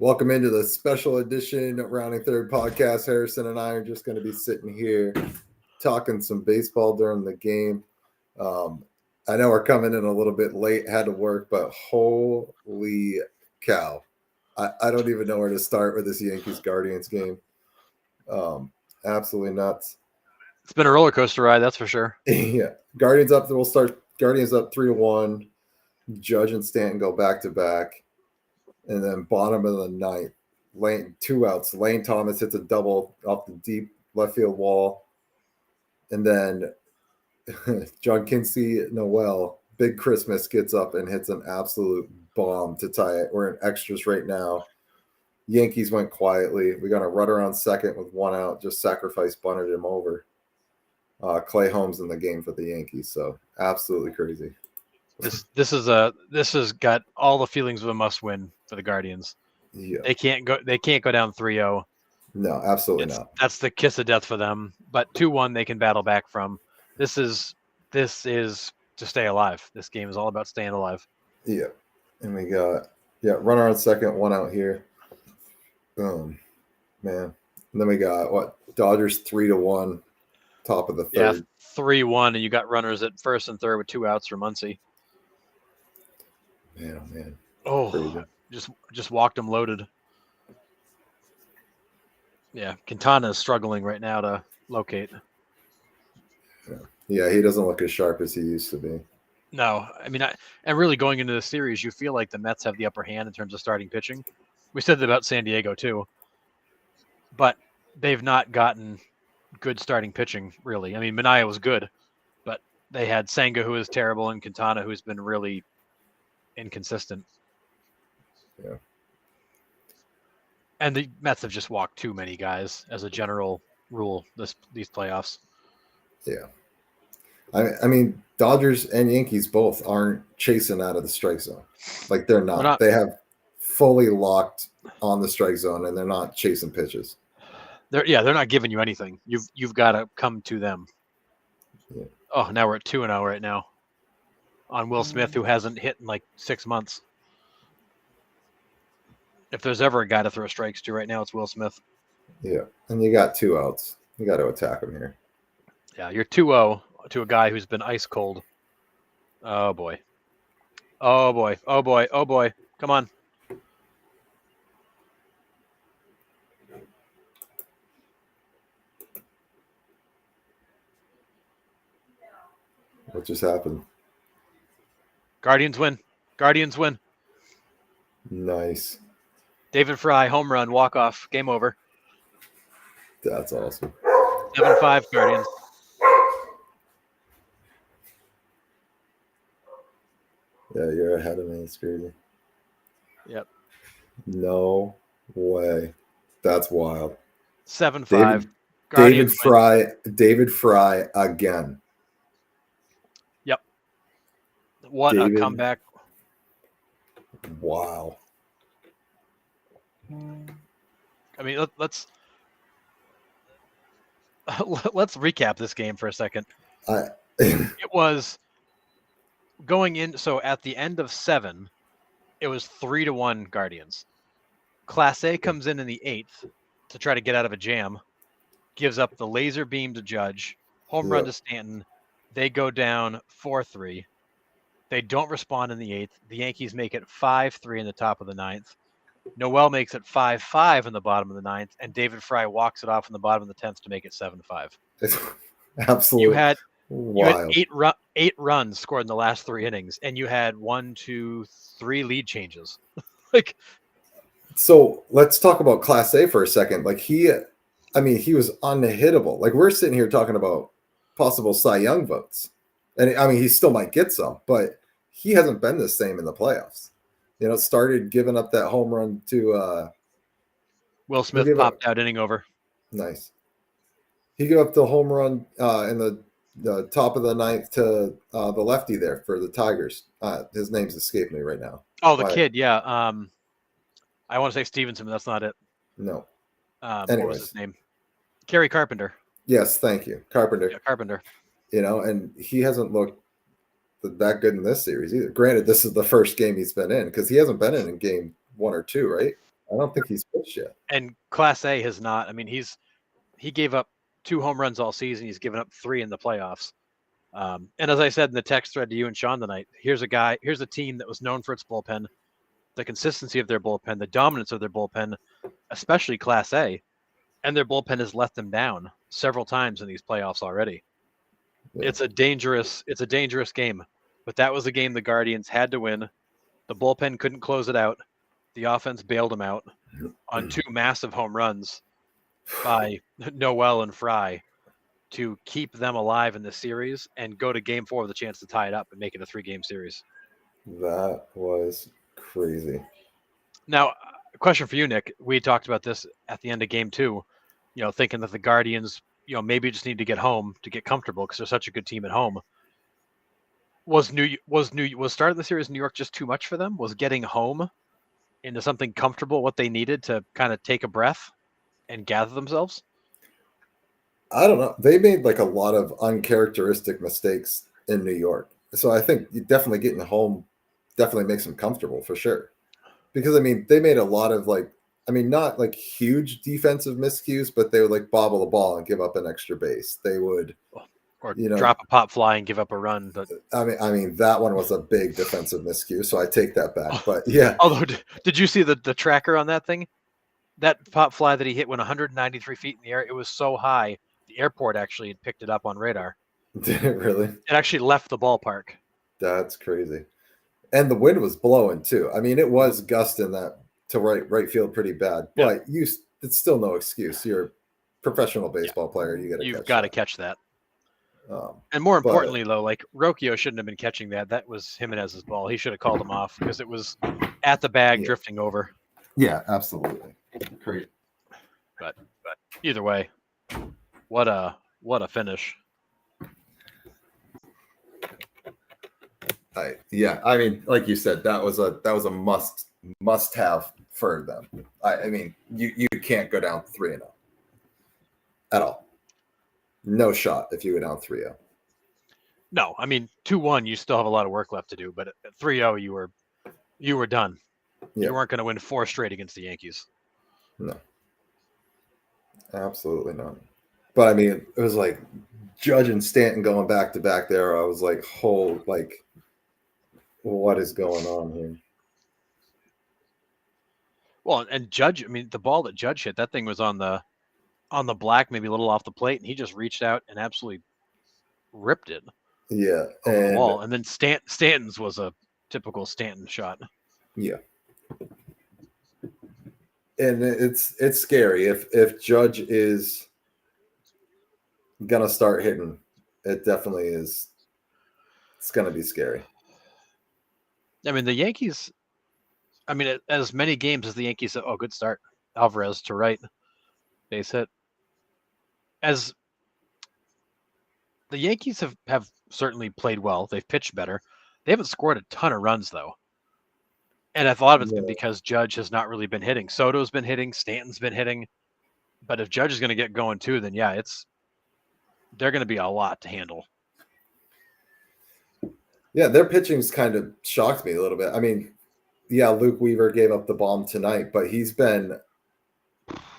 Welcome into the special edition Rounding Third podcast. Harrison and I are just going to be sitting here talking some baseball during the game. I know we're coming in a little bit late, had to work, but holy cow. I don't even know where to start with this Yankees-Guardians game. Absolutely nuts. It's been a roller coaster ride, that's for sure. Yeah. Guardians up. We'll start Guardians up 3-1. Judge and Stanton go back-to-back. And then bottom of the ninth, Lane, 2 outs. Lane Thomas hits a double off the deep left field wall. And then John Kinsey Noel, Big Christmas, gets up and hits an absolute bomb to tie it. We're in extras right now. Yankees went quietly. We got a runner on second with 1 out, just sacrifice bunted him over. Clay Holmes in the game for the Yankees. So absolutely crazy. This has got all the feelings of a must win for the Guardians. Yeah. They can't go down 3-0. No, absolutely not. That's the kiss of death for them. But 2-1 they can battle back from. This is to stay alive. This game is all about staying alive. Yeah. And we got runner on second, 1 out here. Boom. Man. And then we got Dodgers 3-1, top of the third. Yeah, 3-1, and you got runners at first and third with 2 outs for Muncy. Man, oh man. Oh, crazy. just walked him loaded. Yeah, Quintana is struggling right now to locate. Yeah, he doesn't look as sharp as he used to be. No, I mean, and really going into the series, you feel like the Mets have the upper hand in terms of starting pitching. We said that about San Diego too, but they've not gotten good starting pitching, really. I mean, Minaya was good, but they had Senga, who is terrible, and Quintana, who's been really inconsistent. Yeah. And the Mets have just walked too many guys as a general rule these playoffs. Yeah. I mean, Dodgers and Yankees both aren't chasing out of the strike zone. Like they're not. They have fully locked on the strike zone, and they're not chasing pitches. They're not giving you anything. You've got to come to them. Yeah. Oh, now we're at 2-0 right now on Will Smith, who hasn't hit in like 6 months. If there's ever a guy to throw strikes to right now, it's Will Smith. Yeah, and you got 2 outs. You got to attack him here. Yeah, you're 2-0 to a guy who's been ice cold. Oh, boy. Oh, boy. Oh, boy. Oh, boy. Come on. What just happened? Guardians win. Guardians win. Nice. David Fry, home run, walk-off, game over. That's awesome. 7-5 Guardians. Yeah, you're ahead of me. It's crazy. Yep. No way. That's wild. 7-5. David Fry again. Yep. What a comeback. Wow. I mean, let's recap this game for a second. It was going in. So at the end of 7, it was 3-1 Guardians. Class A comes in the 8th to try to get out of a jam, gives up the laser beam to Judge, home run to Stanton. They go down 4-3. They don't respond in the 8th. The Yankees make it 5-3 in the top of the 9th. Noel makes it 5-5 in the bottom of the 9th, and David Fry walks it off in the bottom of the 10th to make it 7-5. Absolutely. You had 8 runs scored in the last 3 innings, and you had 1, 2, 3 lead changes. So let's talk about Class A for a second. Like he was unhittable. Like we're sitting here talking about possible Cy Young votes, and I mean he still might get some, but he hasn't been the same in the playoffs. Started giving up that home run to Will Smith popped out inning over. Nice. He gave up the home run in the top of the 9th to the lefty there for the Tigers. His name's escaped me right now. Oh, the kid, yeah. I want to say Stevenson, but that's not it. No. What was his name? Kerry Carpenter. Yes, thank you. Carpenter. Yeah, Carpenter. And he hasn't looked that good in this series either. Granted, this is the first game he's been in because he hasn't been in game 1 or 2, right? I don't think he's pitched yet. And Class A has not. I mean, he gave up 2 home runs all season. He's given up 3 in the playoffs. And as I said in the text thread to you and Sean tonight, here's a team that was known for its bullpen, the consistency of their bullpen, the dominance of their bullpen, especially Class A, and their bullpen has let them down several times in these playoffs already. Yeah. It's a dangerous game, but that was a game the Guardians had to win. The bullpen couldn't close it out. The offense bailed them out on 2 massive home runs by Noel and Fry to keep them alive in the series and go to game 4 with a chance to tie it up and make it a 3-game series. That was crazy. Now, a question for you, Nick. We talked about this at the end of game 2, thinking that the Guardians, maybe just need to get home to get comfortable because they're such a good team at home. Was starting the series in New York just too much for them? Was getting home into something comfortable what they needed to kind of take a breath and gather themselves? I don't know. They made like a lot of uncharacteristic mistakes in New York. So I think definitely getting home definitely makes them comfortable for sure. Because, I mean, they made a lot of not like huge defensive miscues, but they would like bobble the ball and give up an extra base. They would, or drop a pop fly and give up a run. But I mean, that one was a big defensive miscue, so I take that back. But yeah. Although, did you see the tracker on that thing? That pop fly that he hit went 193 feet in the air. It was so high, the airport actually had picked it up on radar. Did it really? It actually left the ballpark. That's crazy. And the wind was blowing too. I mean, it was gusting that to right field pretty bad, but it's still no excuse. You're a professional baseball player. You've got to catch that. And more importantly, though, like Rocchio shouldn't have been catching that. That was Jimenez's ball. He should have called him off because it was at the bag drifting over. Yeah, absolutely. Great. But either way, what a finish. I mean, like you said, that was a must have for them. I mean, you can't go down 3-0 at all. No shot if you go down 3-0. No, I mean 2-1, you still have a lot of work left to do, but at 3-0, you were done. Yeah. You weren't going to win 4 straight against the Yankees. No, absolutely not. But I mean, it was like Judge and Stanton going back to back there. I was like, what is going on here? Well, and Judge, I mean, the ball that Judge hit, that thing was on the black, maybe a little off the plate, and he just reached out and absolutely ripped it. Yeah, over the wall. And then Stanton's was a typical Stanton shot. Yeah, and it's scary if Judge is gonna start hitting. It definitely is. It's gonna be scary. I mean, the Yankees. I mean, as many games as the Yankees. Oh, good start, Alvarez to right, base hit. As the Yankees have certainly played well. They've pitched better. They haven't scored a ton of runs, though. And a lot of it's been because Judge has not really been hitting. Soto's been hitting. Stanton's been hitting. But if Judge is going to get going, too, then, they're going to be a lot to handle. Yeah, their pitching's kind of shocked me a little bit. I mean, Luke Weaver gave up the bomb tonight, but he's been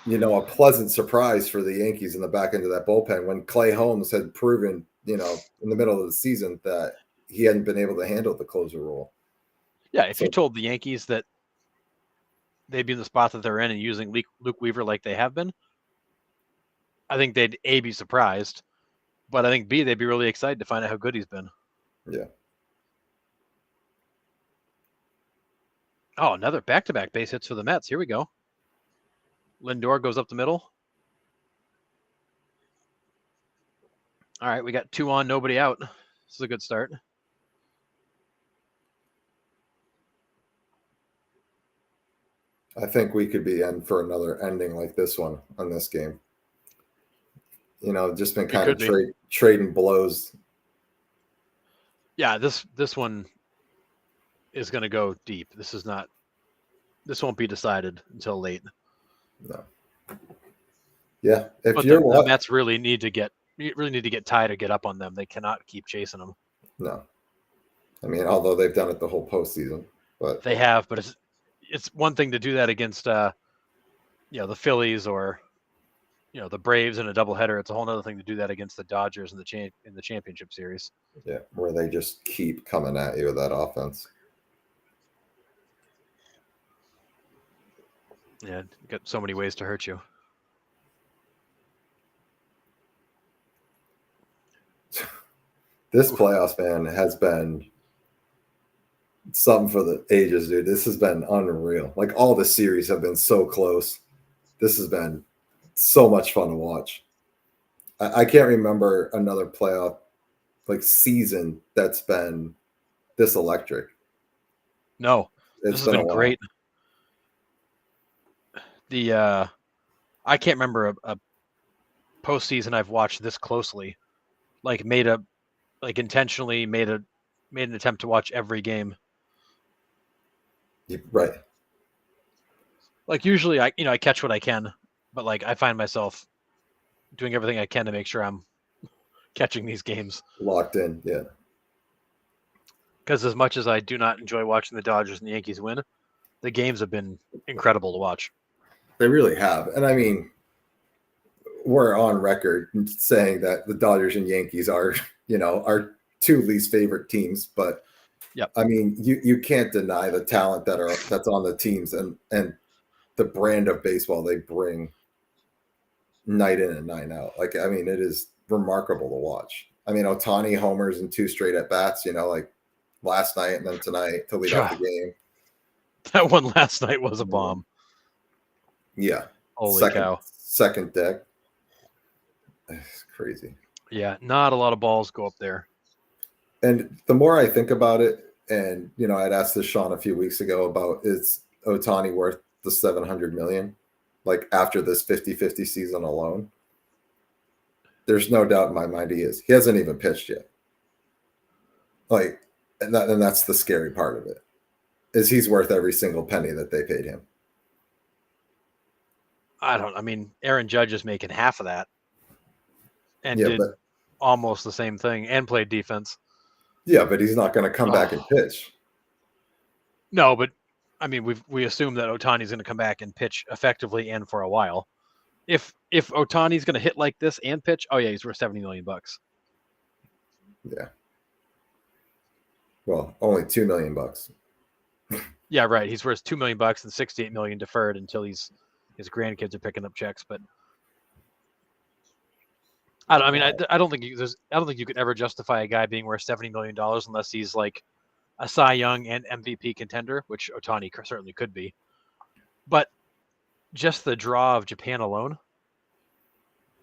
a pleasant surprise for the Yankees in the back end of that bullpen when Clay Holmes had proven, in the middle of the season that he hadn't been able to handle the closer role. Yeah, if you told the Yankees that they'd be in the spot that they're in and using Luke Weaver like they have been, I think they'd A, be surprised, but I think B, they'd be really excited to find out how good he's been. Yeah. Oh, another back-to-back base hits for the Mets. Here we go. Lindor goes up the middle. All right, we got 2 on, nobody out. This is a good start. I think we could be in for another ending like this one on this game. Just been kind of trading blows. Yeah, this one is going to go deep. This won't be decided until late. No. Yeah, the Mets really need to get tied or get up on them. They cannot keep chasing them. No. I mean, although they've done it the whole postseason, but they have. But it's one thing to do that against the Phillies or the Braves in a doubleheader. It's a whole other thing to do that against the Dodgers in the championship series. Yeah, where they just keep coming at you with that offense. Yeah, got so many ways to hurt you. This playoffs, man, has been something for the ages, dude. This has been unreal. Like, all the series have been so close. This has been so much fun to watch. I can't remember another playoff season that's been this electric. No, this has been great. I can't remember a postseason I've watched this closely. Intentionally made an attempt to watch every game. Right. Like, usually I catch what I can, but I find myself doing everything I can to make sure I'm catching these games. Locked in, yeah. Because as much as I do not enjoy watching the Dodgers and the Yankees win, the games have been incredible to watch. They really have. And I mean, we're on record saying that the Dodgers and Yankees are, our two least favorite teams. But yep. I mean, you can't deny the talent that's on the teams and the brand of baseball they bring night in and night out. I mean, it is remarkable to watch. I mean, Ohtani homers in 2 straight at bats, last night and then tonight to lead off the game. That one last night was a bomb. Yeah. Holy cow. Second deck. It's crazy. Yeah, not a lot of balls go up there. And the more I think about it, and I'd asked this Sean a few weeks ago about, is Ohtani worth the $700 million? After this 50-50 season alone? There's no doubt in my mind he is. He hasn't even pitched yet. And that's the scary part of it, is he's worth every single penny that they paid him. I mean, Aaron Judge is making half of that and did almost the same thing and played defense. Yeah, but he's not going to come back and pitch. No, but I mean, we assume that Ohtani's going to come back and pitch effectively and for a while. If Ohtani's going to hit like this and pitch, oh yeah, he's worth $70 million. Yeah. Well, only $2 million. Yeah, right. He's worth $2 million and $68 million deferred until his grandkids are picking up checks. But I don't think you could ever justify a guy being worth $70 million unless he's like a Cy Young and MVP contender, which Ohtani certainly could be. But just the draw of Japan alone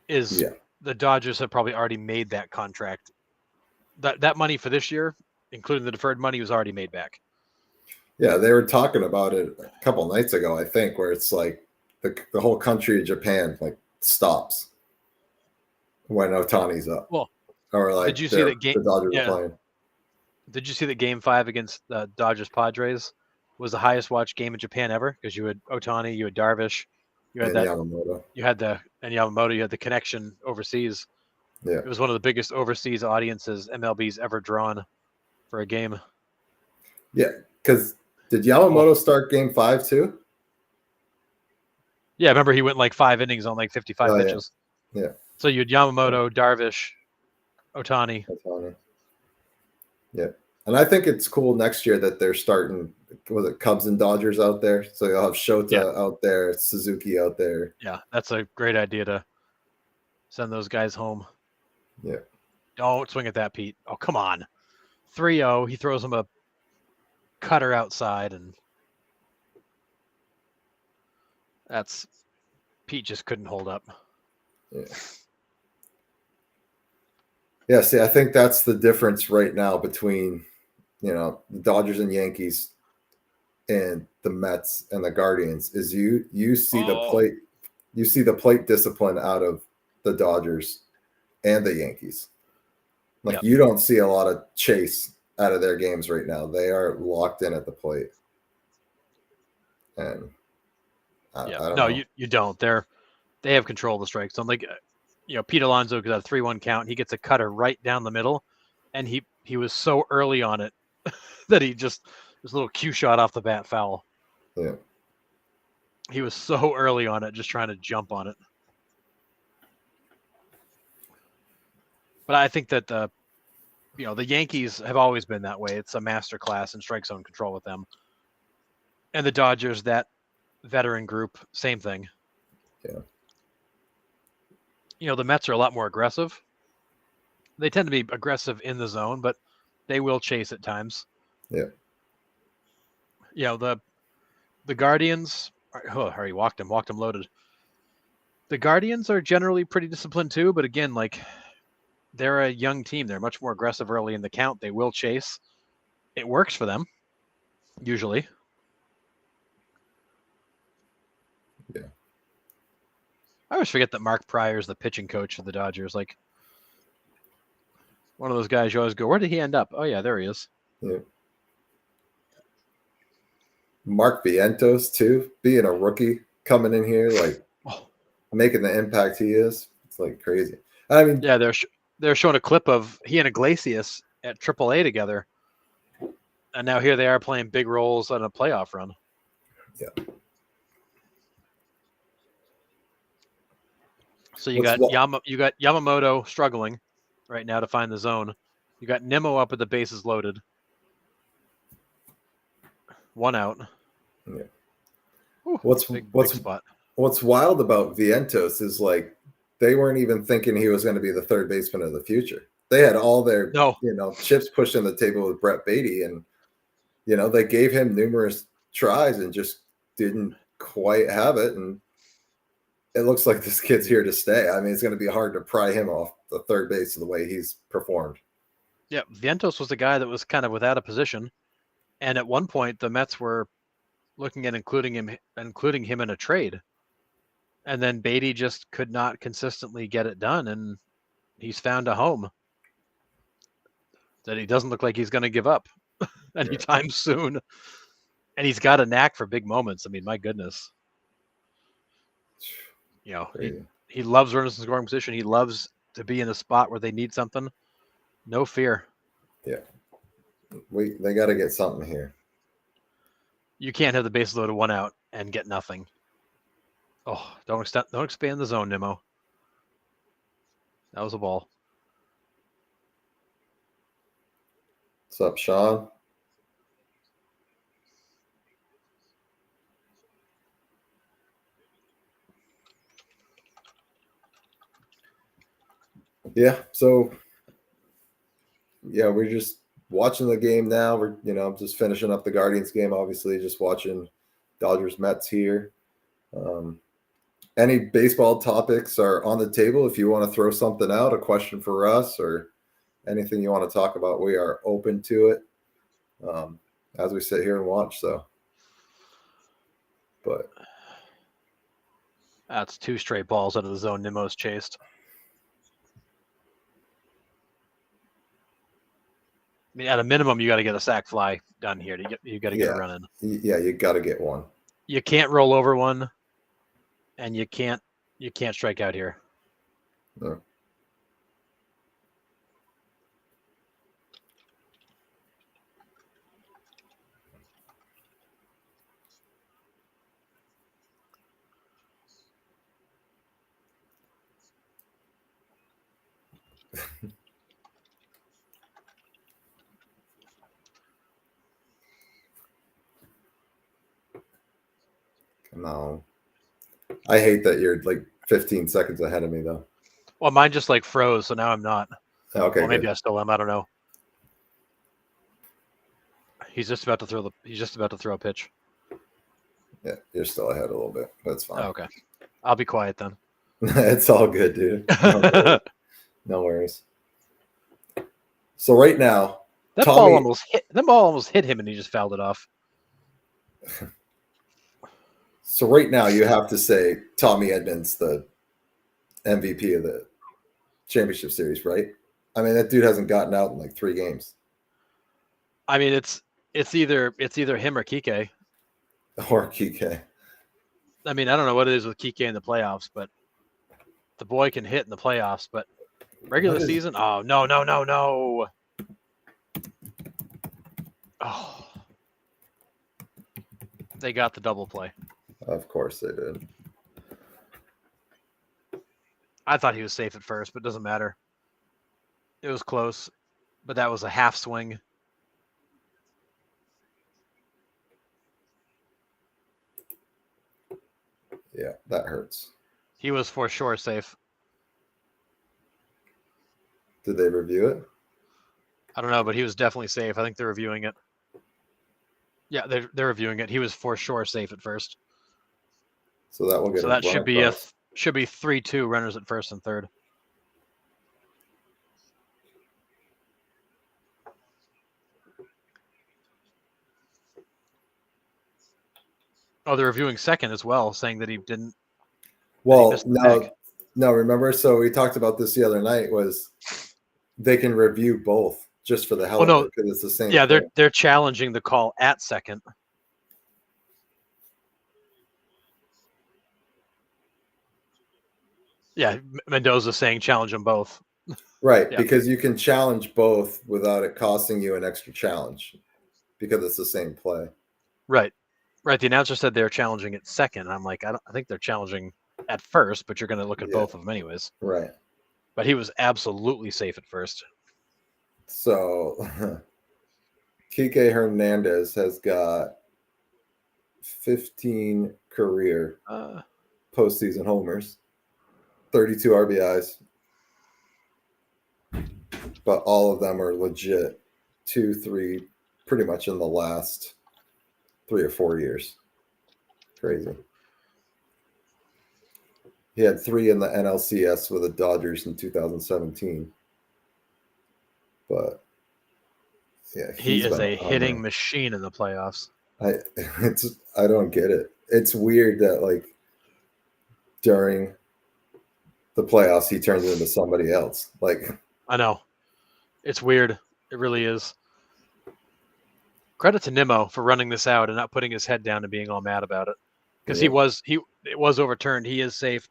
is the Dodgers have probably already made that contract. That money for this year, including the deferred money, was already made back. Yeah, they were talking about it a couple of nights ago, I think, where it's like the whole country of Japan stops when Ohtani's up. Well, or did you see that game? The Dodgers are playing. Did you see that Game 5 against the Dodgers Padres was the highest watched game in Japan ever? Because you had Ohtani, you had Darvish, you had Yamamoto. You had Yamamoto, you had the connection overseas. Yeah, it was one of the biggest overseas audiences MLB's ever drawn for a game. Yeah, because did Yamamoto start Game 5 too? Yeah, remember he went 5 innings on 55 pitches. Yeah. So you had Yamamoto, Darvish, Ohtani. Yeah. And I think it's cool next year that they're starting with Cubs and Dodgers out there. So you'll have Shota out there, Suzuki out there. Yeah, that's a great idea to send those guys home. Yeah. Don't swing at that, Pete. Oh, come on. 3-0. He throws him a cutter outside, and Pete just couldn't hold up. Yeah. Yeah, see, I think that's the difference right now between, the Dodgers and Yankees and the Mets and the Guardians is you see the plate discipline out of the Dodgers and the Yankees. You don't see a lot of chase out of their games right now. They are locked in at the plate. And I don't know. You don't. They have control of the strike zone. Pete Alonso got a 3-1 count. He gets a cutter right down the middle, and he was so early on it that he just was a little cue shot off the bat foul. Yeah. He was so early on it, just trying to jump on it. But I think that the Yankees have always been that way. It's a master class in strike zone control with them. And the Dodgers, that veteran group, same thing. Yeah. The Mets are a lot more aggressive. They tend to be aggressive in the zone, but they will chase at times. Yeah. The Guardians, he walked him loaded. The Guardians are generally pretty disciplined too, but again, like, they're a young team. They're much more aggressive early in the count. They will chase. It works for them, usually. Yeah. I always forget that Mark Pryor is the pitching coach for the Dodgers. Like, one of those guys you always go, where did he end up? Oh, yeah, there he is. Yeah. Mark Vientos, too, being a rookie, coming in here, like, making the impact he is. It's, like, crazy. I mean, yeah, they're showing a clip of he and Iglesias at AAA together, and now here they are playing big roles on a playoff run. Yeah. So you got Yamamoto struggling right now to find the zone. You got Nimmo up with the bases loaded. 1 out. Yeah. Ooh, big spot. What's wild about Vientos is, like, they weren't even thinking he was going to be the third baseman of the future. They had all their chips pushed on the table with Brett Beatty, and they gave him numerous tries and just didn't quite have it. And it looks like this kid's here to stay. I mean, it's going to be hard to pry him off the third base of the way he's performed. Yeah, Vientos was the guy that was kind of without a position, and at one point the Mets were looking at including him in a trade, and then Beatty just could not consistently get it done, and he's found a home that he doesn't look like he's going to give up anytime soon. And he's got a knack for big moments. I mean, my goodness. He loves runners in scoring position. He loves to be in a spot where they need something. No fear. Yeah. They got to get something here. You can't have the bases loaded 1 out and get nothing. Oh, don't expand the zone, Nimmo. That was a ball. What's up, Sean? Yeah, so we're just watching the game now. We're just finishing up the Guardians game, obviously, just watching Dodgers Mets here. Any baseball topics are on the table. If you want to throw something out, a question for us or anything you want to talk about, we are open to it as we sit here and watch. But that's 2 straight balls out of the zone Nimmo's chased. I mean, at a minimum, you got to get a sac fly done here. You got to get a run in. Yeah, you got to get one. You can't roll over one, and you can't strike out here. No. No. I hate that you're like 15 seconds ahead of me, though. Well, mine just like froze, so now I'm not. Okay. Well, maybe I still am. I don't know. He's just about to throw a pitch. Yeah, you're still ahead a little bit. That's fine. Oh, okay. I'll be quiet then. It's all good, dude. No worries. So right now, that ball almost hit him, and he just fouled it off. So right now, you have to say Tommy Edman's the MVP of the championship series, right? I mean, that dude hasn't gotten out in like 3 games. I mean, it's either him or Kike. Or Kike. I mean, I don't know what it is with Kike in the playoffs, but the boy can hit in the playoffs. But regular season, oh no! Oh, they got the double play. Of course they did. I thought he was safe at first, but it doesn't matter. It was close, but that was a half swing. Yeah, that hurts. He was for sure safe. Did they review it? I don't know, but he was definitely safe. I think they're reviewing it. Yeah, they're reviewing it. He was for sure safe at first. So that will get. So that should be should be 3-2 runners at first and third. Oh, they're reviewing second as well, saying that he didn't. Well, no. Remember, so we talked about this the other night. Was they can review both just for the hell of it because it's the same. Yeah, they're challenging the call at second. Yeah, Mendoza saying challenge them both. Right, because you can challenge both without it costing you an extra challenge because it's the same play. Right. The announcer said they're challenging at second. I'm like, I think they're challenging at first, but you're going to look at both of them anyways. Right. But he was absolutely safe at first. So, Kike Hernandez has got 15 career postseason homers, 32 RBIs, but all of them are legit 2, 3, pretty much in the last 3 or 4 years. Crazy. He had 3 in the NLCS with the Dodgers in 2017. But yeah, he is a hitting machine in the playoffs. I don't get it. It's weird that like during the playoffs he turns into somebody else. Like I know. It's weird. It really is. Credit to Nimmo for running this out and not putting his head down and being all mad about it. Because it was overturned. He is safe.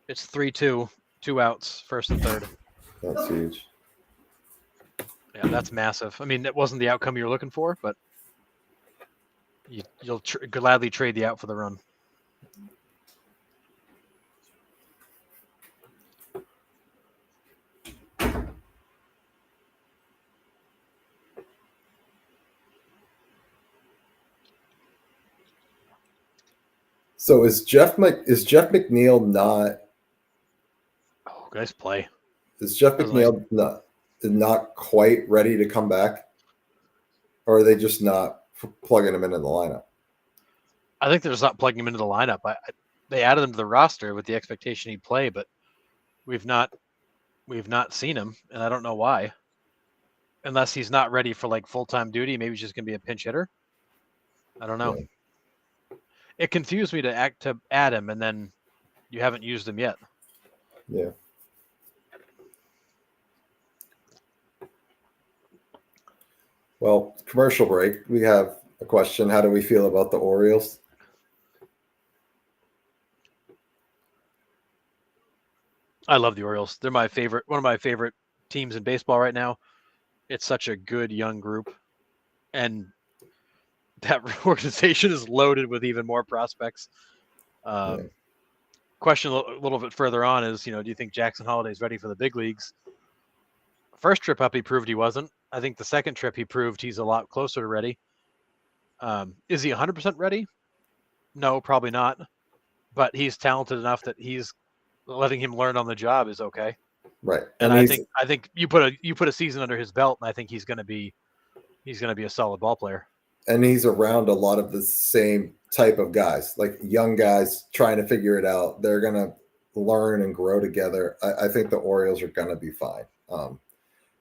It's 3-2, 2 outs, first and third. That's huge. Yeah, that's massive. I mean, it wasn't the outcome you were looking for, but you'll gladly trade the out for the run. So is Jeff McNeil not? Oh, nice play. Is Jeff McNeil not quite ready to come back, or are they just not plugging him into the lineup? I think they're just not plugging him into the lineup. They added him to the roster with the expectation he'd play, but we've not seen him, and I don't know why. Unless he's not ready for like full-time duty, maybe he's just gonna be a pinch hitter. I don't know. Yeah. It confused me to add him, and then you haven't used him yet. Yeah. Well, commercial break. We have a question. How do we feel about the Orioles? I love the Orioles. They're one of my favorite teams in baseball right now. It's such a good young group, and that organization is loaded with even more prospects. Question a little bit further on is, do you think Jackson Holliday's ready for the big leagues? First trip up, he proved he wasn't. I think the second trip, he proved he's a lot closer to ready. Is he 100% ready? No, probably not. But he's talented enough that he's letting him learn on the job is okay. Right. And I think you put a season under his belt, and I think he's going to be a solid ball player. And he's around a lot of the same type of guys, like young guys trying to figure it out. They're going to learn and grow together. I think the Orioles are going to be fine.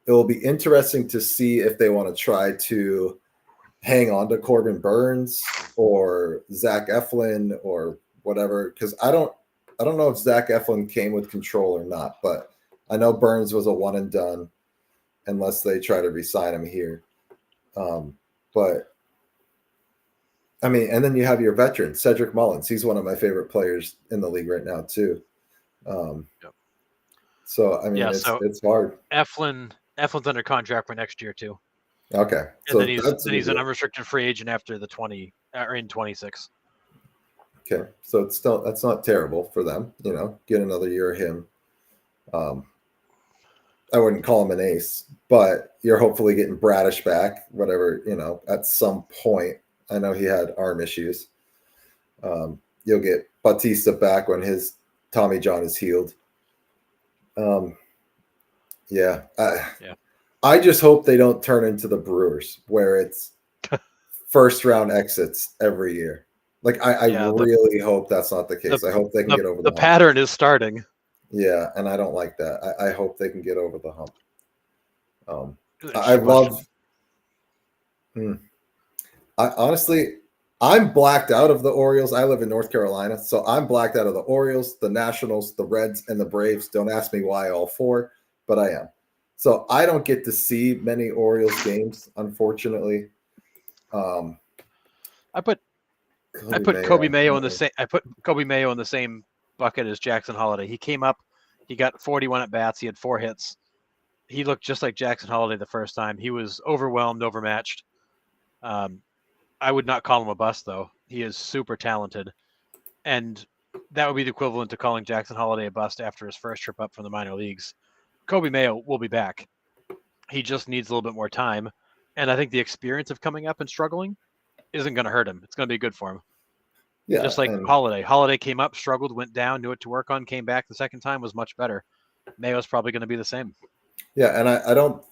It will be interesting to see if they want to try to hang on to Corbin Burns or Zach Eflin or whatever, because I don't know if Zach Eflin came with control or not, but I know Burns was a one and done unless they try to re-sign him here. But I mean, and then you have your veteran, Cedric Mullins. He's one of my favorite players in the league right now too. Yep. So I mean, it's hard. Eflin's under contract for next year too. Okay. And so then he's an unrestricted free agent after the 20 or in 26. Okay, so that's not terrible for them. Get another year of him. I wouldn't call him an ace, but you're hopefully getting Bradish back, whatever, at some point. I know he had arm issues. You'll get Bautista back when his Tommy John is healed. Yeah. I just hope they don't turn into the Brewers where it's first round exits every year. Like I really hope that's not the case. I hope they can get over the hump. Pattern is starting. Yeah, and I don't like that. I hope they can get over the hump. I love. I'm blacked out of the Orioles. I live in North Carolina, so I'm blacked out of the Orioles, the Nationals, the Reds, and the Braves. Don't ask me why all four, but I am. So I don't get to see many Orioles games, unfortunately. I put Kobe Mayo in the same. I put Kobe Mayo in the same bucket as Jackson Holiday. He came up, he got 41 at bats, he had 4 hits. He looked just like Jackson Holiday the first time. He was overwhelmed, overmatched. I would not call him a bust, though. He is super talented, and that would be the equivalent to calling Jackson Holiday a bust after his first trip up from the minor leagues. Kobe Mayo will be back. He just needs a little bit more time, and I think the experience of coming up and struggling isn't going to hurt him. It's going to be good for him. Yeah, just like Holiday. Holiday came up, struggled, went down, knew what to work on, came back the second time, was much better. Mayo's probably going to be the same. Yeah, and I don't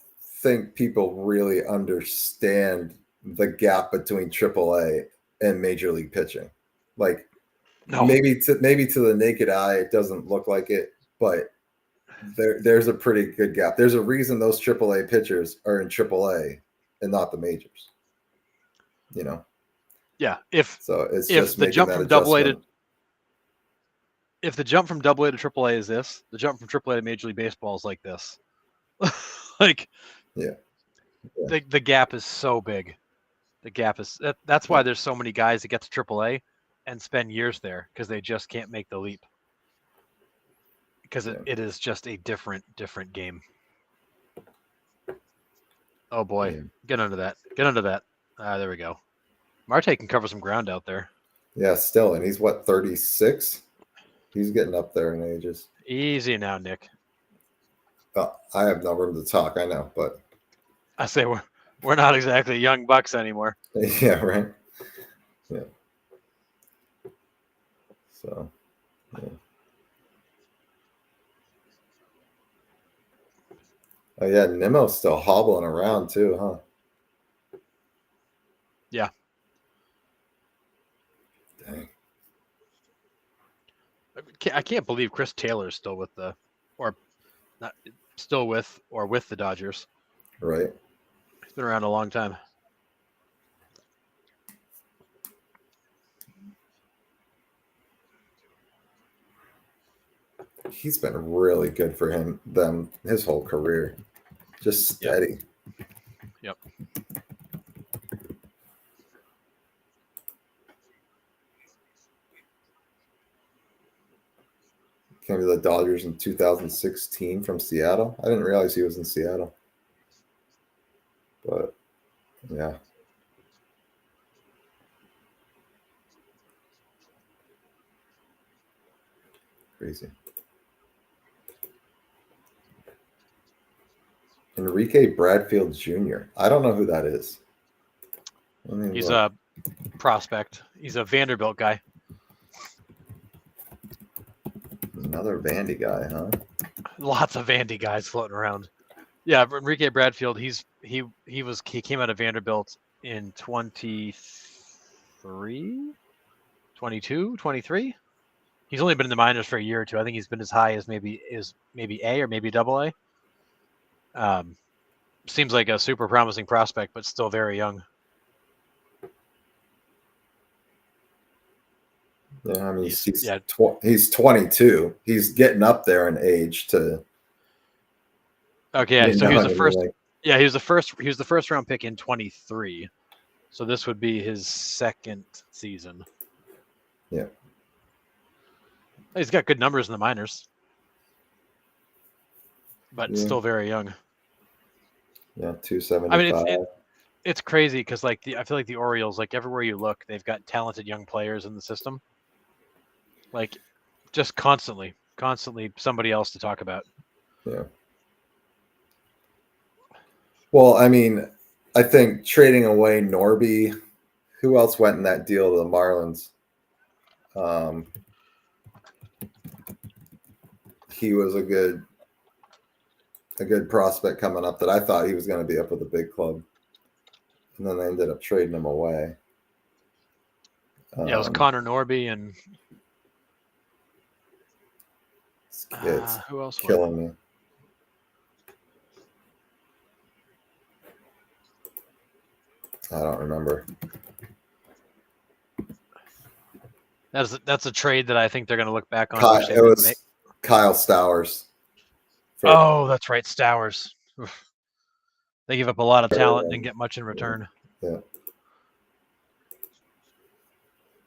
think people really understand the gap between AAA and Major League pitching. Like, maybe to the naked eye, it doesn't look like it, but there's a pretty good gap. There's a reason those AAA pitchers are in AAA and not the majors. Yeah, if the jump from Double A to AAA is this, the jump from AAA to Major League Baseball is like this. Like, the gap is so big. The gap is that's why there's so many guys that get to AAA and spend years there, because they just can't make the leap. Because it is just a different game. Oh boy, get under that. There we go. Marte can cover some ground out there. Yeah, still, and he's 36? He's getting up there in ages. Easy now, Nick. I have no room to talk, I know, but I say we're not exactly young bucks anymore. Yeah, right. Yeah. So, yeah. Oh yeah, Nimmo's still hobbling around too, huh? Yeah. Dang. I can't believe Chris Taylor's still with the Dodgers. Right. He's been around a long time. He's been really good for them his whole career. Just steady. Yep. Came to the Dodgers in 2016 from Seattle. I didn't realize he was in Seattle. But yeah. Crazy. Enrique Bradfield Jr. I don't know who that is. He's a prospect. He's a Vanderbilt guy. Another Vandy guy, huh? Lots of Vandy guys floating around. Yeah, Enrique Bradfield. He came out of Vanderbilt in 23, 22, 23. He's only been in the minors for a year or two. I think he's been as high as maybe A or maybe AA. Seems like a super promising prospect, but still very young. Yeah, I mean he's 22. He's getting up there in age to. Okay, so he was the first. Yeah, he was the first round pick in 23. So this would be his second season. Yeah. He's got good numbers in the minors, but still very young. Yeah, 275. I mean, it's crazy because I feel like the Orioles, like everywhere you look, they've got talented young players in the system, Like, just constantly somebody else to talk about. Yeah. Well, I mean, I think trading away Norby, who else went in that deal to the Marlins? He was a good prospect coming up that I thought he was going to be up with a big club. And then they ended up trading him away. Yeah, it was Connor Norby and it's who else killing me. I don't remember. That's a trade that I think they're going to look back on. It was Kyle Stowers. Oh, that's right, Stowers. They give up a lot of talent and didn't get much in return. Yeah.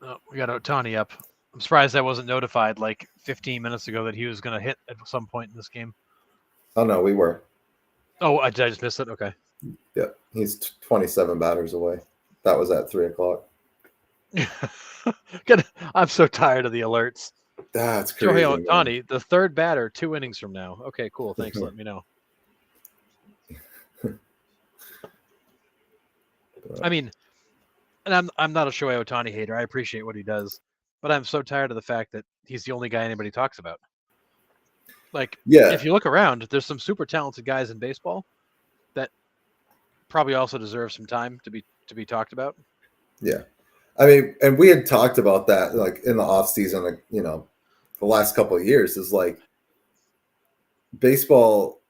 Oh, we got Ohtani up. I'm surprised I wasn't notified like 15 minutes ago that he was going to hit at some point in this game. Oh, no, we were. Oh, I just missed it? Okay. Yeah, he's 27 batters away. That was at 3 o'clock. I'm so tired of the alerts. That's crazy. Shohei Ohtani, the third batter, 2 innings from now. Okay, cool. Thanks for letting me know. I mean, and I'm not a Shohei Ohtani hater. I appreciate what he does, but I'm so tired of the fact that he's the only guy anybody talks about. Like, if you look around, there's some super talented guys in baseball that probably also deserve some time to be talked about. Yeah. I mean, and we had talked about that like in the off season, like, you know, the last couple of years is like baseball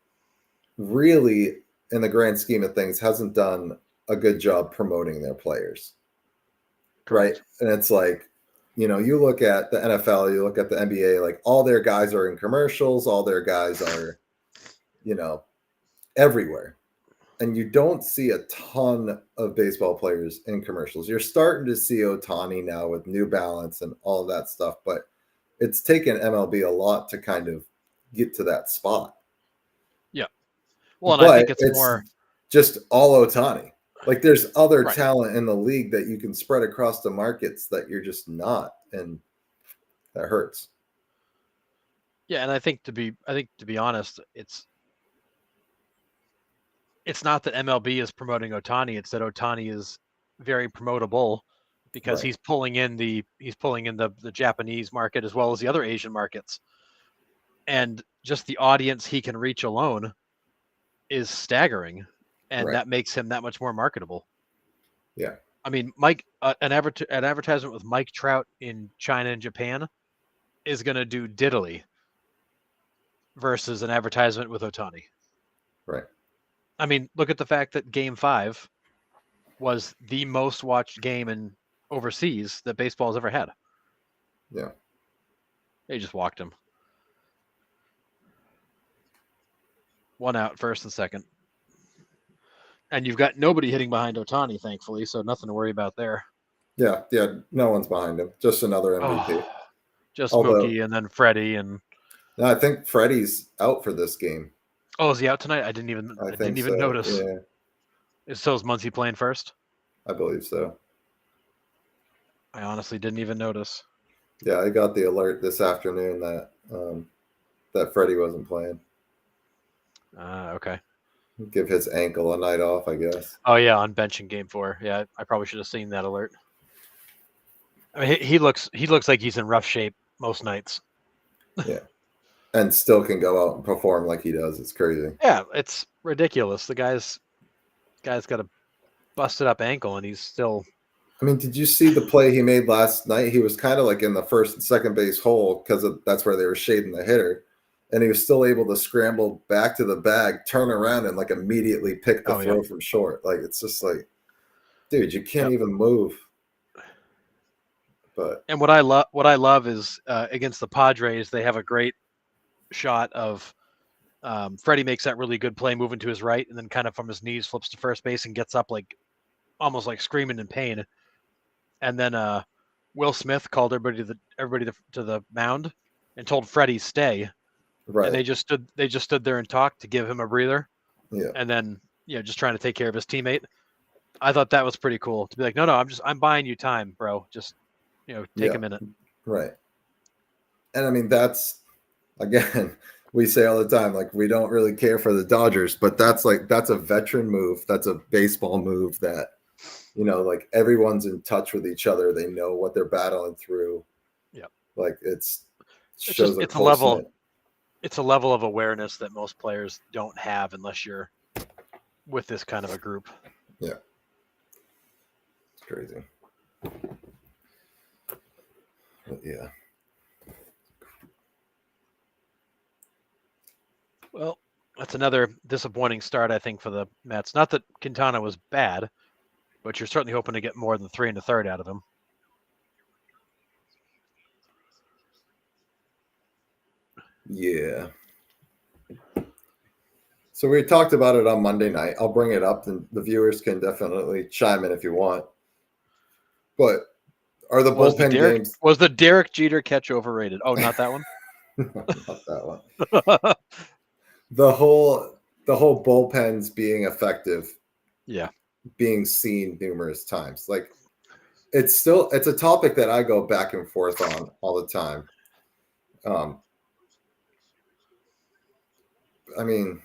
really in the grand scheme of things hasn't done a good job promoting their players. Correct. Right. And it's like, you know, you look at the NFL, you look at the NBA, like all their guys are in commercials, all their guys are, you know, everywhere. And you don't see a ton of baseball players in commercials. You're starting to see Ohtani now with New Balance and all of that stuff, but it's taken MLB a lot to kind of get to that spot. Yeah. Well, and I think it's more just all Ohtani. Like there's other talent in the league that you can spread across the markets that you're just not, and that hurts. Yeah, and I think to be honest, it's not that MLB is promoting Ohtani, it's that Ohtani is very promotable because he's pulling in the Japanese market as well as the other Asian markets. And just the audience he can reach alone is staggering, and that makes him that much more marketable. Yeah. I mean, Mike, an advertisement with Mike Trout in China and Japan is going to do diddly versus an advertisement with Ohtani. Right. I mean, look at the fact that Game 5 was the most watched game in overseas that baseball has ever had. Yeah. They just walked him. 1 out, first and second. And you've got nobody hitting behind Ohtani, thankfully, so nothing to worry about there. Yeah, no one's behind him. Just another MVP. Just Mookie and then Freddie and. No, I think Freddie's out for this game. Oh, is he out tonight? I didn't even notice. Yeah. So is Muncy playing first? I believe so. I honestly didn't even notice. Yeah, I got the alert this afternoon that that Freddie wasn't playing. Okay. Give his ankle a night off, I guess. Oh yeah, on bench in Game 4. Yeah, I probably should have seen that alert. I mean, he looks like he's in rough shape most nights. Yeah, and still can go out and perform like he does. It's crazy. Yeah, it's ridiculous. The guy's got a busted up ankle, and he's still. I mean, did you see the play he made last night? He was kind of like in the first and second base hole because that's where they were shading the hitter. And he was still able to scramble back to the bag, turn around, and like immediately pick the throw from short. Like it's just like, dude, you can't even move. But what I love is against the Padres, they have a great shot of Freddie makes that really good play, moving to his right, and then kind of from his knees flips to first base and gets up like almost like screaming in pain. And then Will Smith called everybody to the mound and told Freddie stay. Right. And they just stood there and talked to give him a breather. Yeah. And then, just trying to take care of his teammate. I thought that was pretty cool to be like, no, I'm buying you time, bro. Just, take a minute. Right. And I mean, that's, again, we say all the time, like, we don't really care for the Dodgers, but that's a veteran move. That's a baseball move that, like, everyone's in touch with each other. They know what they're battling through. Yeah. Like, It's shows a level. It's a level of awareness that most players don't have unless you're with this kind of a group. Yeah. It's crazy. But yeah. Well, that's another disappointing start, I think, for the Mets. Not that Quintana was bad, but you're certainly hoping to get more than 3 1/3 out of him. Yeah. So we talked about it on Monday night. I'll bring it up, and the viewers can definitely chime in if you want. But are the bullpen games? Was the Derek Jeter catch overrated? Oh, not that one. Not that one. The whole bullpens being effective. Yeah. Being seen numerous times. Like, it's a topic that I go back and forth on all the time. I mean,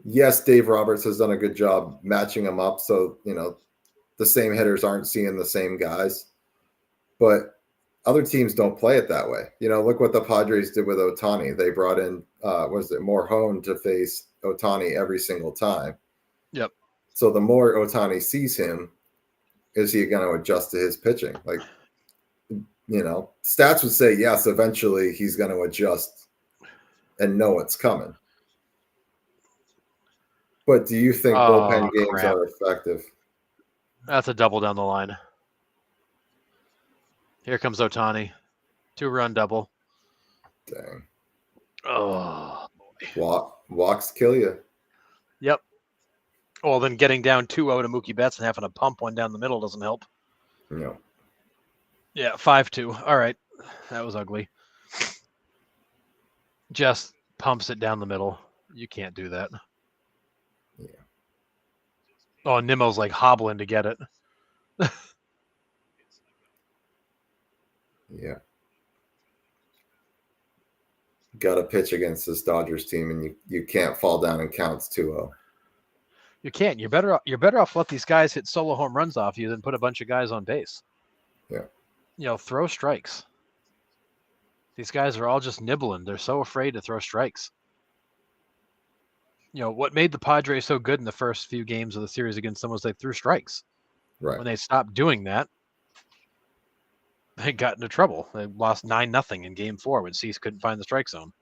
yes, Dave Roberts has done a good job matching them up, so the same hitters aren't seeing the same guys, but other teams don't play it that way. Look what the Padres did with Ohtani. They brought in Morhone to face Ohtani every single time. Yep. So the more Ohtani sees him, is he going to adjust to his pitching? Like, stats would say yes, eventually he's going to adjust and know what's coming. But do you think bullpen games are effective? That's a double down the line. Here comes Ohtani. 2-run double. Dang. Oh, boy. Walks kill you. Yep. Well, then getting down 2-0 to Mookie Betts and having to pump one down the middle doesn't help. No. Yeah, 5-2. All right. That was ugly. Just pumps it down the middle. You can't do that. Yeah. Oh, Nimmo's like hobbling to get it. Yeah. Got to pitch against this Dodgers team, and you can't fall down in counts 2-0. You can't. You're better off let these guys hit solo home runs off you than put a bunch of guys on base. Yeah. Throw strikes. These guys are all just nibbling. They're so afraid to throw strikes. What made the Padres so good in the first few games of the series against them was they threw strikes. Right. When they stopped doing that, they got into trouble. They lost 9-0 in Game 4 when Cease couldn't find the strike zone.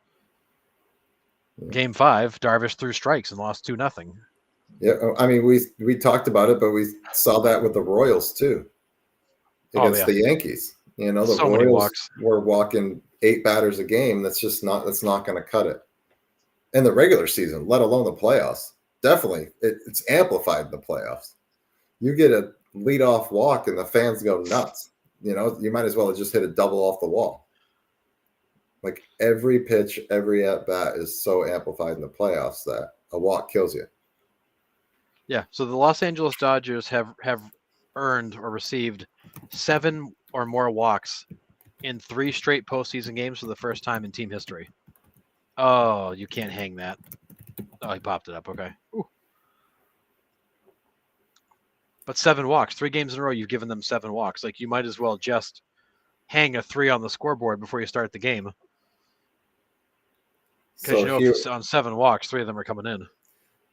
Yeah. Game 5, Darvish threw strikes and lost 2-0. Yeah, I mean, we talked about it, but we saw that with the Royals too against the Yankees. The Royals were walking 8 batters a game. That's not going to cut it in the regular season, let alone the playoffs. Definitely, it's amplified in the playoffs. You get a leadoff walk and the fans go nuts. You might as well have just hit a double off the wall. Like, every pitch, every at bat is so amplified in the playoffs that a walk kills you. Yeah. So the Los Angeles Dodgers have earned or received 7 or more walks in 3 straight postseason games for the first time in team history. Oh, you can't hang that. Oh, he popped it up. Okay. Ooh. But 7 walks, 3 games in a row, you've given them 7 walks. Like, you might as well just hang a 3 on the scoreboard before you start the game. Because if on 7 walks, 3 of them are coming in.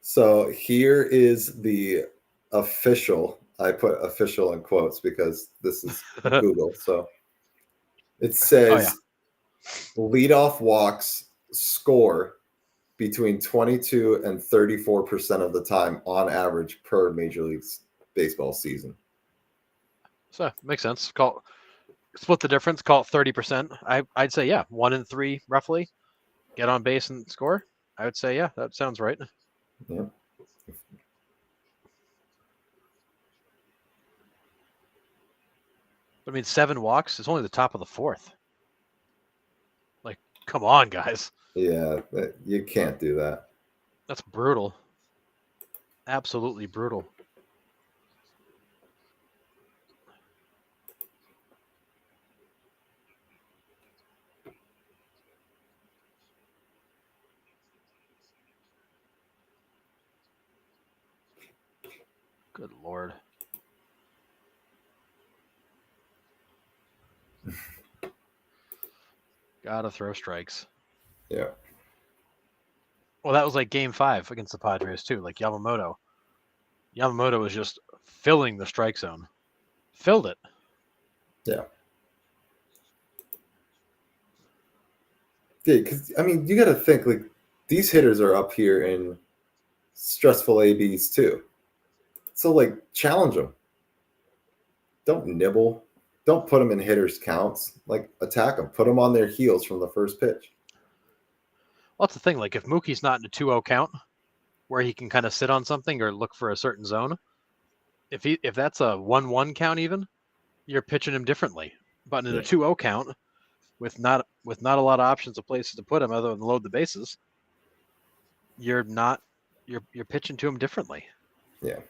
So here is the official. I put official in quotes because this is Google. So it says leadoff walks score between 22 and 34% of the time on average per Major League Baseball season. So makes sense. Split the difference. Call it 30%. I'd say 1 in 3 roughly get on base and score. I would say that sounds right. Yeah. I mean, 7 walks is only the top of the 4th. Like, come on, guys. Yeah, you can't do that. That's brutal. Absolutely brutal. Good Lord. Gotta throw strikes. Yeah. Well, that was like game 5 against the Padres too. Like Yamamoto was just filling the strike zone. Filled it. Yeah. Yeah, because I mean, you got to think like these hitters are up here in stressful ABs too. So like, challenge them. Don't nibble. Don't put them in hitters counts. Like, attack them. Put them on their heels from the first pitch. Well, that's the thing. Like if Mookie's not in a 2-0 count, where he can kind of sit on something or look for a certain zone, if that's a 1-1 count even, you're pitching him differently. But in a 2-0 count, with not a lot of options of places to put him other than load the bases, you're pitching to him differently. Yeah.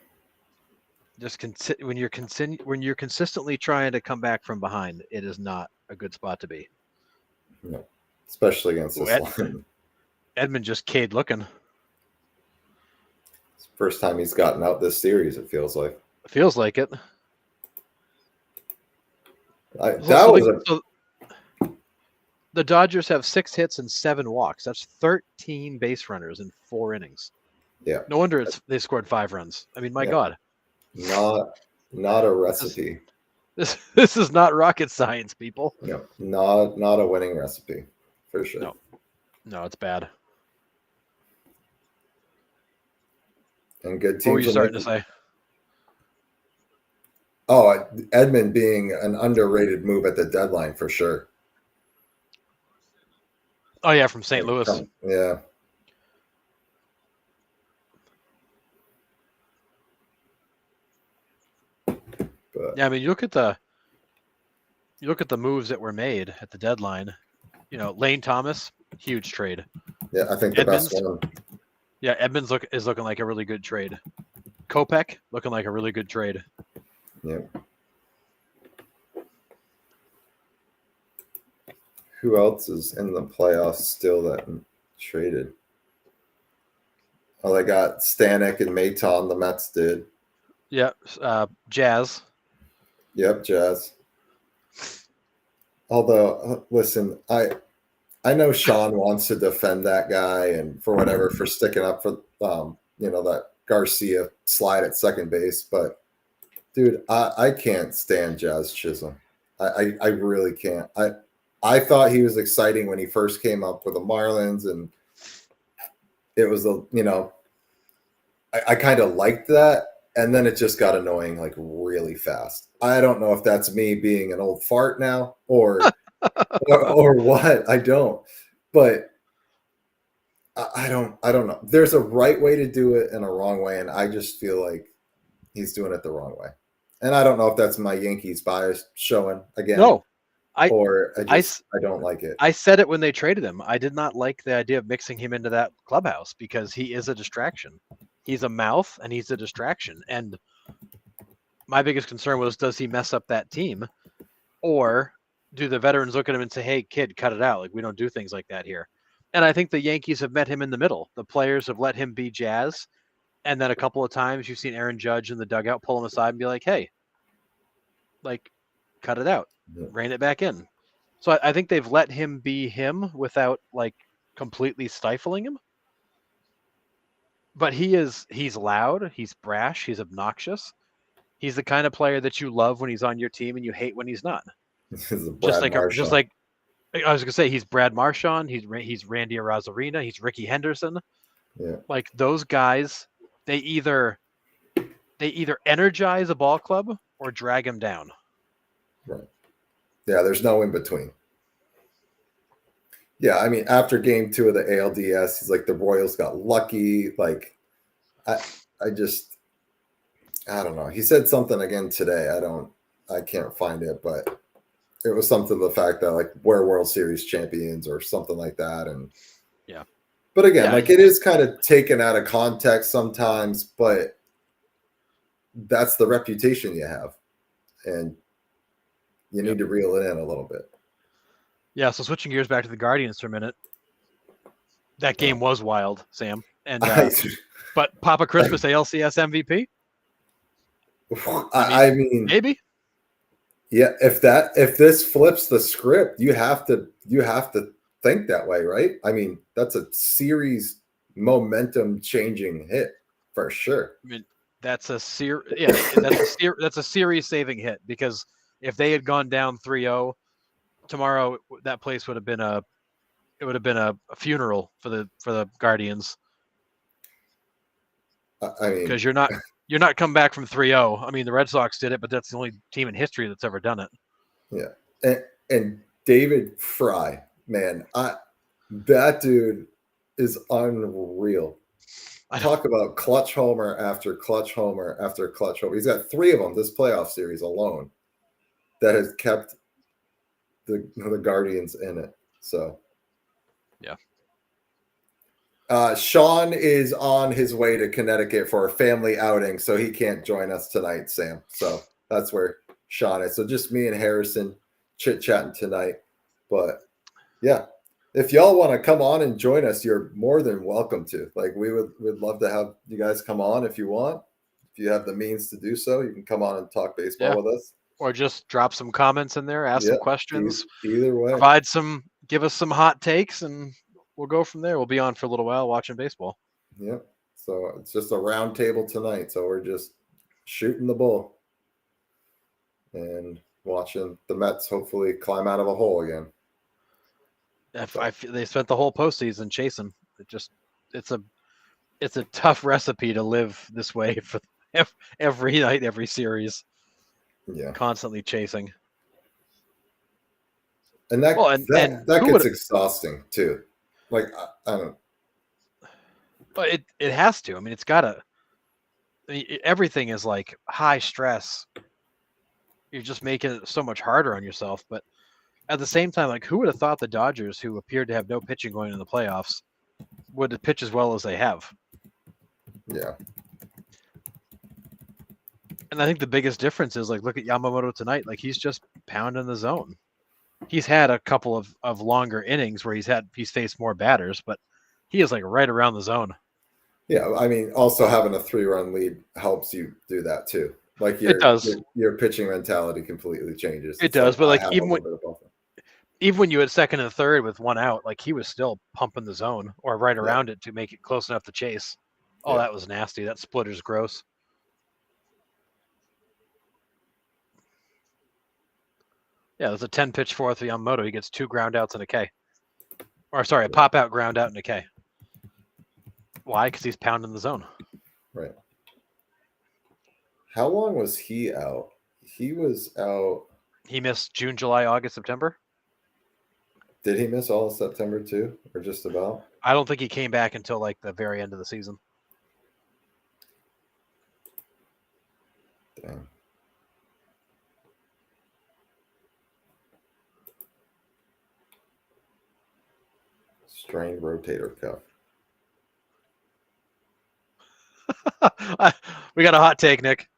Just when you're consistently trying to come back from behind, it is not a good spot to be. No, especially against this line. Edman just Cade looking. It's the first time he's gotten out this series, it feels like. It feels like it. The Dodgers have 6 hits and 7 walks. That's 13 base runners in 4 innings. Yeah. No wonder they scored 5 runs. I mean, my God. Not a recipe. This is not rocket science, people. No, not a winning recipe for sure. No, it's bad. And good teams. What were you starting to say? Oh, Edman being an underrated move at the deadline for sure. Oh yeah, from St. Louis. Yeah. But, yeah, I mean, you look at the moves that were made at the deadline. You know, Lane Thomas, huge trade. Yeah, I think the best one. Yeah, Edmonds is looking like a really good trade. Kopech looking like a really good trade. Yeah. Who else is in the playoffs still that traded? Oh, they got Stanek and Maton. The Mets did. Yeah, Jazz. Yep, Jazz. Although, listen, I know Sean wants to defend that guy and for sticking up for that Garcia slide at second base, but dude, I can't stand Jazz Chisholm. I really can't. I thought he was exciting when he first came up with the Marlins, and it was I kind of liked that, and then it just got annoying like really fast. I don't know if that's me being an old fart now or or what. I don't, but I don't know. There's a right way to do it and a wrong way, and I just feel like he's doing it the wrong way. And I don't know if that's my Yankees bias showing again. No, I don't like it. I said it when they traded him. I did not like the idea of mixing him into that clubhouse because he is a distraction. He's a mouth and he's a distraction. And my biggest concern was, does he mess up that team? Or do the veterans look at him and say, hey, kid, cut it out. Like, we don't do things like that here. And I think the Yankees have met him in the middle. The players have let him be Jazz. And then a couple of times you've seen Aaron Judge in the dugout pull him aside and be like, hey, like, cut it out. Rein it back in. So I think they've let him be him without like completely stifling him. But he's loud, he's brash, he's obnoxious. He's the kind of player that you love when he's on your team and you hate when he's not. Just like I was gonna say, he's Brad Marchand, he's Randy Arozarena, he's Ricky Henderson. Yeah. Like those guys, they either energize a ball club or drag him down. Right. Yeah, there's no in between. Yeah, I mean, after game 2 of the ALDS, he's like, the Royals got lucky. Like, I don't know. He said something again today. I can't find it, but it was something to the fact that like we're World Series champions or something like that. And yeah. But again, like it is kind of taken out of context sometimes, but that's the reputation you have. And you need to reel it in a little bit. Yeah, so switching gears back to the Guardians for a minute. That game was wild, Sam. And but Papa Christmas ALCS MVP? I mean, maybe. Yeah, if this flips the script, you have to think that way, right? I mean, that's a series momentum changing hit for sure. I mean, that's a series saving hit, because if they had gone down 3-0 tomorrow, that place would have been a funeral for the Guardians. I mean, because you're not come back from 3-0. I mean, the Red Sox did it, but that's the only team in history that's ever done it. Yeah, and David Fry, man, that dude is unreal. Talk about clutch homer after clutch homer after clutch homer. He's got 3 of them this playoff series alone that has kept the Guardians in it. So, yeah. Sean is on his way to Connecticut for a family outing, so he can't join us tonight, Sam. So that's where Sean is. So just me and Harrison chit-chatting tonight. But yeah, if y'all want to come on and join us, you're more than welcome to. Like, we'd love to have you guys come on if you want. If you have the means to do so, you can come on and talk baseball with us. Or just drop some comments in there, ask some questions. Either way. Give us some hot takes, and we'll go from there. We'll be on for a little while watching baseball. Yeah. So it's just a round table tonight. So we're just shooting the bull and watching the Mets hopefully climb out of a hole again. They spent the whole postseason chasing. It's a tough recipe to live this way for every night, every series. Yeah, constantly chasing. And that gets exhausting too. Like, I don't. But it has to. I mean, it's gotta. Everything is like high stress. You're just making it so much harder on yourself. But at the same time, like, who would have thought the Dodgers, who appeared to have no pitching going in the playoffs, would pitch as well as they have? Yeah. And I think the biggest difference is, like, look at Yamamoto tonight. Like, he's just pounding the zone. He's had a couple of longer innings where he's faced more batters, but he is like right around the zone. Yeah, I mean, also having a 3-run lead helps you do that too. Like, your pitching mentality completely changes. It does, but like even when you had second and third with 1 out, like, he was still pumping the zone or right around it to make it close enough to chase. Oh, that was nasty. That splitter's gross. Yeah, there's a 10-pitch fourth for Yamamoto. He gets 2 ground outs and a K. Or sorry, a pop out, ground out, and a K. Why? Because he's pounding the zone. Right. How long was he out? He was out. He missed June, July, August, September. Did he miss all of September too, or just about? I don't think he came back until like the very end of the season. Dang. Strained rotator cuff. We got a hot take, Nick.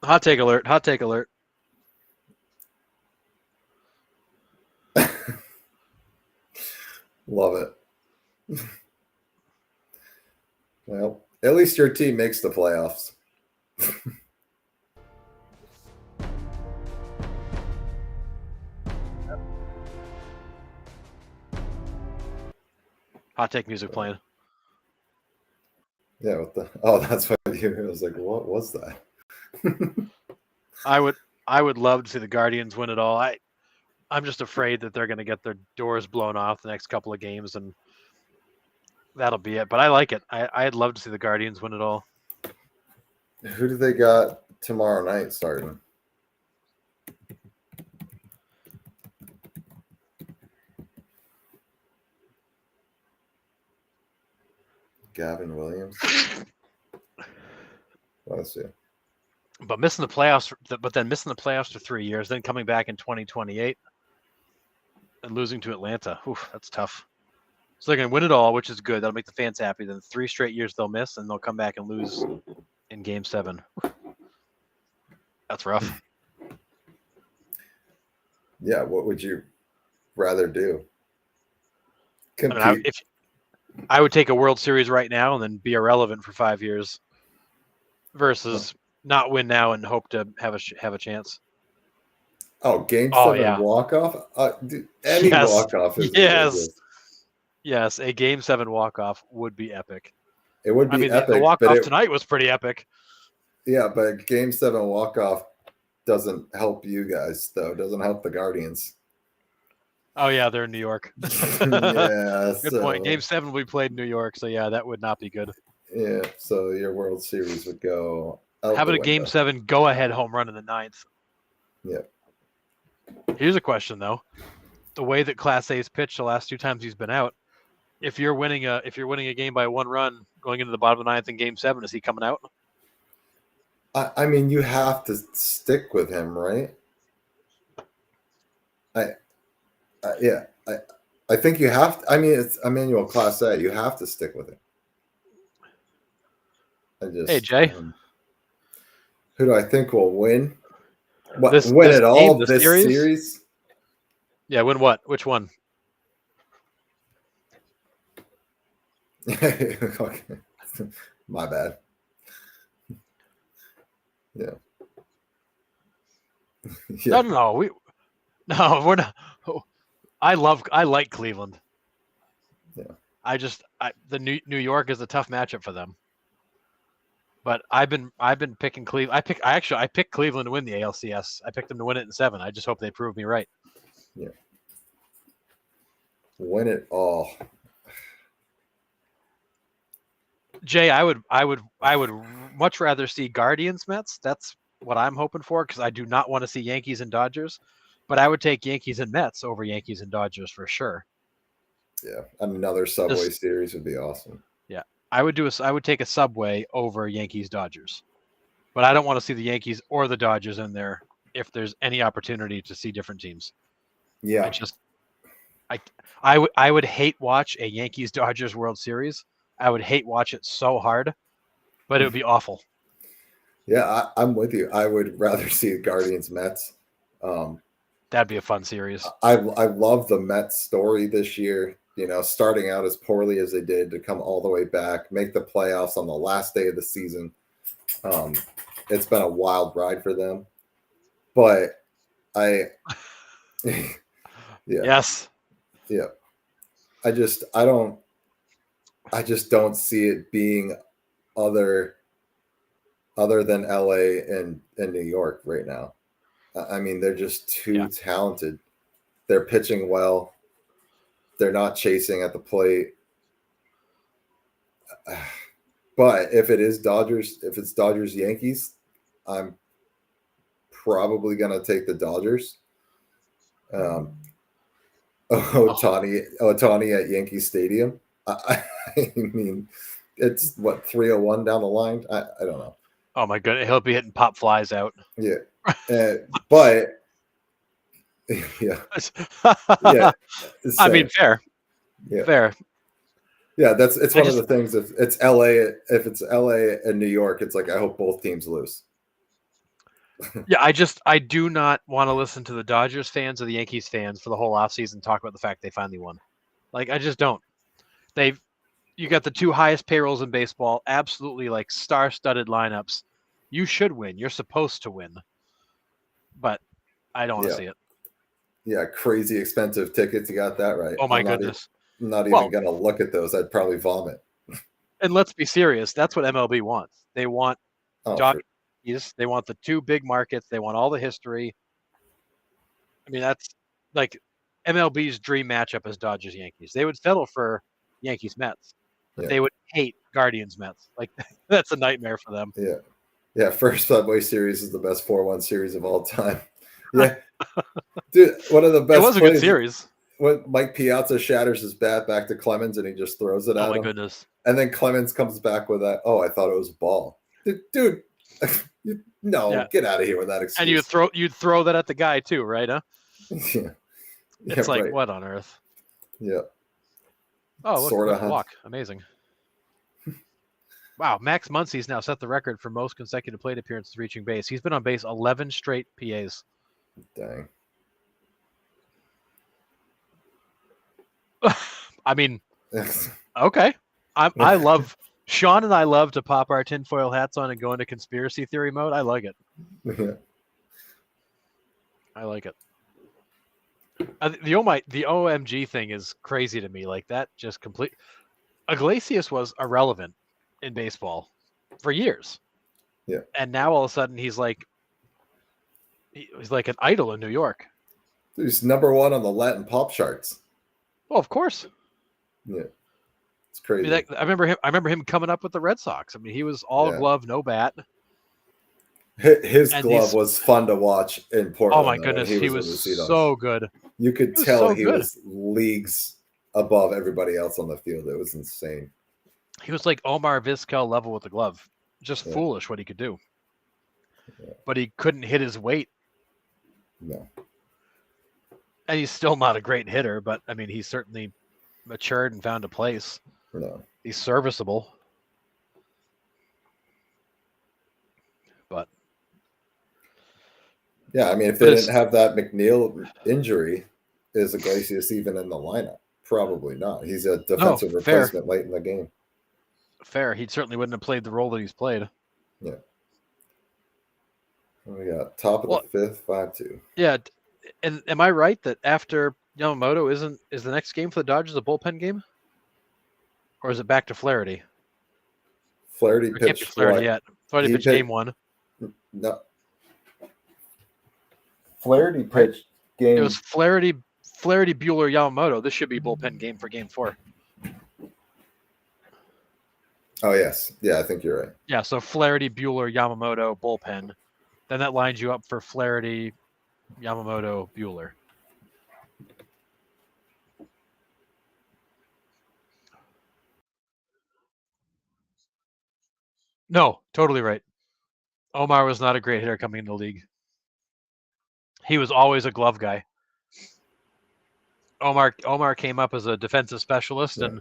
Hot take alert. Hot take alert. Love it. Well, at least your team makes the playoffs. Hot take music playing. Yeah, that's what you. I was like, what was that? I would love to see the Guardians win it all. I'm just afraid that they're going to get their doors blown off the next couple of games, and that'll be it. But I like it. I'd love to see the Guardians win it all. Who do they got tomorrow night starting? Gavin Williams. Let's see. But missing the playoffs, for 3 years, then coming back in 2028 and losing to Atlanta. Oof, that's tough. So they're going to win it all, which is good. That'll make the fans happy. Then 3 straight years they'll miss, and they'll come back and lose in Game 7. That's rough. Yeah, what would you rather do? I would take a World Series right now and then be irrelevant for 5 years versus not win now and hope to have a chance. Oh, Game 7 walk-off? Any walk-off is ridiculous. Yes, a Game 7 walk-off would be epic. It would be epic. The walk-off tonight was pretty epic. Yeah, but Game 7 walk-off doesn't help you guys, though. It doesn't help the Guardians. Oh, yeah, they're in New York. Yeah. Good point. Game 7 we played in New York, so yeah, that would not be good. Yeah, so your World Series would go out. How about a Game 7 go-ahead home run in the 9th? Yeah. Here's a question, though. The way that Class A's pitched the last 2 times he's been out, if you're winning a game by 1 run going into the bottom of the 9th in Game 7, is he coming out? I mean, you have to stick with him, right? I think you have to. I mean, it's Emmanuel Class A. You have to stick with him. Hey, Jay. Who do I think will win? Win it all this series? Yeah, win what? Which one? Okay. My bad. Yeah. No. We're not. I like Cleveland. Yeah. The New York is a tough matchup for them. But I've been picking Cleveland. I picked Cleveland to win the ALCS. I picked them to win it in 7. I just hope they prove me right. Yeah. Win it all. Jay, I would much rather see Guardians Mets. That's what I'm hoping for, because I do not want to see Yankees and Dodgers. But I would take Yankees and Mets over Yankees and Dodgers for sure. Yeah, another Subway series would be awesome. Yeah, I would take a Subway over Yankees Dodgers, but I don't want to see the Yankees or the Dodgers in there if there's any opportunity to see different teams. Yeah, I would hate watch a Yankees Dodgers World Series. I would hate watch it so hard, but it would be awful. Yeah, I'm with you. I would rather see Guardians Mets. That'd be a fun series. I love the Mets story this year. You know, starting out as poorly as they did to come all the way back, make the playoffs on the last day of the season. It's been a wild ride for them. But Yes. Yeah. I just don't see it being other than LA and New York right now. I mean, they're just too talented. They're pitching well. They're not chasing at the plate. But if it's Dodgers Yankees, I'm probably gonna take the Dodgers. Ohtani at Yankee Stadium. I mean, it's 301 down the line. I don't know. Oh my goodness, he'll be hitting pop flies out. Yeah, but yeah. I mean, fair. Yeah. Fair. Yeah, it's one of the things. If it's LA and New York, it's like I hope both teams lose. Yeah, I do not want to listen to the Dodgers fans or the Yankees fans for the whole offseason talk about the fact they finally won. Like, I just don't. You got the 2 highest payrolls in baseball, absolutely like star-studded lineups. You should win. You're supposed to win. But I don't want to see it. Yeah, crazy expensive tickets. You got that right. Oh my goodness. I'm not even going to look at those. I'd probably vomit. And let's be serious. That's what MLB wants. They want Dodgers. They want the 2 big markets. They want all the history. I mean, that's like MLB's dream matchup is Dodgers Yankees. They would settle for Yankees Mets, but they would hate Guardians Mets. Like, that's a nightmare for them. Yeah. Yeah. First Subway series is the best 4-1 series of all time. Yeah. Dude, one of the best. It was a good series. When Mike Piazza shatters his bat back to Clemens and he just throws it at him. Oh my goodness. And then Clemens comes back with that. Oh, I thought it was a ball. Dude, get out of here with that excuse. And you'd throw that at the guy too, right? Huh? Yeah. It's like, right. What on earth? Yeah. Oh, look, walk. Amazing. Wow, Max Muncy's now set the record for most consecutive plate appearances reaching base. He's been on base 11 straight PAs. Dang. I mean, okay. I love Sean and I love to pop our tinfoil hats on and go into conspiracy theory mode. I like it. Yeah. I like it. The OMG thing is crazy to me. Like that, just complete. Iglesias was irrelevant in baseball for years. Yeah. And now all of a sudden he's like an idol in New York. He's number one on the Latin pop charts. Well, of course. Yeah. It's crazy. I remember him coming up with the Red Sox. I mean, he was all glove, no bat. His glove was fun to watch in Portland. Oh my goodness, he was so good. You could tell he was leagues above everybody else on the field. It was insane. He was like Omar Vizquel level with the glove. Just foolish what he could do. Yeah. But he couldn't hit his weight. No. And he's still not a great hitter, but I mean, he's certainly matured and found a place. No. He's serviceable. But yeah, I mean, if they didn't have that McNeil injury, is Iglesias even in the lineup? Probably not. He's a defensive replacement late in the game. Fair. He certainly wouldn't have played the role that he's played. Yeah. We got top of the fifth, 5-2. Yeah. And am I right that after Yamamoto is the next game for the Dodgers a bullpen game? Or is it back to Flaherty? Flaherty pitched. Can't be Flaherty yet. Flaherty pitched game one. No. Flaherty pitched game. It was Flaherty, Buehler, Yamamoto. This should be bullpen game for game 4. Oh, yes. Yeah, I think you're right. Yeah, so Flaherty, Buehler, Yamamoto, bullpen. Then that lines you up for Flaherty, Yamamoto, Buehler. No, totally right. Omar was not a great hitter coming into the league. He was always a glove guy. Omar came up as a defensive specialist and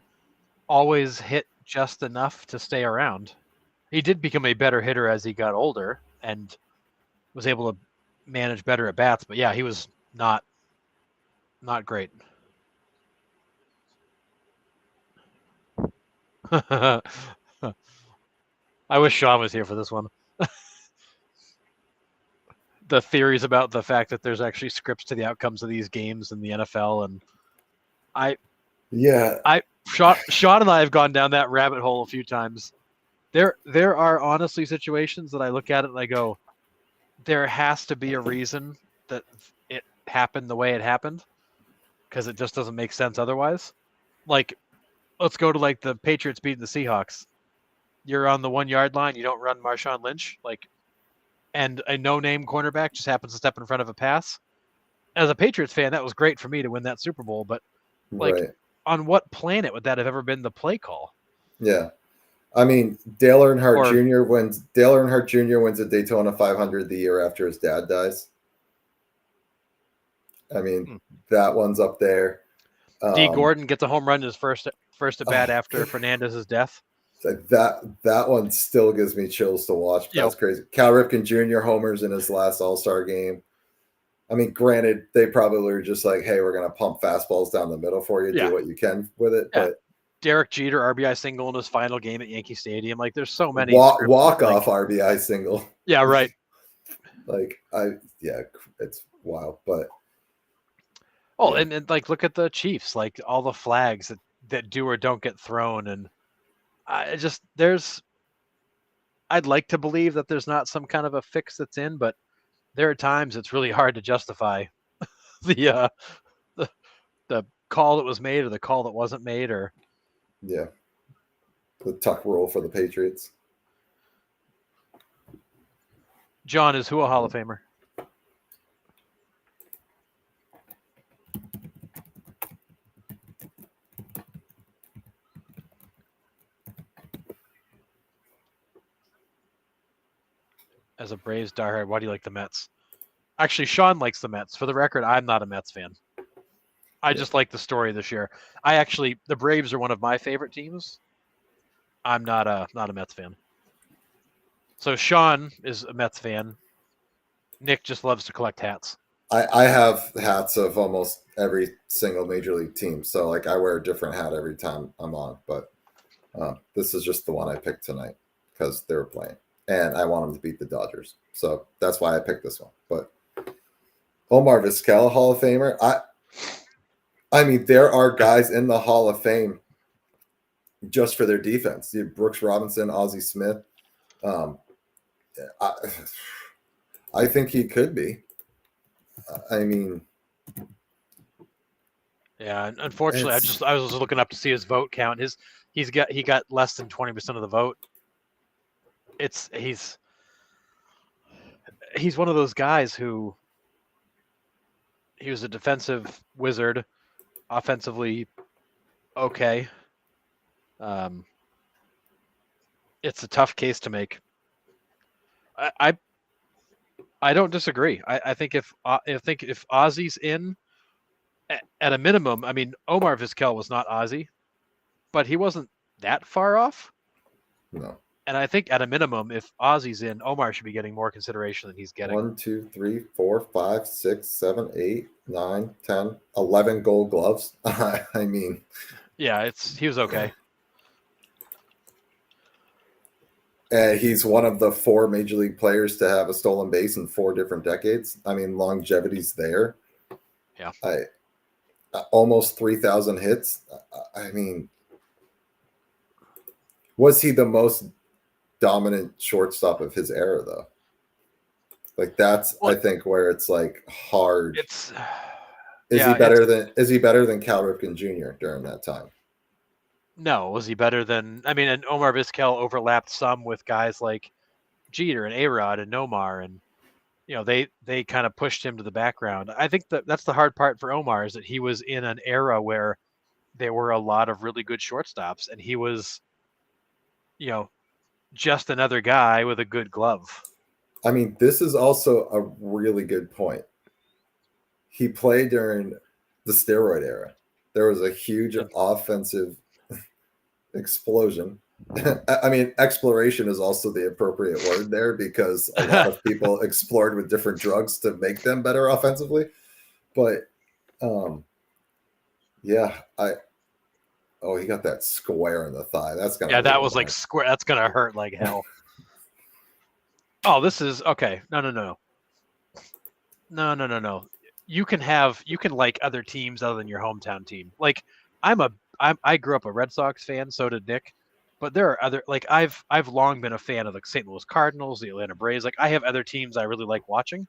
always hit just enough to stay around. He did become a better hitter as he got older and was able to manage better at bats. But yeah, he was not great. I wish Sean was here for this one. The theories about the fact that there's actually scripts to the outcomes of these games in the NFL, and Sean and I have gone down that rabbit hole a few times. There are honestly situations that I look at it and I go, there has to be a reason that it happened the way it happened, because it just doesn't make sense otherwise. Like, let's go to like the Patriots beating the Seahawks. You're on the 1 yard line, you don't run Marshawn Lynch, and a no-name cornerback just happens to step in front of a pass. As a Patriots fan, that was great for me to win that Super Bowl, but on what planet would that have ever been the play call? Yeah. I mean, Dale Earnhardt Jr. wins a Daytona 500 the year after his dad dies. I mean, that one's up there. D. Gordon gets a home run in his first at bat after Fernandez's death. That one still gives me chills to watch. That's crazy. Cal Ripken Jr. homers in his last All-Star game. I mean, granted, they probably were just like, hey, we're going to pump fastballs down the middle for you. Do what you can with it. Yeah. But Derek Jeter, RBI single in his final game at Yankee Stadium. Like, there's so many. Walk-off RBI single. Yeah, right. It's wild. But and look at the Chiefs. Like, all the flags that do or don't get thrown. And I'd like to believe that there's not some kind of a fix that's in, but there are times it's really hard to justify the call that was made or the call that wasn't made, or the tuck rule for the Patriots. John, is who a Hall of Famer? As a Braves diehard, why do you like the Mets? Actually, Sean likes the Mets. For the record, I'm not a Mets fan. I just like the story this year. The Braves are one of my favorite teams. I'm not a Mets fan. So Sean is a Mets fan. Nick just loves to collect hats. I have hats of almost every single major league team. So I wear a different hat every time I'm on. But This is just the one I picked tonight because they were playing, and I want them to beat the Dodgers. So that's why I picked this one. But Omar Vizquel, Hall of Famer. I mean, there are guys in the Hall of Fame just for their defense. Brooks Robinson, Ozzie Smith. I think he could be. I mean, yeah. Unfortunately, I was looking up to see his vote count. He got less than 20% of the vote. He's one of those guys who he was a defensive wizard, offensively okay. It's a tough case to make. I don't disagree. I think if Ozzie's in, at a minimum, I mean, Omar Vizquel was not Ozzie, but he wasn't that far off. No. And I think at a minimum, if Ozzie's in, Omar should be getting more consideration than he's getting. 1, 2, 3, 4, 5, 6, 7, 8, 9, 10, 11 Gold Gloves. I mean, yeah, he was okay. He's one of the 4 major league players to have a stolen base in 4 different decades. I mean, longevity's there. Yeah. Almost 3,000 hits. I mean, was he the most dominant shortstop of his era, though? Like, that's, I think, where it's like hard. Is he better than Cal Ripken Jr. during that time? No. Was he better than? I mean, and Omar Vizquel overlapped some with guys like Jeter and A-Rod and Nomar, and they kind of pushed him to the background. I think that's the hard part for Omar, is that he was in an era where there were a lot of really good shortstops, and he was, just another guy with a good glove. I mean, this is also a really good point. He played during the steroid era. There was a huge offensive explosion. I mean, exploration is also the appropriate word there, because a lot of people explored with different drugs to make them better offensively. But he got that square in the thigh. That's gonna that was like square. That's gonna hurt like hell. Oh, this is okay. No. You can like other teams other than your hometown team. Like I grew up a Red Sox fan. So did Nick. But there are other, like, I've long been a fan of the St. Louis Cardinals, the Atlanta Braves. Like, I have other teams I really like watching.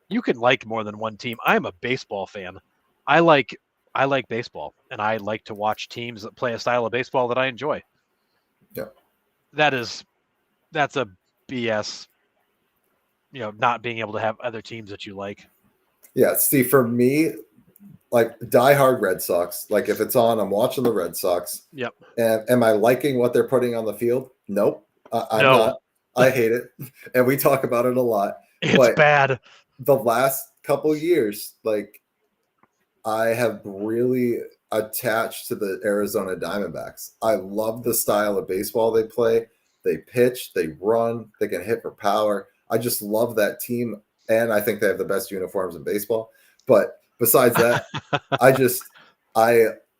You can like more than one team. I'm a baseball fan. I like baseball, and I like to watch teams that play a style of baseball that I enjoy. Yeah. That's a BS, not being able to have other teams that you like. Yeah, see, for me, like, diehard Red Sox, like, if it's on, I'm watching the Red Sox. Yep. And am I liking what they're putting on the field? Nope. I'm not. I hate it. And we talk about it a lot. It's bad. The last couple of years, like, I have really attached to the Arizona Diamondbacks. I love the style of baseball they play. They pitch, they run, they can hit for power. I just love that team. And I think they have the best uniforms in baseball. But besides that, I just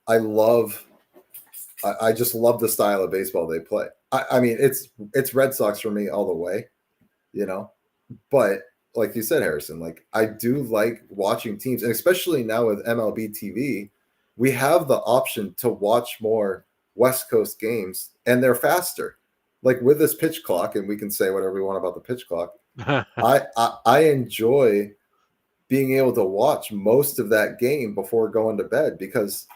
love the style of baseball they play. I mean, it's Red Sox for me all the way, but like you said, Harrison, like, I do like watching teams, and especially now with MLB TV, we have the option to watch more West Coast games, and they're faster. Like, with this pitch clock, and we can say whatever we want about the pitch clock. I enjoy being able to watch most of that game before going to bed, because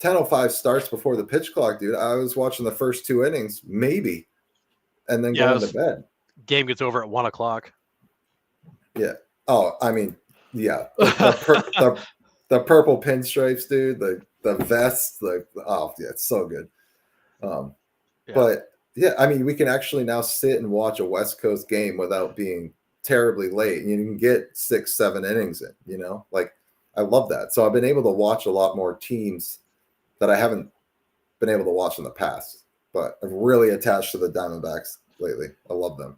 10:05 starts before the pitch clock, dude. I was watching the first 2 innings, maybe, and then going to bed. Game gets over at 1:00. Yeah. Oh, I mean, yeah. The purple pinstripes, dude. The vests. It's so good. But yeah, I mean, we can actually now sit and watch a West Coast game without being terribly late, and you can get 6-7 innings in. Like, I love that. So I've been able to watch a lot more teams that I haven't been able to watch in the past, but I'm really attached to the Diamondbacks lately. I love them.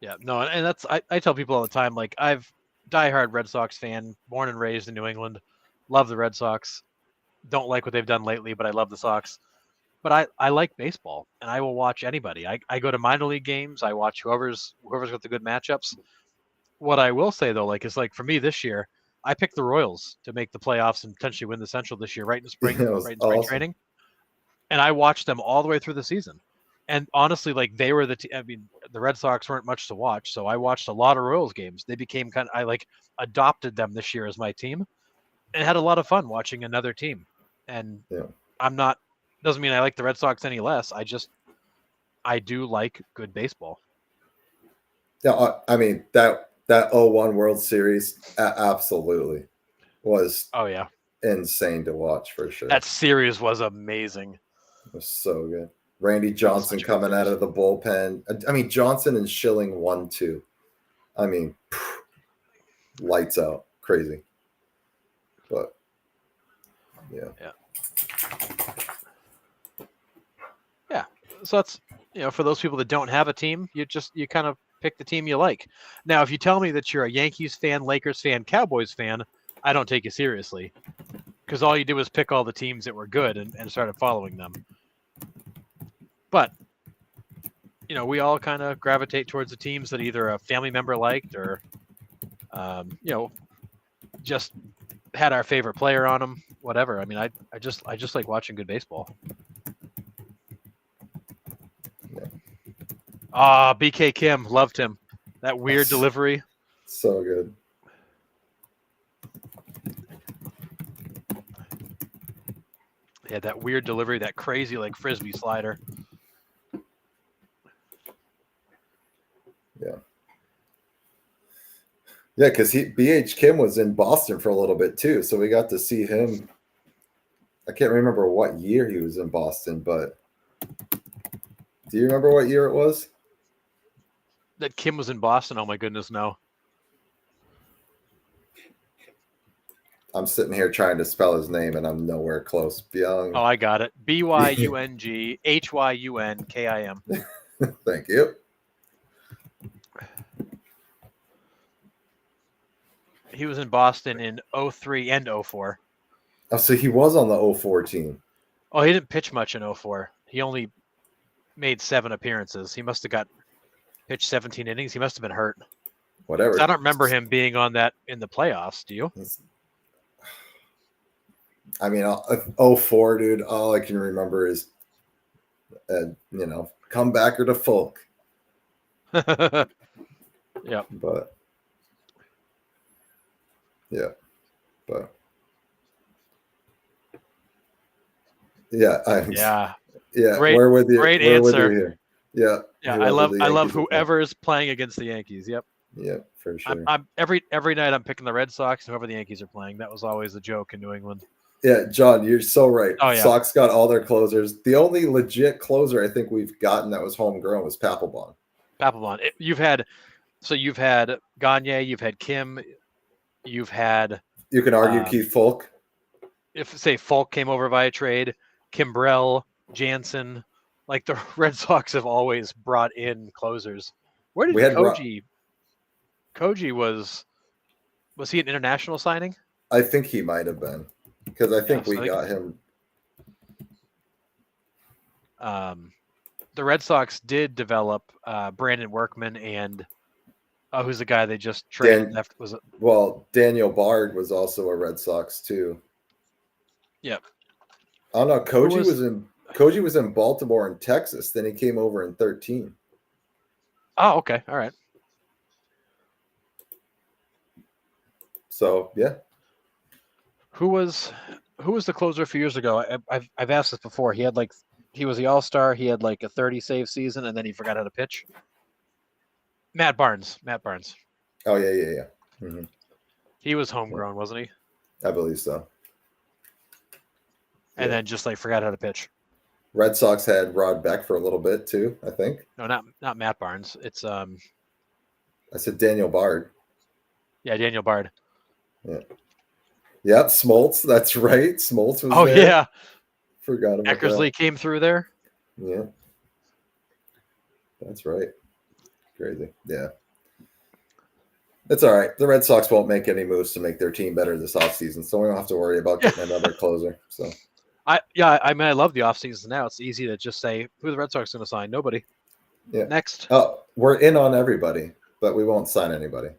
Yeah, no, and that's, I tell people all the time, like, I've diehard Red Sox fan, born and raised in New England, love the Red Sox, don't like what they've done lately, but I love the Sox. But I like baseball, and I will watch anybody. I go to minor league games. I watch whoever's got the good matchups. What I will say though, is for me this year, I picked the Royals to make the playoffs and potentially win the Central this year, right in spring, It was right in spring awesome. training, and I watched them all the way through the season. And honestly, they were I mean, the Red Sox weren't much to watch, so I watched a lot of Royals games. They became I adopted them this year as my team, and had a lot of fun watching another team. And I'm not doesn't mean I like the Red Sox any less. I do like good baseball. Yeah, I mean that 01 World Series absolutely was insane to watch for sure. That series was amazing. It was so good. Randy Johnson coming out of the bullpen. I mean, Johnson and Schilling 1-2. I mean, lights out. Crazy. But yeah. So that's for those people that don't have a team, you kind of pick the team you like. Now, if you tell me that you're a Yankees fan, Lakers fan, Cowboys fan, I don't take you seriously, because all you did was pick all the teams that were good and started following them. But we all kind of gravitate towards the teams that either a family member liked or just had our favorite player on them, whatever. I mean, I just like watching good baseball. BK Kim, loved him. That weird delivery. So good. Yeah, that weird delivery, that crazy frisbee slider. Yeah. Yeah, because BH Kim was in Boston for a little bit too, so we got to see him. I can't remember what year he was in Boston, but do you remember what year it was? That Kim was in Boston? Oh my goodness, no. I'm sitting here trying to spell his name, and I'm nowhere close. Byung. Oh, I got it. BYUNGHYUNKIM. Thank you. He was in Boston in 03 and 04. Oh, so he was on the 04 team. Oh, he didn't pitch much in 04. He only made 7 appearances. He must have pitched 17 innings. He must have been hurt. Whatever. I don't remember him being on that in the playoffs. Do you? I mean, 04, dude, all I can remember is, comebacker to Folk. Yeah. But, yeah. But, yeah. Yeah. Great, we're with you. Great we're answer. With you here. Yeah. Yeah. I love whoever is playing against the Yankees. Yep. Yeah, for sure. I'm every night I'm picking the Red Sox, whoever the Yankees are playing. That was always the joke in New England. Yeah, John, you're so right. Oh, yeah. Sox got all their closers. The only legit closer I think we've gotten that was homegrown was Papelbon. You've had Gagne, you've had Kim, you've had. You can argue Keith Folk. If say Folk came over via trade, Kimbrell, Jansen, the Red Sox have always brought in closers. Where did Koji? Koji was he an international signing? I think he might have been, because I think we got him. The Red Sox did develop Brandon Workman and who's the guy they just traded? Daniel Bard was also a Red Sox too. Yep. Oh no, Koji was in Baltimore and Texas. Then he came over in 2013. Oh, okay, all right. So yeah. Who was the closer a few years ago? I've asked this before. He was the All-Star. He had a 30 save season, and then he forgot how to pitch. Matt Barnes. Oh yeah. Mm-hmm. He was homegrown, wasn't he? I believe so. And then just forgot how to pitch. Red Sox had Rod Beck for a little bit too, I think. No, not Matt Barnes. It's I said Daniel Bard. Yeah, Daniel Bard. Yeah. Yep, Smoltz. That's right. Smoltz was. Oh there. yeah. Forgot about Eckersley that. came through there. Yeah. That's right. Crazy. Yeah. It's all right. The Red Sox won't make any moves to make their team better this offseason, so we don't have to worry about getting another closer. So. I mean, I love the offseason now. It's easy to just say, who the Red Sox going to sign? Nobody. Yeah. Next. Oh, we're in on everybody, but we won't sign anybody.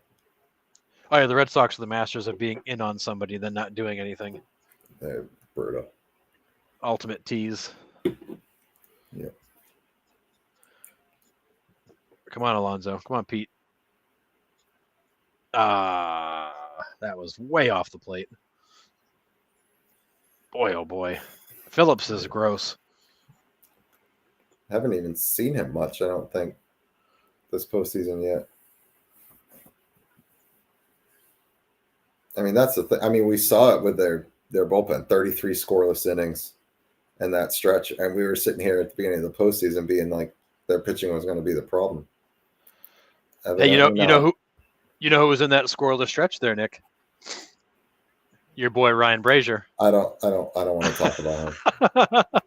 Oh, yeah, the Red Sox are the masters of being in on somebody and then not doing anything. Brutal. Ultimate tease. Yeah. Come on, Alonso. Come on, Pete. That was way off the plate. Boy, oh boy. Phillips is gross. Haven't even seen him much, I don't think, this postseason yet. I mean, that's the thing. I mean, we saw it with their bullpen, 33 scoreless innings and that stretch. And we were sitting here at the beginning of the postseason being like their pitching was going to be the problem. Hey, you know who was in that scoreless stretch there, Nick? Your boy Ryan Brazier. I don't want to talk about him.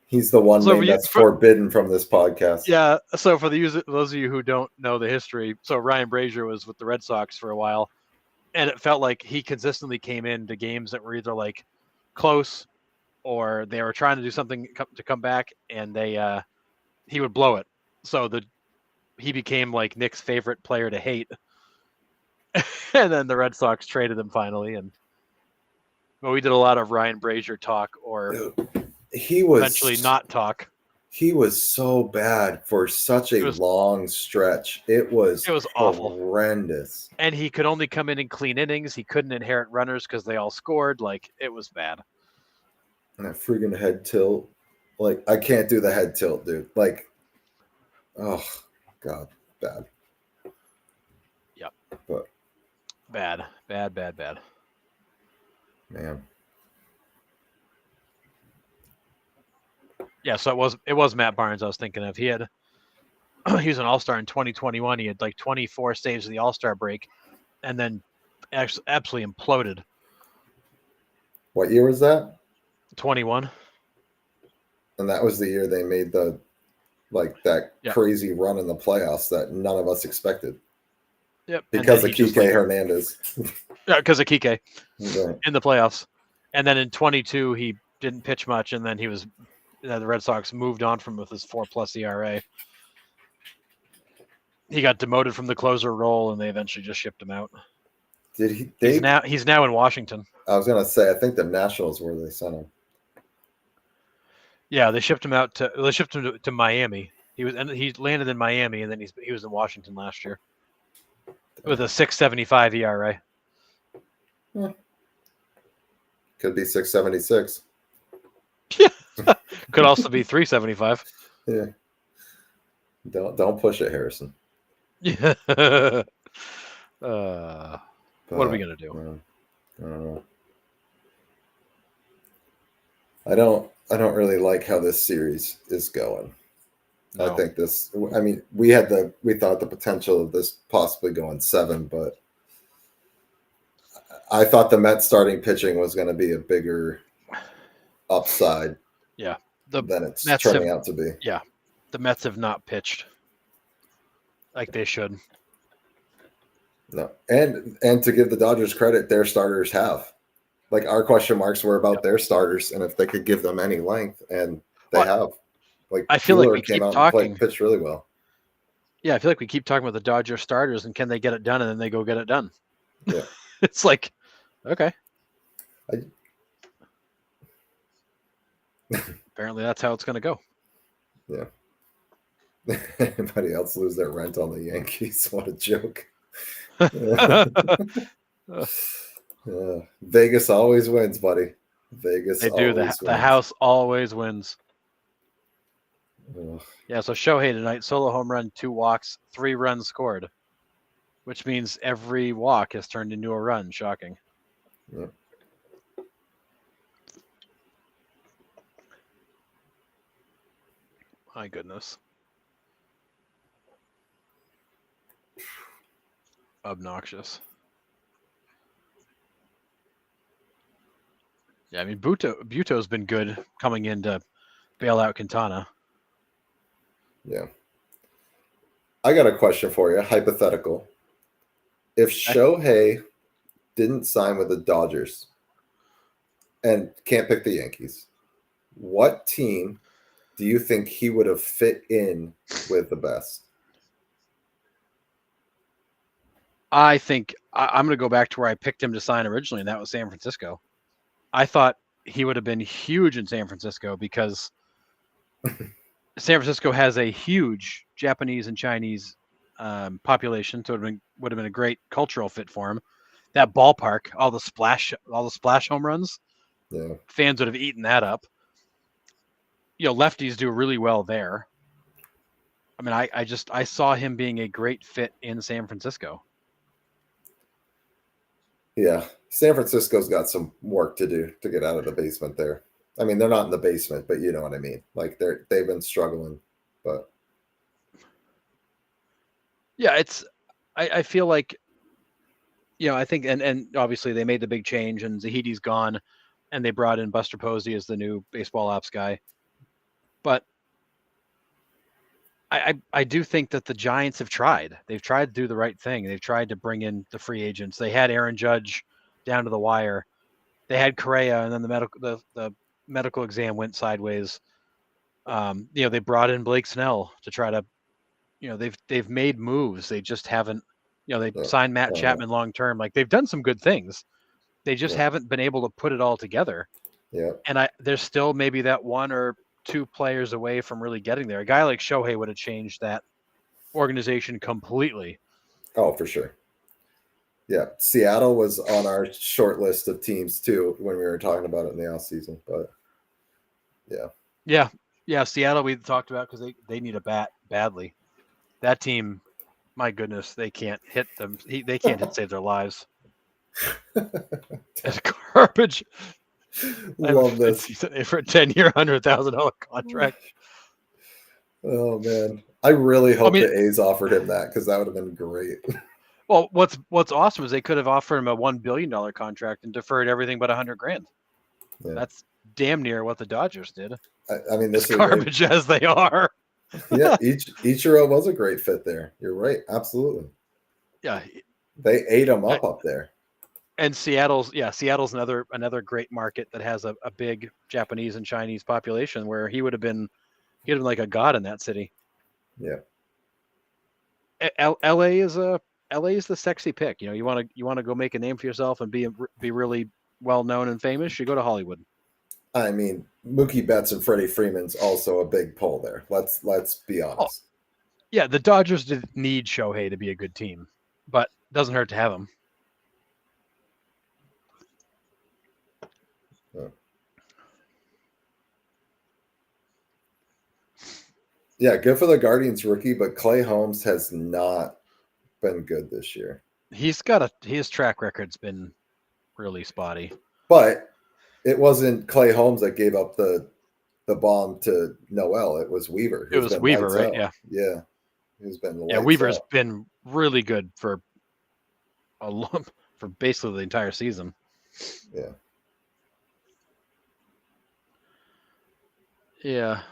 He's the one name that's forbidden from this podcast. Yeah. So for those of you who don't know the history, so Ryan Brazier was with the Red Sox for a while, and it felt like he consistently came into games that were either like close or they were trying to do something to come back, and he would blow it. So he became like Nick's favorite player to hate. And then the Red Sox traded him finally, and we did a lot of Ryan Brazier talk, or he was eventually not talk. He was so bad for such a long stretch. It was awful, horrendous. And he could only come in clean innings. He couldn't inherit runners because they all scored. Like, it was bad. And that friggin' head tilt. Like, I can't do the head tilt, dude. Like, oh, God, bad. Yep. But bad. Man. Yeah, so it was Matt Barnes I was thinking of. He was an All-Star in 2021. He had like 24 saves of the All-Star break, and then actually absolutely imploded. What year was that? 21. And that was the year they made that crazy run in the playoffs that none of us expected. Yep. Because of Kike Hernandez. Yeah, because of Kike in the playoffs. And then in 22, he didn't pitch much, and then the Red Sox moved on from with his 4+ ERA. He got demoted from the closer role, and they eventually just shipped him out. Did he? He's now in Washington. I was gonna say, I think the Nationals where they sent him. Yeah, they shipped him out to Miami. He landed in Miami, and then he was in Washington last year with a 6.75 ERA. Could be 6.76. Yeah. Could also be 3.75. Yeah. Don't push it, Harrison. Yeah. What are we gonna do? I don't know. I don't really like how this series is going. No. I think we thought the potential of this possibly going 7, but I thought the Mets starting pitching was going to be a bigger upside. Yeah. Than it's turning out to be. Yeah. The Mets have not pitched like they should. No. And to give the Dodgers credit, their starters have. Like, our question marks were about their starters and if they could give them any length, and they have. Like, I feel like we keep talking. Pitched really well. Yeah, I feel like we keep talking about the Dodger starters and can they get it done, and then they go get it done. Yeah. It's like, okay. Apparently that's how it's going to go. Yeah. Anybody else lose their rent on the Yankees? What a joke. Vegas always wins, buddy. Vegas. They do. The house always wins. Ugh. Yeah, so Shohei tonight, solo home run, 2 walks, 3 runs scored, which means every walk has turned into a run. Shocking. Yeah. My goodness. Obnoxious. Yeah, I mean, Buto's been good coming in to bail out Quintana. Yeah. I got a question for you, hypothetical. If Shohei didn't sign with the Dodgers, and can't pick the Yankees. What team do you think he would have fit in with the best? I think I'm going to go back to where I picked him to sign originally, and that was San Francisco. I thought he would have been huge in San Francisco because San Francisco has a huge Japanese and Chinese population, so it would have been a great cultural fit for him. That ballpark, all the splash home runs, fans would have eaten that up. Lefties do really well there. I mean, I saw him being a great fit in San Francisco. Yeah, San Francisco's got some work to do to get out of the basement there. I mean, they're not in the basement, but you know what I mean. Like they've been struggling, but yeah, I feel like, I think, and obviously they made the big change and Zahidi's gone and they brought in Buster Posey as the new baseball ops guy. But I do think that the Giants have tried. They've tried to do the right thing. They've tried to bring in the free agents. They had Aaron Judge down to the wire. They had Correa, and then the medical exam went sideways. They brought in Blake Snell to try to, they've made moves. They just haven't, they signed Matt Chapman long term. Like they've done some good things. They just haven't been able to put it all together. Yeah. And there's still maybe that one or two players away from really getting there. A guy like Shohei would have changed that organization completely. Oh, for sure. Yeah. Seattle was on our short list of teams too when we were talking about it in the offseason. But yeah. Yeah. Seattle we talked about because they need a bat badly. That team, my goodness, they can't hit them. They can't hit save their lives. It's garbage. Love this for a 10-year, $100,000 contract. Oh man, I really hope the A's offered him that because that would have been great. Well, what's awesome is they could have offered him a $1 billion contract and deferred everything but $100,000. Yeah. That's damn near what the Dodgers did. I mean, this is garbage as they are. Yeah, Ichiro was a great fit there. You're right, absolutely. Yeah, they ate him up there. And Seattle's another great market that has a big Japanese and Chinese population where he'd have been like a god in that city. Yeah. LA is the sexy pick. You want to go make a name for yourself and be really well known and famous, you go to Hollywood. I mean, Mookie Betts and Freddie Freeman's also a big pull there. Let's be honest. Yeah, the Dodgers did need Shohei to be a good team, but it doesn't hurt to have him. Yeah, good for the Guardians rookie, but Clay Holmes has not been good this year. His track record's been really spotty. But it wasn't Clay Holmes that gave up the bomb to Noel. It was Weaver. It was Weaver, right? Out. Yeah. Yeah. He's been Weaver's out. been really good for basically the entire season. Yeah. Yeah.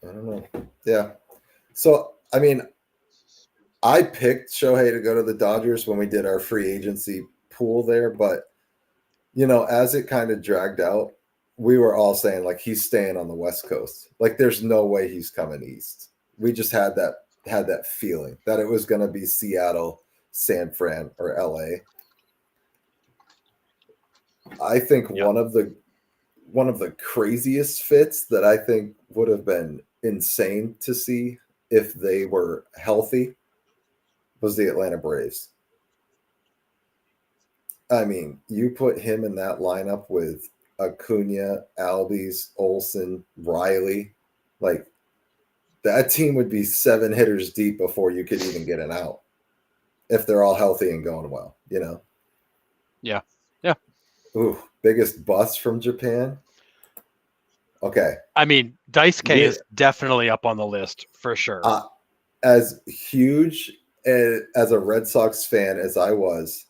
I don't know. Yeah. So, I mean, I picked Shohei to go to the Dodgers when we did our free agency pool there, but, as it kind of dragged out, we were all saying, like, he's staying on the West Coast. Like, there's no way he's coming east. We just had that feeling that it was going to be Seattle, San Fran, or LA. I think one of the craziest fits that I think would have been insane to see if they were healthy was the Atlanta Braves. I mean, you put him in that lineup with Acuna, Albies, Olsen, Riley, like that team would be 7 hitters deep before you could even get an out if they're all healthy and going well, Yeah. Yeah. Ooh, biggest bust from Japan. Okay. I mean, Daisuke is definitely up on the list for sure. As huge as a Red Sox fan as I was,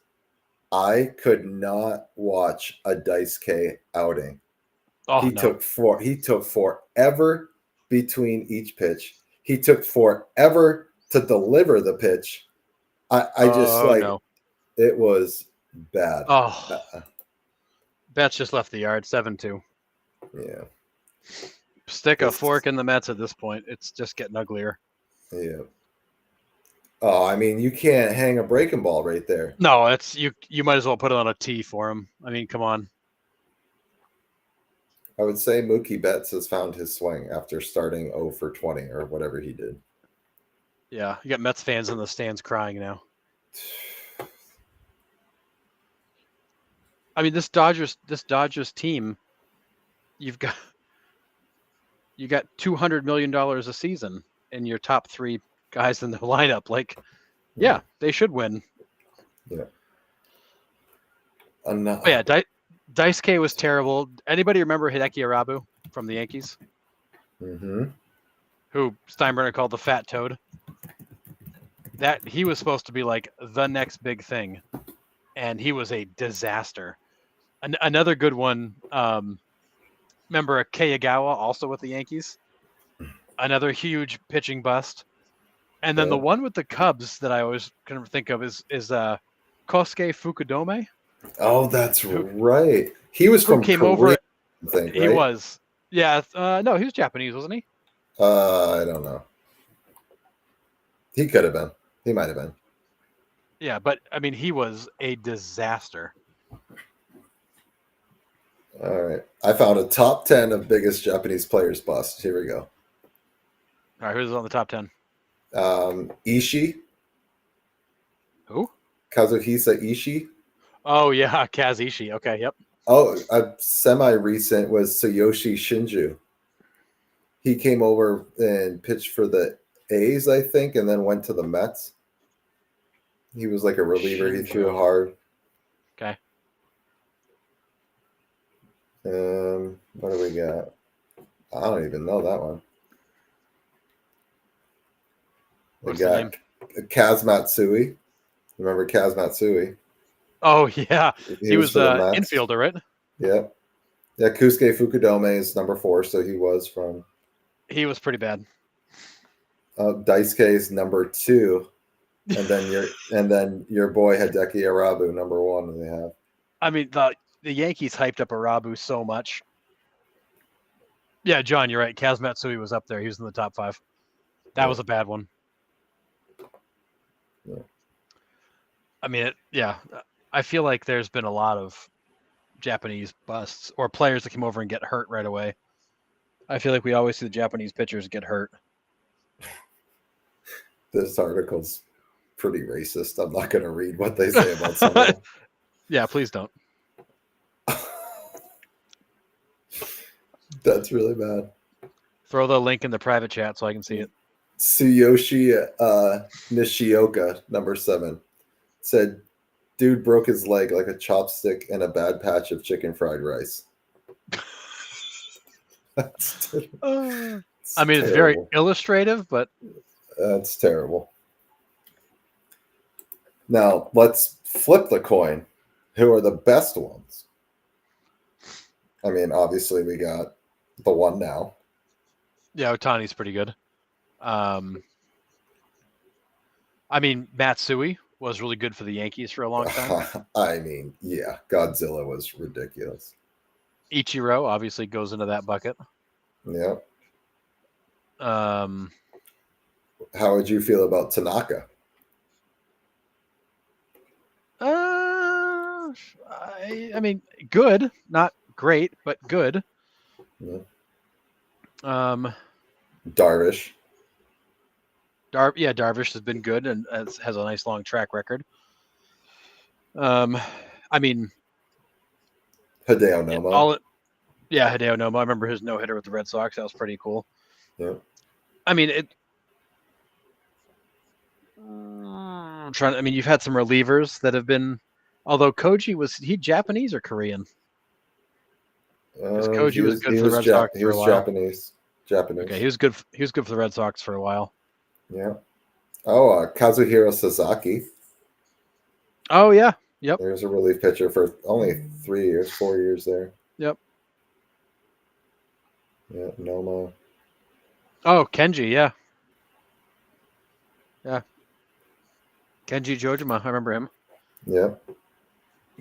I could not watch a Daisuke outing. He took forever between each pitch. He took forever to deliver the pitch. It was bad. Oh. Betts just left the yard, 7-2. Yeah. Stick a fork in the Mets at this point. It's just getting uglier. Yeah. Oh, I mean, you can't hang a breaking ball right there. No, it's you might as well put it on a tee for him. I mean, come on. I would say Mookie Betts has found his swing after starting 0 for 20 or whatever he did. Yeah, you got Mets fans in the stands crying now. I mean, this Dodgers team, you got $200 million a season in your top 3 guys in the lineup. Like, yeah, they should win. Yeah. Daisuke was terrible. Anybody remember Hideki Arabu from the Yankees? Mm-hmm. Who Steinbrenner called the fat toad? That he was supposed to be like the next big thing, and he was a disaster. Another good one. Remember Kayagawa, also with the Yankees? Another huge pitching bust. And then the one with the Cubs that I always can think of is Kosuke Fukudome. Oh, that's right. He was from came Korea, over. I think, right? He was. Yeah. No, he was Japanese, wasn't he? I don't know. He could have been. He might have been. Yeah, but I mean, he was a disaster. All right. I found a top 10 of biggest Japanese players bust. Here we go. All right, who's on the top 10? Ishii. Who? Kazuhisa Ishii. Oh, yeah, Kaz Ishii. Okay, yep. Oh, a semi-recent was Tsuyoshi Shinju. He came over and pitched for the A's, I think, and then went to the Mets. He was like a reliever. Shinju. He threw hard. Okay. What do we got? I don't even know that one. We got Kaz Matsui. Remember Kaz Matsui? Oh, yeah. He was infielder, right? Yeah. Yeah, Kosuke Fukudome is number 4, so he was from... He was pretty bad. Daisuke is number 2. And then your boy Hideki Arabu, number 1 they have. I mean, the Yankees hyped up Arabu so much. Yeah, John, you're right. Kaz Matsui was up there. He was in the top 5. That was a bad one. Yeah. I mean, I feel like there's been a lot of Japanese busts or players that come over and get hurt right away. I feel like we always see the Japanese pitchers get hurt. This article's pretty racist. I'm not going to read what they say about someone. Yeah, please don't. That's really bad. Throw the link in the private chat so I can see it. Tsuyoshi Nishioka, number 7, said, dude broke his leg like a chopstick and a bad patch of chicken fried rice. I mean, it's very illustrative, but... That's terrible. Now, let's flip the coin. Who are the best ones? I mean, obviously, we got the one now. Yeah, Ohtani's pretty good. I mean, Matsui was really good for the Yankees for a long time. I mean, yeah, Godzilla was ridiculous. Ichiro obviously goes into that bucket. Yep. How would you feel about Tanaka? I mean, good, not great, but good. Yeah. Darvish. Darvish has been good and has a nice long track record. I mean, Hideo Nomo. Hideo Nomo. I remember his no-hitter with the Red Sox. That was pretty cool. Yeah. I mean, you've had some relievers that have been. Although Koji was he Japanese or Korean? Koji was good for the Red Sox for a while. Japanese. Okay, he was good. He was good for the Red Sox for a while. Yeah. Oh, Kazuhiro Sasaki. Oh yeah. Yep. There's a relief pitcher for only 4 years there. Yep. Yeah, Nomo. Oh, Kenji, yeah. Yeah. Kenji Jojima, I remember him. Yeah.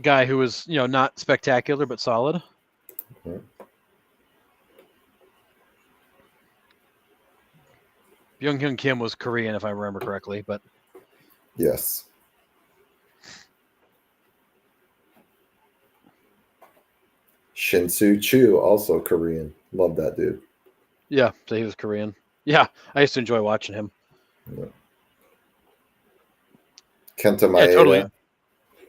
guy who was, not spectacular but solid. Mhm. Byung-Hyun Kim was Korean, if I remember correctly, but Yes. Shin-Soo Choo, also Korean. Love that dude. yeah, so he was Korean. Yeah, I used to enjoy watching him. Yeah. Kenta Yeah, totally. Maeda.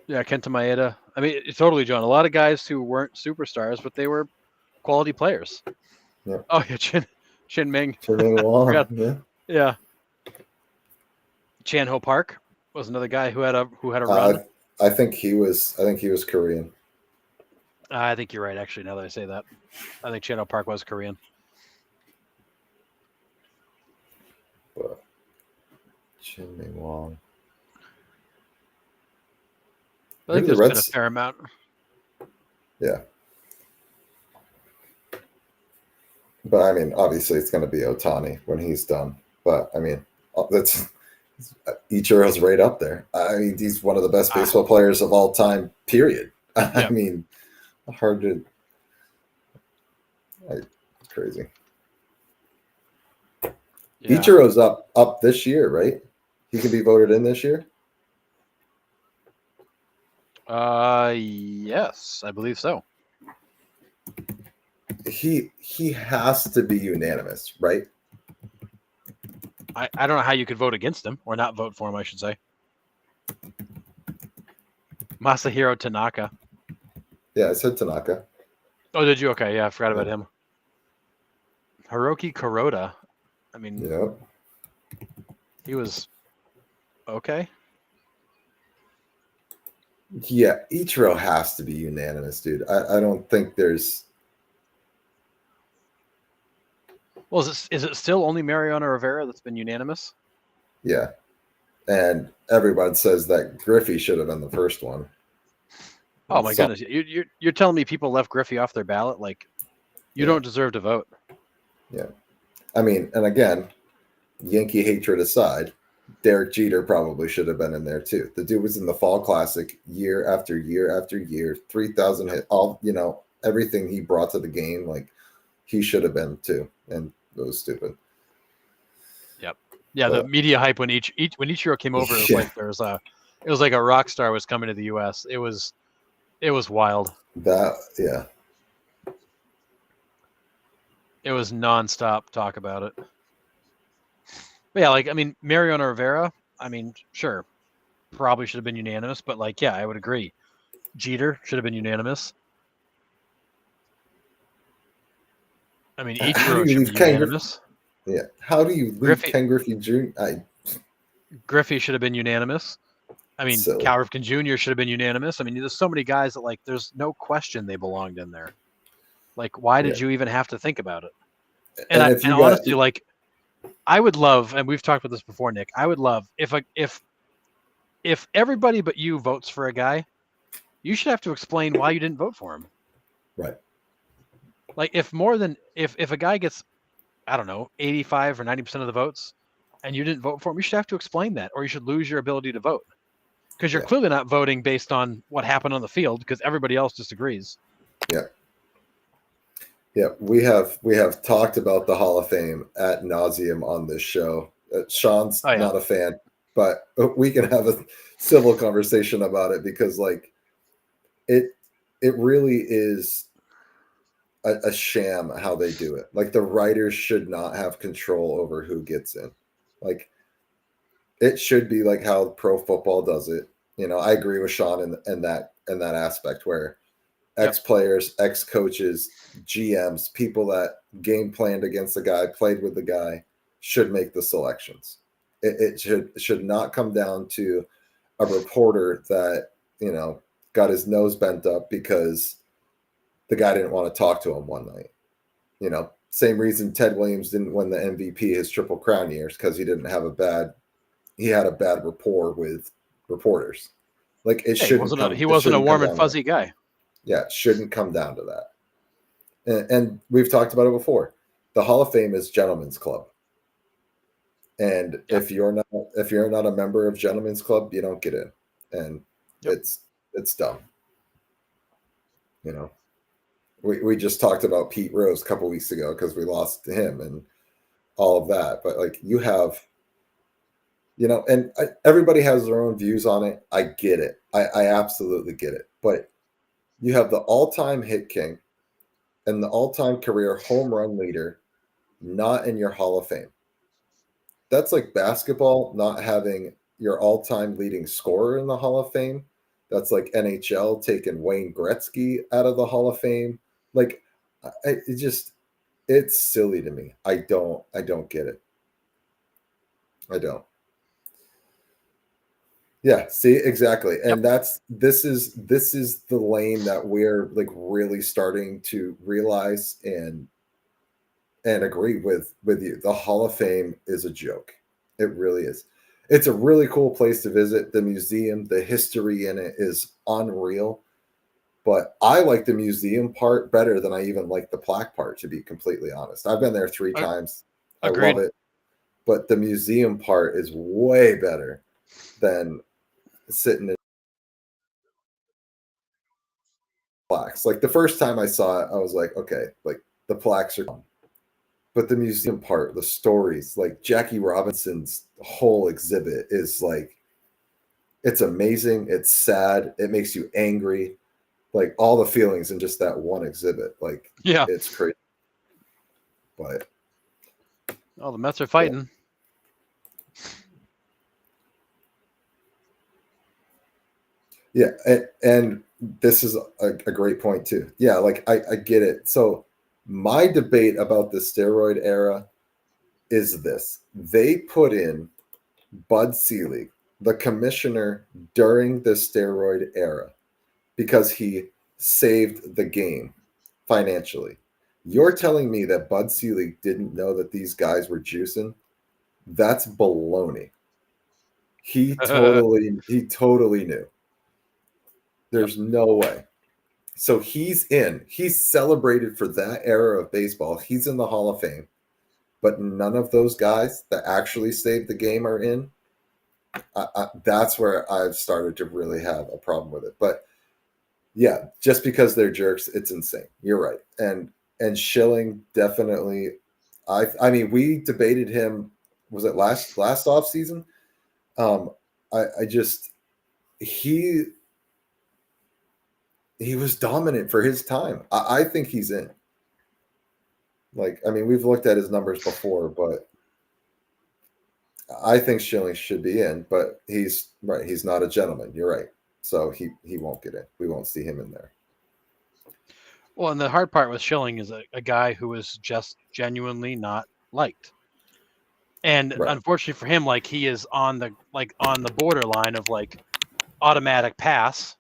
Yeah, Kenta Maeda. I mean, totally, John. A lot of guys who weren't superstars, but they were quality players. Yeah. Oh yeah, Chin Ming. Chen-Ming Wong. Forgot. Yeah. Yeah, Chan Ho Park was another guy who had a run. I think he was Korean. I think you're right. Actually, now that I say that, I think Chan Ho Park was Korean. But Chen-Ming Wong. I think there's been a fair amount. Yeah. But I mean, obviously, it's going to be Otani when he's done. But I mean, that's Ichiro's right up there. I mean, he's one of the best baseball players of all time. Period. I mean, hard to. Crazy. Yeah. Ichiro's up this year, right? He can be voted in this year. Yes, I believe so. He has to be unanimous, right? I don't know how you could vote against him or not vote for him, I should say. Masahiro Tanaka. Yeah, I said Tanaka. Oh, did you? Okay, yeah, I forgot about him. Hiroki Kuroda. I mean, he was okay. Yeah, Ichiro has to be unanimous, dude. I don't think there's. Well, is it still only Mariano Rivera that's been unanimous? Yeah, and everyone says that Griffey should have been the first one. Oh my goodness! You're telling me people left Griffey off their ballot? Like, you don't deserve to vote. Yeah, I mean, and again, Yankee hatred aside, Derek Jeter probably should have been in there too. The dude was in the Fall Classic year after year after year, 3,000 hit, all everything he brought to the game. Like, he should have been too, and it was stupid. Yep. Yeah, the media hype when Ichiro came over, it was like it was like a rock star was coming to the U.S. It was wild. It was nonstop talk about it. But yeah, like, I mean, Mariano Rivera, I mean, sure, probably should have been unanimous, but like, yeah, I would agree. Jeter should have been unanimous. I mean, Ichiro should be unanimous. Yeah. How do you leave Ken Griffey Jr.? Griffey should have been unanimous. I mean, Cal Ripken Jr. should have been unanimous. I mean, there's so many guys that, like, there's no question they belonged in there. Like, why did you even have to think about it? And honestly, like, I would love, and we've talked about this before, Nick, I would love if everybody but you votes for a guy, you should have to explain why you didn't vote for him. Right. Like, if a guy gets, I don't know, 85 or 90% of the votes and you didn't vote for him, you should have to explain that, or you should lose your ability to vote. Because you're clearly not voting based on what happened on the field, because everybody else disagrees. Yeah. Yeah, we have talked about the Hall of Fame ad nauseum on this show. Sean's not a fan, but we can have a civil conversation about it, because like it really is a sham how they do it. Like, the writers should not have control over who gets in. Like, it should be like how pro football does it. I agree with Sean in that aspect, where ex-players, ex-coaches, GMs, people that game planned against the guy, played with the guy, should make the selections. It should not come down to a reporter that, got his nose bent up because the guy didn't want to talk to him one night. Same reason Ted Williams didn't win the MVP his Triple Crown years, because he had a bad rapport with reporters. Like, it shouldn't. He wasn't a warm and fuzzy guy. Yeah, it shouldn't come down to that. And we've talked about it before. The Hall of Fame is Gentlemen's Club. And if you're not a member of Gentlemen's Club, you don't get in. And it's dumb. You know, we just talked about Pete Rose a couple weeks ago because we lost to him and all of that. But like you have, and everybody has their own views on it. I get it. I absolutely get it. But you have the all-time hit king and the all-time career home run leader not in your Hall of Fame. That's like basketball not having your all-time leading scorer in the Hall of Fame. That's like NHL taking Wayne Gretzky out of the Hall of Fame. Like, it's silly to me. I don't get it. I don't. Yeah, see, exactly. And this is the lane that we're like really starting to realize and agree with you. The Hall of Fame is a joke. It really is. It's a really cool place to visit. The museum, the history in it is unreal. But I like the museum part better than I even like the plaque part, to be completely honest. I've been there 3 times. Agreed. I love it. But the museum part is way better than sitting in plaques. Like the first time I saw it, I was like, okay, like the plaques are gone. But the museum part, the stories, like Jackie Robinson's whole exhibit is like, it's amazing. It's sad. It makes you angry. Like all the feelings in just that one exhibit. Like, yeah, it's crazy. But the Mets are fighting. Yeah, and this is a great point too. Yeah, like I get it. So my debate about the steroid era is this: they put in Bud Selig, the commissioner during the steroid era, because he saved the game financially. You're telling me that Bud Selig didn't know that these guys were juicing? That's baloney. He totally knew. There's no way. So he's celebrated for that era of baseball. He's in the Hall of Fame, but none of those guys that actually saved the game are in. That's where I've started to really have a problem with it. But yeah, just because they're jerks, it's insane. You're right. And Schilling definitely. I mean, we debated him. Was it last off season? I just he was dominant for his time. I think he's in. Like, I mean, we've looked at his numbers before, but I think Schilling should be in, but he's right. He's not a gentleman. You're right. So he won't get in. We won't see him in there. Well, and the hard part with Schilling is a guy who is just genuinely not liked. And unfortunately for him, like he is on the borderline of like automatic pass.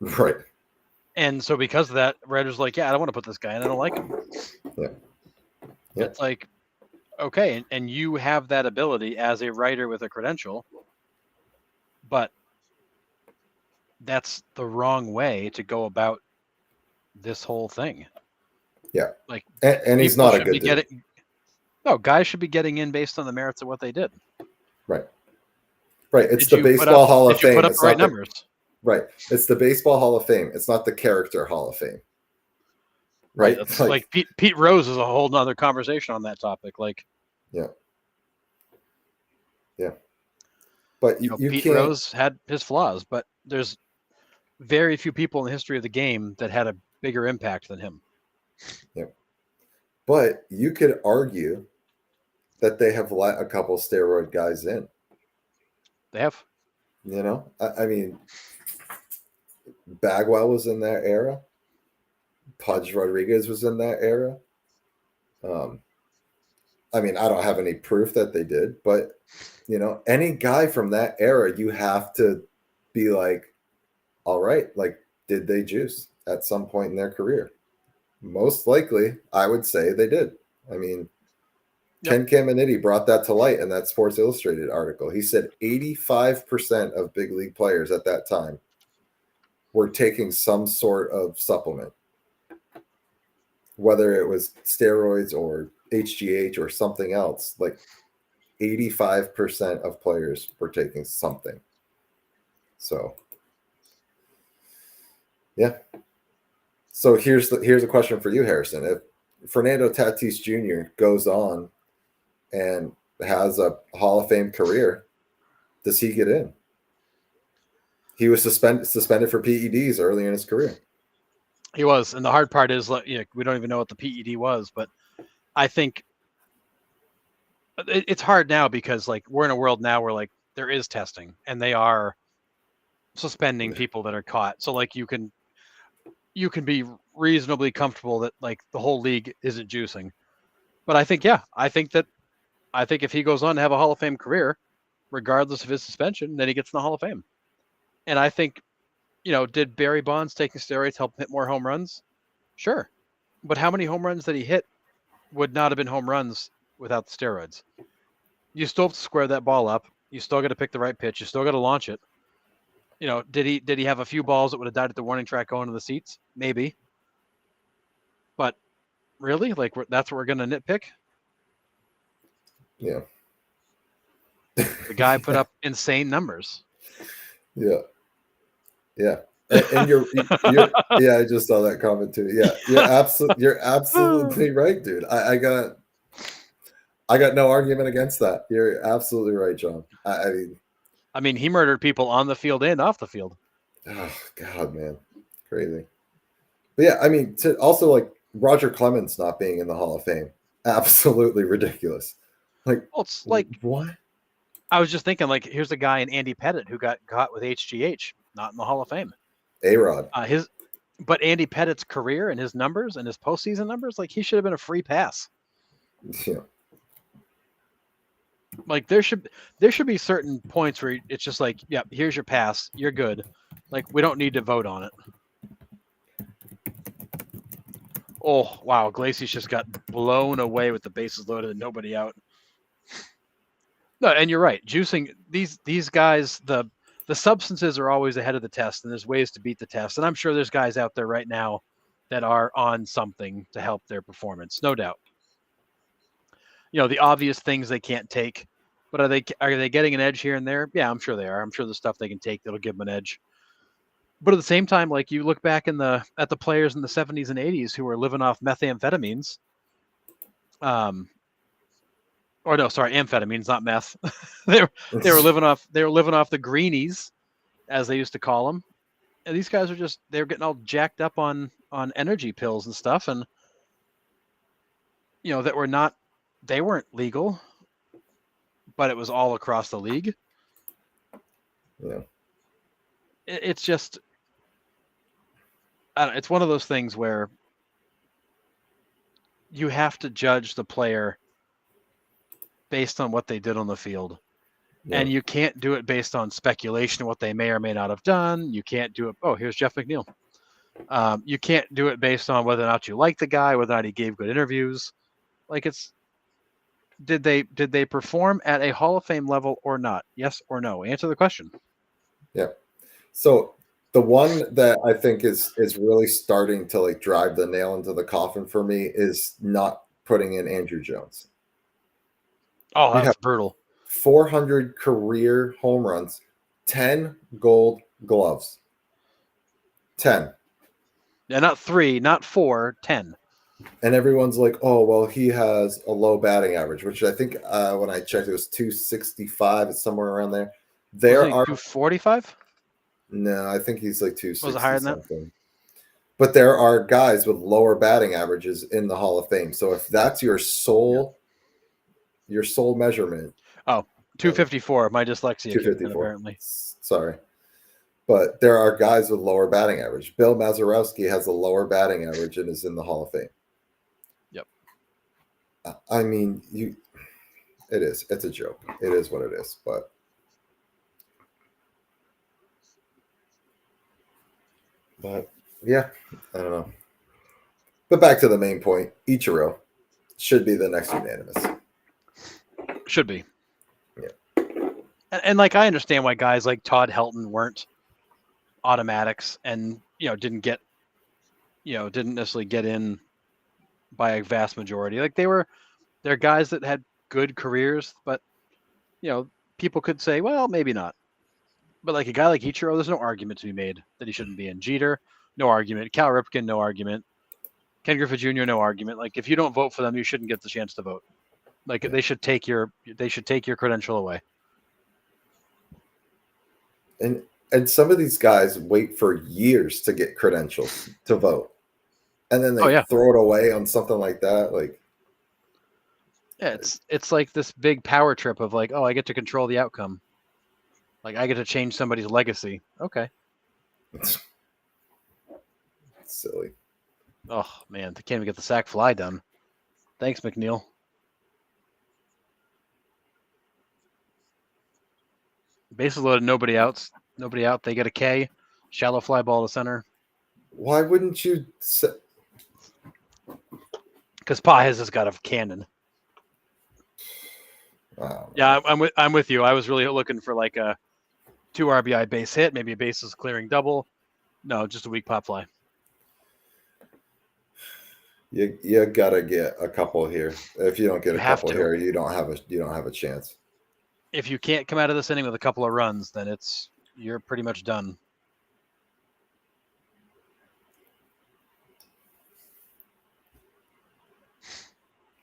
Right. And so because of that, writers like, yeah, I don't want to put this guy in. I don't like him. Yeah. It's like, okay, and you have that ability as a writer with a credential, but that's the wrong way to go about this whole thing. Yeah. Like, and he's not a good dude. No, guys should be getting in based on the merits of what they did. Right. Right. It's the Baseball Hall of Fame. Did you put up the right numbers? Right. It's the Baseball Hall of Fame. It's not the Character Hall of Fame. Right. It's like Pete Rose is a whole nother conversation on that topic. Like, yeah. Yeah. But Pete Rose had his flaws, but there's very few people in the history of the game that had a bigger impact than him. Yeah. But you could argue that they have let a couple steroid guys in. They have. I mean, Bagwell was in that era. Pudge Rodriguez was in that era. I mean, I don't have any proof that they did, but any guy from that era, you have to be like, all right, like, did they juice at some point in their career? Most likely, I would say they did. I mean, Ken Caminiti brought that to light in that Sports Illustrated article. He said 85% of big league players at that time were taking some sort of supplement, whether it was steroids or HGH or something else. Like 85% of players were taking something. So, yeah. So here's a question for you, Harrison. If Fernando Tatis Jr. goes on and has a Hall of Fame career, does he get in? He was suspended for PEDs early in his career. He was, and the hard part is, we don't even know what the PED was, but I think it's hard now because like we're in a world now where like there is testing and they are suspending people that are caught. So like you can be reasonably comfortable that like the whole league isn't juicing. But I think if he goes on to have a Hall of Fame career, regardless of his suspension, then he gets in the Hall of Fame. And I think, did Barry Bonds taking steroids help hit more home runs? Sure. But how many home runs that he hit would not have been home runs without the steroids? You still have to square that ball up. You still got to pick the right pitch. You still got to launch it. Did he have a few balls that would have died at the warning track going to the seats? Maybe. But really, like that's what we're going to nitpick? Yeah. The guy put up insane numbers. Yeah. Yeah. And you're yeah, I just saw that comment too. Yeah, you're absolutely right, dude. I got no argument against that. You're absolutely right, John. I mean, he murdered people on the field and off the field. Oh God, man, crazy. But yeah, I mean, also like Roger Clemens not being in the Hall of Fame, absolutely ridiculous. Like, well, it's like what? I was just thinking, like, here's a guy in Andy Pettitte who got caught with HGH, not in the Hall of Fame. A-Rod. But Andy Pettitte's career and his numbers and his postseason numbers, like he should have been a free pass. Yeah. Like there should be certain points where it's just like, yeah, here's your pass, you're good. Like we don't need to vote on it. Oh wow, Iglesias just got blown away with the bases loaded and nobody out. No, and you're right. Juicing these guys, the substances are always ahead of the test, and there's ways to beat the test. And I'm sure there's guys out there right now that are on something to help their performance, no doubt. The obvious things they can't take, but are they getting an edge here and there? Yeah, I'm sure they are. I'm sure the stuff they can take that'll give them an edge. But at the same time, like you look back at the players in the 70s and 80s who were living off methamphetamines, or no, sorry, amphetamines, not meth. they were living off the greenies, as they used to call them. And these guys they were getting all jacked up on energy pills and stuff, and they weren't legal, but it was all across the league. Yeah, it's just, I don't know, it's one of those things where you have to judge the player based on what they did on the field. Yeah. And you can't do it based on speculation of what they may or may not have done. You can't do it. Oh, here's Jeff McNeil. You can't do it based on whether or not you like the guy, whether or not he gave good interviews. Like did they perform at a Hall of Fame level or not? Yes or no? Answer the question. Yeah. So the one that I think is really starting to like drive the nail into the coffin for me is not putting in Andruw Jones. Oh, that's brutal. 400 career home runs, 10 gold gloves. 10. Yeah, not 3, not 4, 10. And everyone's like, oh, well, he has a low batting average, which I think when I checked, it was 265. It's somewhere around there. There are 245? No, I think he's like 260 was it higher than something. That? But there are guys with lower batting averages in the Hall of Fame. So if that's your sole measurement. Oh, 254. My dyslexia. 254. Apparently. Sorry. But there are guys with lower batting average. Bill Mazeroski has a lower batting average and is in the Hall of Fame. Yep. I mean, it is. It's a joke. It is what it is. But yeah, I don't know. But back to the main point. Ichiro should be the next unanimous. Should be. Yeah. And like I understand why guys like Todd Helton weren't automatics and didn't necessarily get in by a vast majority. Like they're guys that had good careers, but people could say, well, maybe not. But like a guy like Ichiro, there's no argument to be made that he shouldn't be in. Jeter, no argument. Cal Ripken, no argument. Ken Griffey Jr., no argument. Like, if you don't vote for them, you shouldn't get the chance to vote. Like, they should take your credential away. And some of these guys wait for years to get credentials to vote, and then they throw it away on something like that. Like, yeah, it's like this big power trip of like, oh, I get to control the outcome. Like, I get to change somebody's legacy. Okay. It's silly. Oh man, they can't even get the sack fly done. Thanks, McNeil. Bases loaded, nobody out. They get a K. Shallow fly ball to center. Why wouldn't you? Because Pages has got a cannon. Wow. Yeah, I'm with you. I was really looking for like a 2 RBI base hit, maybe a bases clearing double. No, just a weak pop fly. You gotta get a couple here. If you don't get a couple here, you don't have a chance. If you can't come out of this inning with a couple of runs, then you're pretty much done.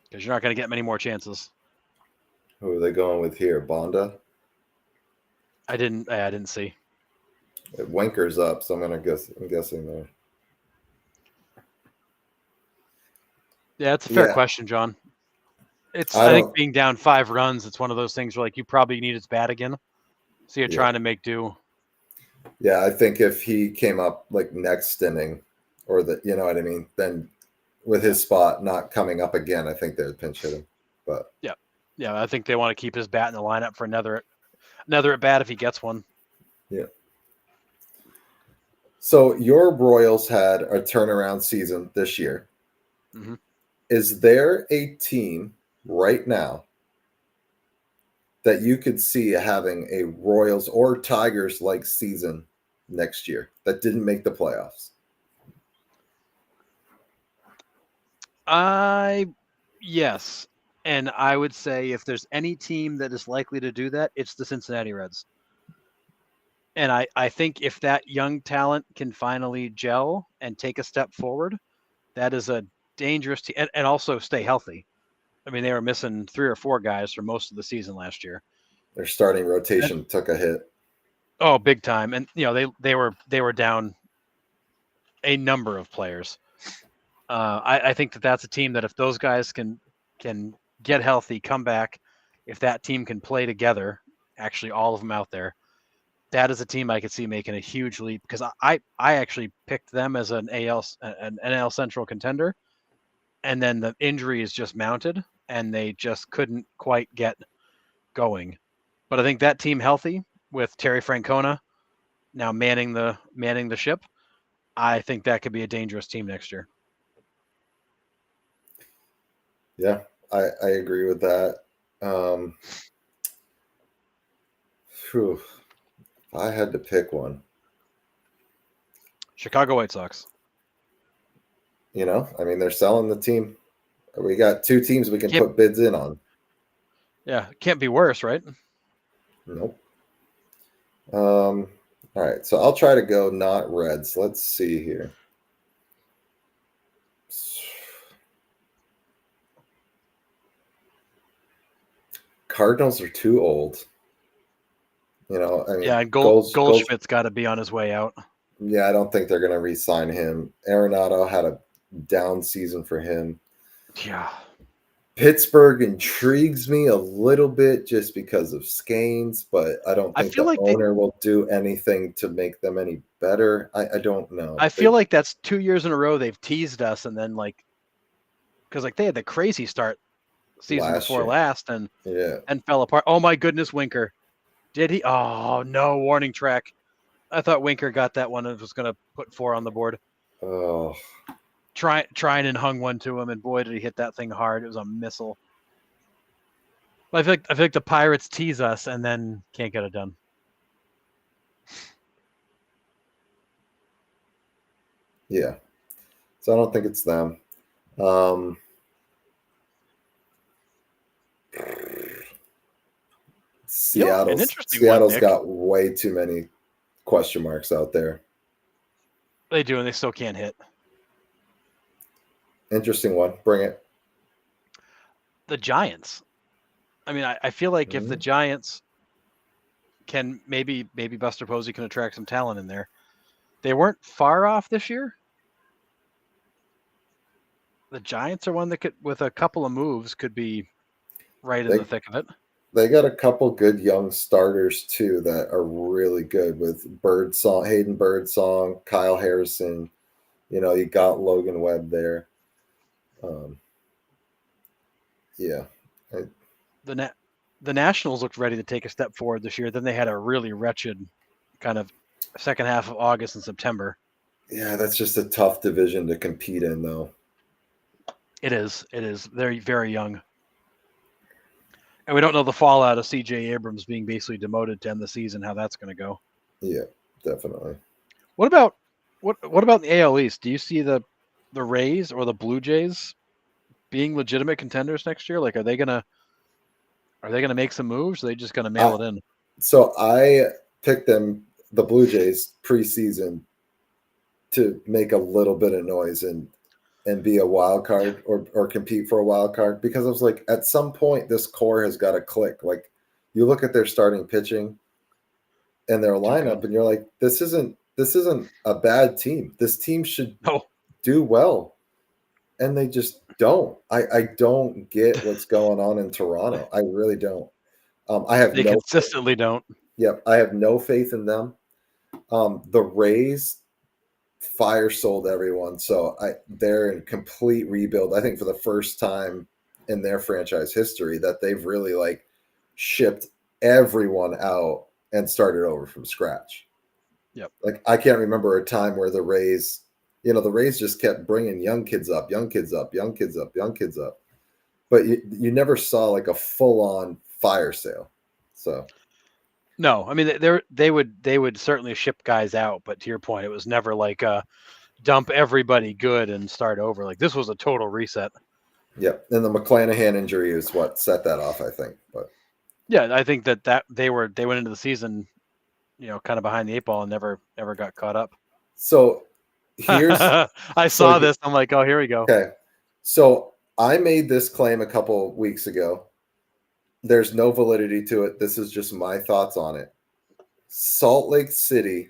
Because you're not going to get many more chances. Who are they going with here? Bonda? I didn't see. Winker's up, so I'm guessing there. Yeah, it's a fair question, John. I think being down 5 runs, it's one of those things where like you probably need his bat again. So you're trying to make do. Yeah, I think if he came up like next inning, or you know what I mean, then with his spot not coming up again, I think they would pinch hit him. But yeah, I think they want to keep his bat in the lineup for another at bat if he gets one. Yeah. So your Royals had a turnaround season this year. Mm-hmm. Is there a team right now that you could see having a Royals or Tigers like season next year that didn't make the playoffs? Yes. And I would say if there's any team that is likely to do that, it's the Cincinnati Reds. And I think if that young talent can finally gel and take a step forward, that is a dangerous team, and also stay healthy. I mean, they were missing 3 or 4 guys for most of the season last year. Their starting rotation took a hit. Oh, big time. And they were down a number of players. I think that's a team that if those guys can get healthy, come back, if that team can play together, actually all of them out there, that is a team I could see making a huge leap, because I actually picked them as an NL Central contender, and then the injuries just mounted and they just couldn't quite get going. But I think that team healthy with Terry Francona now manning the ship, I think that could be a dangerous team next year. Yeah, I agree with that. I had to pick one. Chicago White Sox. I mean, they're selling the team. We got 2 teams we can put bids in on. Yeah, can't be worse, right? Nope. All right, so I'll try to go not Reds. Let's see here. Cardinals are too old. I mean, yeah, Goldschmidt's got to be on his way out. Yeah, I don't think they're going to re-sign him. Arenado had a down season for him. Yeah. Pittsburgh intrigues me a little bit just because of Scanes, but I don't think the owner will do anything to make them any better. I don't know. I feel like that's 2 years in a row they've teased us, and then because they had the crazy start season before last and fell apart. Oh my goodness, Winker. Did he? Oh no, warning track. I thought Winker got that one and was going to put 4 on the board. Oh. Trying and hung one to him, and boy, did he hit that thing hard. It was a missile. I feel like the Pirates tease us and then can't get it done. Yeah. So I don't think it's them. Seattle's got way too many question marks out there. They do, and they still can't hit. Interesting one. Bring it. The Giants. I mean, I feel like if the Giants can maybe Buster Posey can attract some talent in there. They weren't far off this year. The Giants are one that could, with a couple of moves, could be right in the thick of it. They got a couple good young starters too that are really good with Birdsong, Hayden Birdsong, Kyle Harrison. You got Logan Webb there. Yeah. The Nationals looked ready to take a step forward this year. Then they had a really wretched kind of second half of August and September. Yeah, that's just a tough division to compete in, though. It is. They're very young. And we don't know the fallout of C.J. Abrams being basically demoted to end the season, how that's going to go. Yeah, definitely. What about the AL East? Do you see the Rays or the Blue Jays being legitimate contenders next year? Like, are they gonna make some moves? Or are they just gonna mail it in? So I picked them, the Blue Jays, preseason to make a little bit of noise and be a wild card or compete for a wild card, because I was like, at some point this core has got to click. Like, you look at their starting pitching and their lineup and you're like, this isn't a bad team. This team should do well. And they just don't. I don't get what's going on in Toronto. I really don't. They consistently don't. Yep. I have no faith in them. The Rays fire sold everyone. So they're in complete rebuild. I think for the first time in their franchise history that they've really like shipped everyone out and started over from scratch. Yep. Like, I can't remember a time where the Rays just kept bringing young kids up. But you never saw like a full-on fire sale. So no, I mean they would certainly ship guys out, but to your point, it was never like dump everybody good and start over. Like, this was a total reset. Yeah, and the McClanahan injury is what set that off, I think. But yeah, I think that they went into the season, kind of behind the eight ball and never got caught up. So here's I saw this. I'm like, oh, here we go. Okay, so I made this claim a couple weeks ago. There's no validity to it. This is just my thoughts on it. Salt Lake City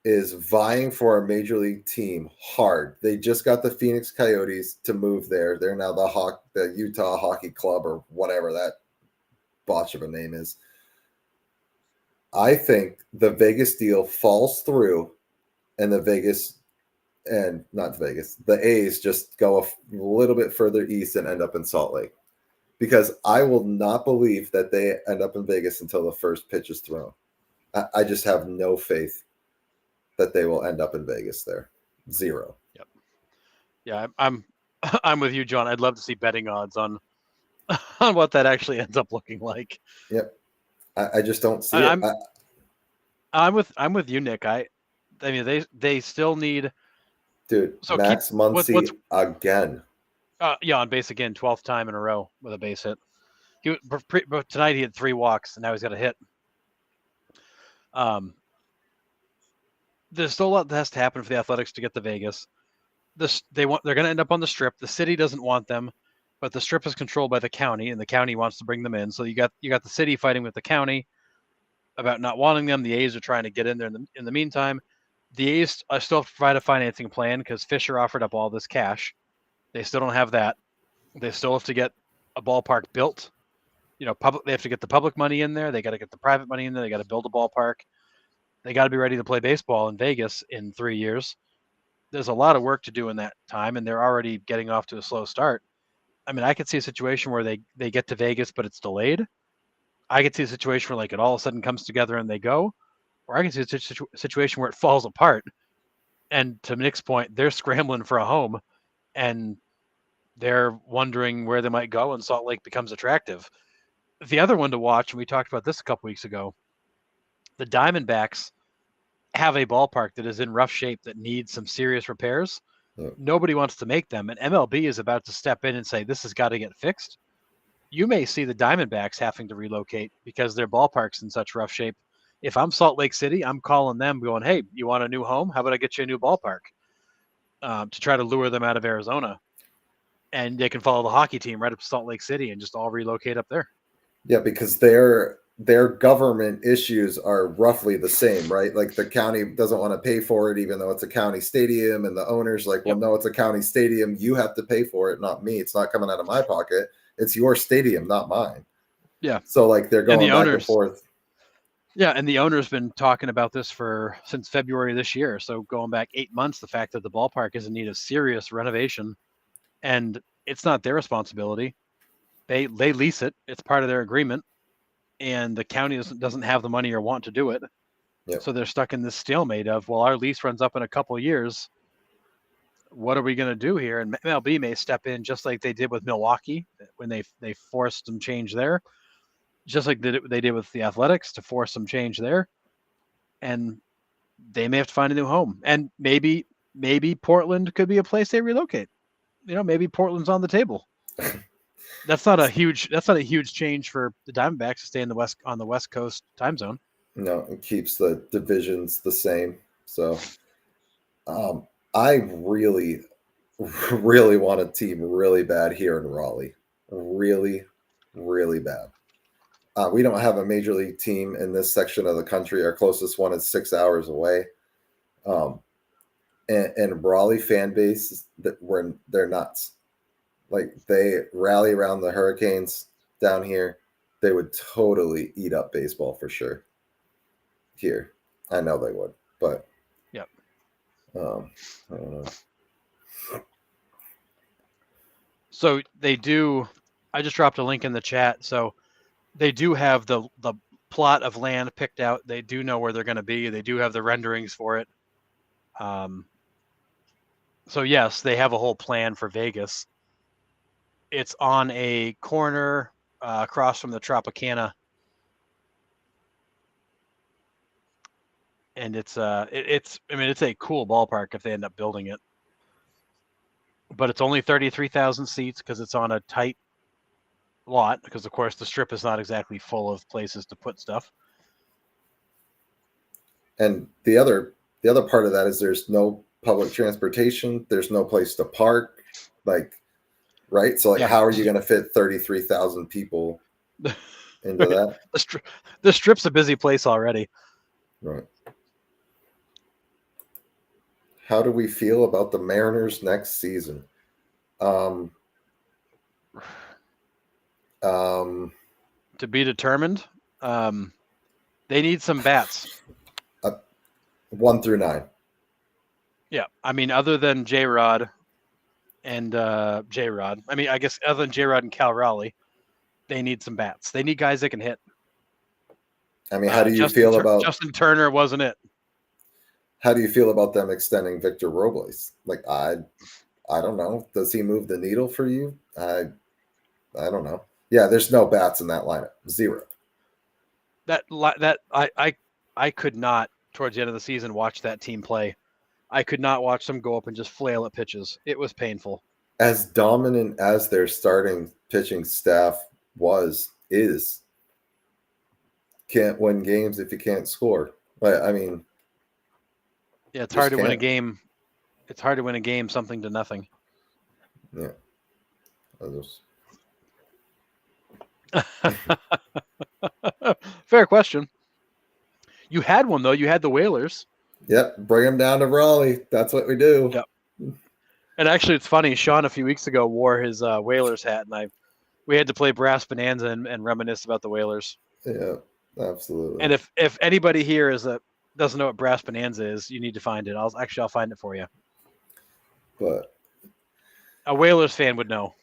is vying for a major league team hard. They just got the Phoenix Coyotes to move there. They're now the Utah Hockey Club, or whatever that botch of a name is. I think the Vegas deal falls through, and the A's just go a little bit further east and end up in Salt Lake. Because I will not believe that they end up in Vegas until the first pitch is thrown. I just have no faith that they will end up in Vegas there. Zero. Yep. Yeah, I'm with you, John. I'd love to see betting odds on what that actually ends up looking like. Yep. I just don't see it. I'm with you, Nick. I mean they still need. Dude, so Max Muncy again. On base again, 12th time in a row with a base hit. But tonight he had 3 walks, and now he's got a hit. There's still a lot that has to happen for the Athletics to get to Vegas. They're going to end up on the Strip. The city doesn't want them, but the Strip is controlled by the county, and the county wants to bring them in. So you got the city fighting with the county about not wanting them. The A's are trying to get in there. In the meantime, the A's still have to provide a financing plan because Fisher offered up all this cash. They still don't have that. They still have to get a ballpark built. They have to get the public money in there. They got to get the private money in there. They got to build a ballpark. They got to be ready to play baseball in Vegas in 3 years. There's a lot of work to do in that time, and they're already getting off to a slow start. I mean, I could see a situation where they get to Vegas, but it's delayed. I could see a situation where like it all of a sudden comes together and they go, or I can see a situation where it falls apart. And to Nick's point, they're scrambling for a home, and they're wondering where they might go, and Salt Lake becomes attractive. The other one to watch, and we talked about this a couple weeks ago, the Diamondbacks have a ballpark that is in rough shape that needs some serious repairs. Yeah. Nobody wants to make them, and MLB is about to step in and say, this has got to get fixed. You may see the Diamondbacks having to relocate because their ballpark's in such rough shape If I'm Salt Lake City, I'm calling them going, hey, you want a new home? How about I get you a new ballpark? To try to lure them out of Arizona. And they can follow the hockey team right up to Salt Lake City and just all relocate up there. Yeah, because their government issues are roughly the same, right? Like the county doesn't want to pay for it, even though it's a county stadium, and the owner's like, well, no, it's a county stadium. You have to pay for it, not me. It's not coming out of my pocket. It's your stadium, not mine. Yeah. So like they're going back and forth. Yeah, and the owner's been talking about this since February this year. So going back 8 months, the fact that the ballpark is in need of serious renovation, and it's not their responsibility. They lease it. It's part of their agreement, and the county doesn't have the money or want to do it. Yep. So they're stuck in this stalemate of, well, our lease runs up in a couple of years. What are we going to do here? And MLB may step in just like they did with Milwaukee when they forced some change there, just like they did with the Athletics to force some change there. And they may have to find a new home. And maybe Portland could be a place they relocate. Maybe Portland's on the table. That's not a huge change for the Diamondbacks to stay on the West Coast time zone. No, it keeps the divisions the same. So I really, really want a team really bad here in Raleigh. Really, really bad. We don't have a major league team in this section of the country. Our closest one is 6 hours away. And Raleigh fan base, they're nuts. Like they rally around the Hurricanes down here. They would totally eat up baseball for sure. Here, I know they would, but yep. I don't know. So they do. I just dropped a link in the chat. So they do have the plot of land picked out. They do know where they're going to be. They do have the renderings for it. So yes, they have a whole plan for Vegas. It's on a corner across from the Tropicana. And it's a cool ballpark if they end up building it. But it's only 33,000 seats because it's on a tight lot, because of course the strip is not exactly full of places to put stuff. And the other part of that is there's no public transportation, there's no place to park, like, right? So like, how are you going to fit 33,000 people into that? The strip's a busy place already. Right. How do we feel about the Mariners next season? To be determined. They need some bats. 1 through 9. Yeah, I mean, other than J-Rod and J-Rod. I mean, I guess other than J-Rod and Cal Raleigh, they need some bats. They need guys that can hit. I mean, how do you feel about Justin Turner? Wasn't it? How do you feel about them extending Victor Robles? Like, I don't know. Does he move the needle for you? I don't know. Yeah, there's no bats in that lineup. 0. I could not, towards the end of the season, watch that team play. I could not watch them go up and just flail at pitches. It was painful. As dominant as their starting pitching staff is, can't win games if you can't score. But I mean, yeah, it's hard to win a game. It's hard to win a game something to nothing. Yeah. Fair question. You had one though. You had the Whalers. Yep, bring them down to Raleigh. That's what we do. Yep. And actually, it's funny. Sean a few weeks ago wore his Whalers hat, and we had to play Brass Bonanza and reminisce about the Whalers. Yeah, absolutely. And if anybody here doesn't know what Brass Bonanza is, you need to find it. I'll find it for you. But a Whalers fan would know.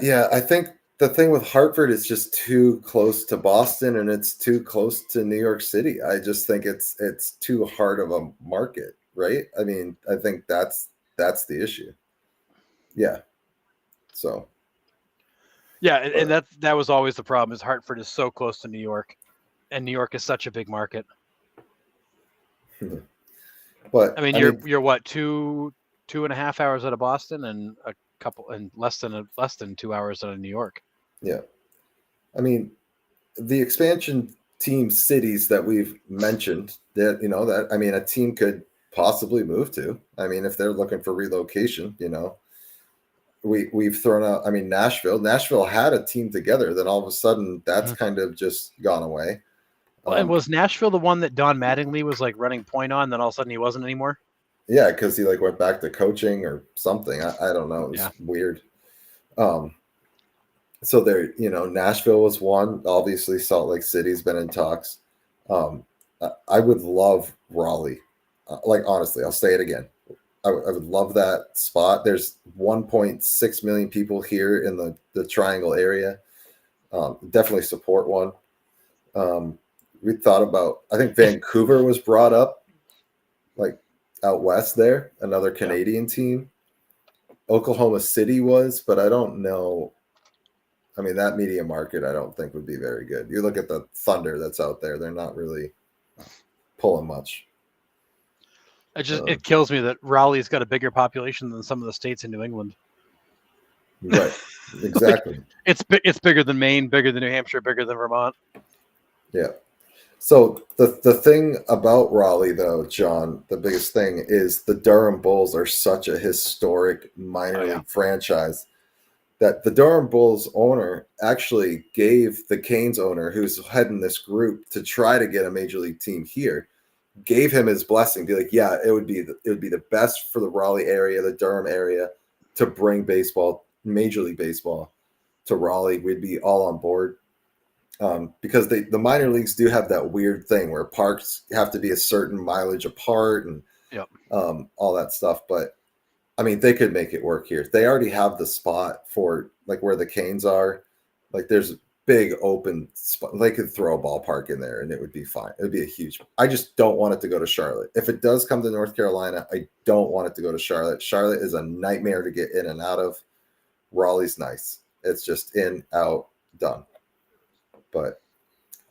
Yeah, I think the thing with Hartford is just too close to Boston and it's too close to New York City. I just think it's too hard of a market, right? I mean, I think that's the issue. Yeah. So. Yeah, and that was always the problem. Is Hartford is so close to New York, and New York is such a big market. But I mean, you're what 2.5 hours out of Boston, and less than 2 hours out of New York. Yeah, I mean, the expansion team cities that we've mentioned that, that, I mean, a team could possibly move to. I mean, if they're looking for relocation, we've thrown out, I mean, Nashville had a team together. Then all of a sudden that's kind of just gone away. Well, and was Nashville the one that Don Mattingly was like running point on, then all of a sudden he wasn't anymore? Yeah, because he like went back to coaching or something. I don't know. It was weird. So there, Nashville was one. Obviously, Salt Lake City's been in talks. I would love Raleigh. Like, honestly, I'll say it again. I would love that spot. There's 1.6 million people here in the Triangle area. Definitely support one. We thought about, I think Vancouver was brought up, like out west there, another Canadian team. Oklahoma City was, but I don't know. I mean, that media market, I don't think would be very good. You look at the Thunder that's out there; they're not really pulling much. It kills me that Raleigh's got a bigger population than some of the states in New England. Right, exactly. Like, it's bigger than Maine, bigger than New Hampshire, bigger than Vermont. Yeah. So the thing about Raleigh, though, John, the biggest thing is the Durham Bulls are such a historic minor league franchise that the Durham Bulls owner actually gave the Canes owner, who's heading this group to try to get a major league team here, gave him his blessing. Be like, yeah, it would be the best for the Raleigh area, the Durham area, to bring baseball, Major League Baseball, to Raleigh. We'd be all on board. Because the minor leagues do have that weird thing where parks have to be a certain mileage apart and all that stuff. But I mean, they could make it work here. They already have the spot for like where the Canes are. Like there's a big open spot. They could throw a ballpark in there and it would be fine. It would be a huge. I just don't want it to go to Charlotte. If it does come to North Carolina, I don't want it to go to Charlotte. Charlotte is a nightmare to get in and out of. Raleigh's nice. It's just in, out, done. But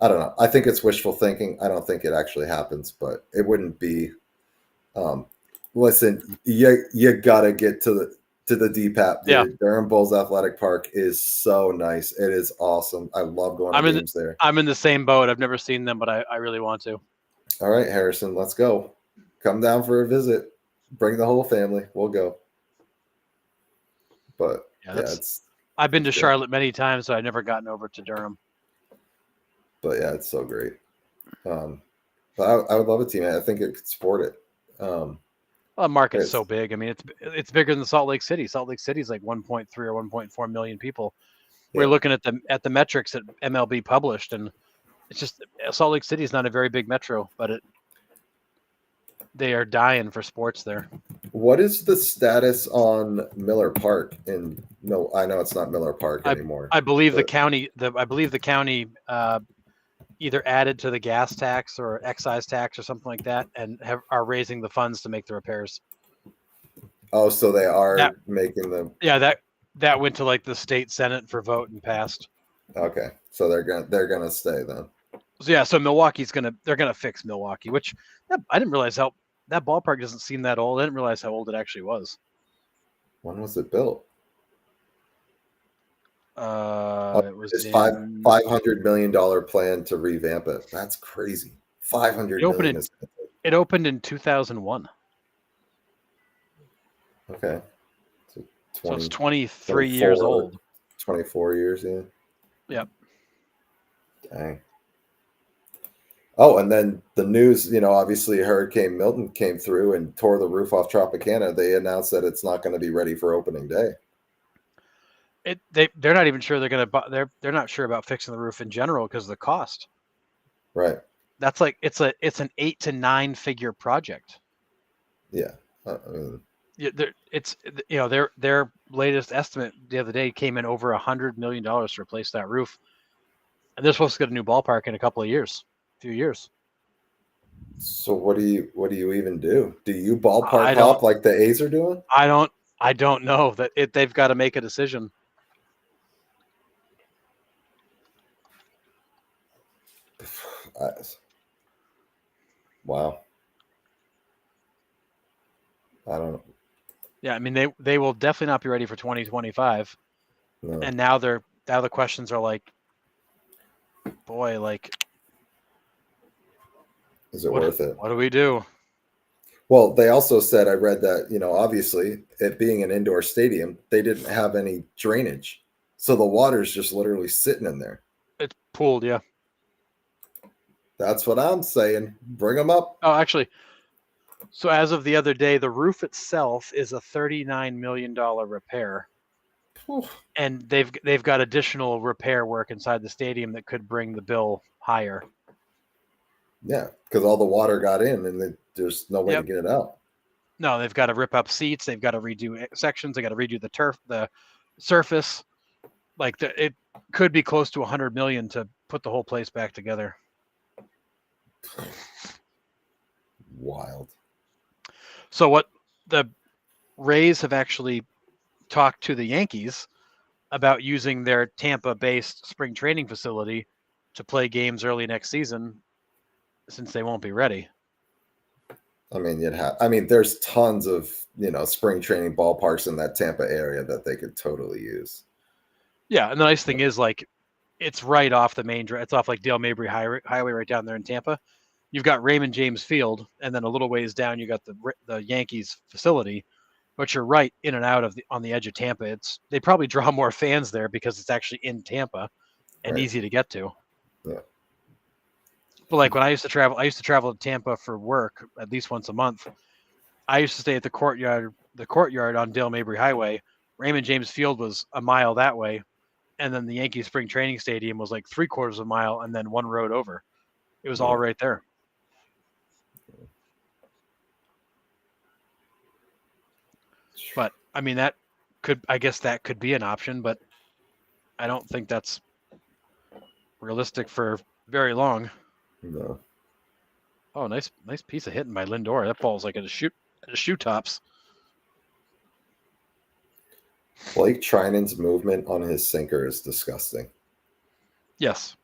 I don't know. I think it's wishful thinking. I don't think it actually happens, but it wouldn't be. Listen, you gotta get to the DPAP. Yeah. Durham Bulls Athletic Park is so nice. It is awesome. I love going to games there. I'm in the same boat. I've never seen them, but I really want to. All right, Harrison, let's go. Come down for a visit. Bring the whole family. We'll go. But I've been to Charlotte many times, so I've never gotten over to Durham. But yeah, it's so great. But I would love a team. I think it could support it. The market's so big. I mean, it's bigger than Salt Lake City. Salt Lake City is like 1.3 or 1.4 million people. We're looking at the metrics that MLB published, and it's just Salt Lake City is not a very big metro, but they are dying for sports there. What is the status on Miller Park in? No, I know it's not Miller Park anymore. I believe the county. Either added to the gas tax or excise tax or something like that, and are raising the funds to make the repairs. Oh, so they are making them. Yeah, that went to like the state Senate for vote and passed. Okay, so they're gonna stay then. So they're gonna fix Milwaukee, which I didn't realize how that ballpark doesn't seem that old. I didn't realize how old it actually was. When was it built? It was $500 million plan to revamp it. That's crazy. $500 million. It opened in 2001. Okay, so it's 23 years old. 24 years, yeah. Yep. Dang. Oh, and then the news, obviously Hurricane Milton came through and tore the roof off Tropicana. They announced that it's not going to be ready for opening day. They're not even sure they're not sure about fixing the roof in general because of the cost. Right. That's like it's an 8 to 9 figure project. Yeah. Their latest estimate the other day came in over $100 million to replace that roof, and they're supposed to get a new ballpark in a few years. So what do you even do? Do you ballpark hop like the A's are doing? I don't know that they've got to make a decision. Wow. I don't know. Yeah, I mean they will definitely not be ready for 2025. No. And now the questions are like, boy, like Is it worth it? What do we do? Well, they also said, I read that, obviously it being an indoor stadium, they didn't have any drainage. So the water's just literally sitting in there. It's pooled, yeah. That's what I'm saying. Bring them up. Oh, actually, so as of the other day, the roof itself is a $39 million repair. And they've got additional repair work inside the stadium that could bring the bill higher. Yeah, because all the water got in and there's no way to get it out. No, they've got to rip up seats. They've got to redo sections. They got to redo the turf, the surface. Like it could be close to $100 million to put the whole place back together. Wild. So what the Rays have actually talked to the Yankees about using their Tampa-based spring training facility to play games early next season, since they won't be ready. I mean, there's tons of spring training ballparks in that Tampa area that they could totally use. Yeah, and the nice thing is, like, it's right off the main drive. It's off like Dale Mabry Highway right down there in Tampa. You've got Raymond James Field, and then a little ways down you got the Yankees facility, but you're right in and out of on the edge of Tampa. They probably draw more fans there because it's actually in Tampa and easy to get to. Yeah. But like when I used to travel to Tampa for work at least once a month. I used to stay at the courtyard on Dale Mabry Highway. Raymond James Field was a mile that way, and then the Yankee Spring Training Stadium was like 3/4 of a mile, and then one road over. It was all right there. But I mean, I guess that could be an option, but I don't think that's realistic for very long. No. Oh, nice piece of hitting by Lindor. That ball's like at a shoe tops. Blake Trinan's movement on his sinker is disgusting. Yes.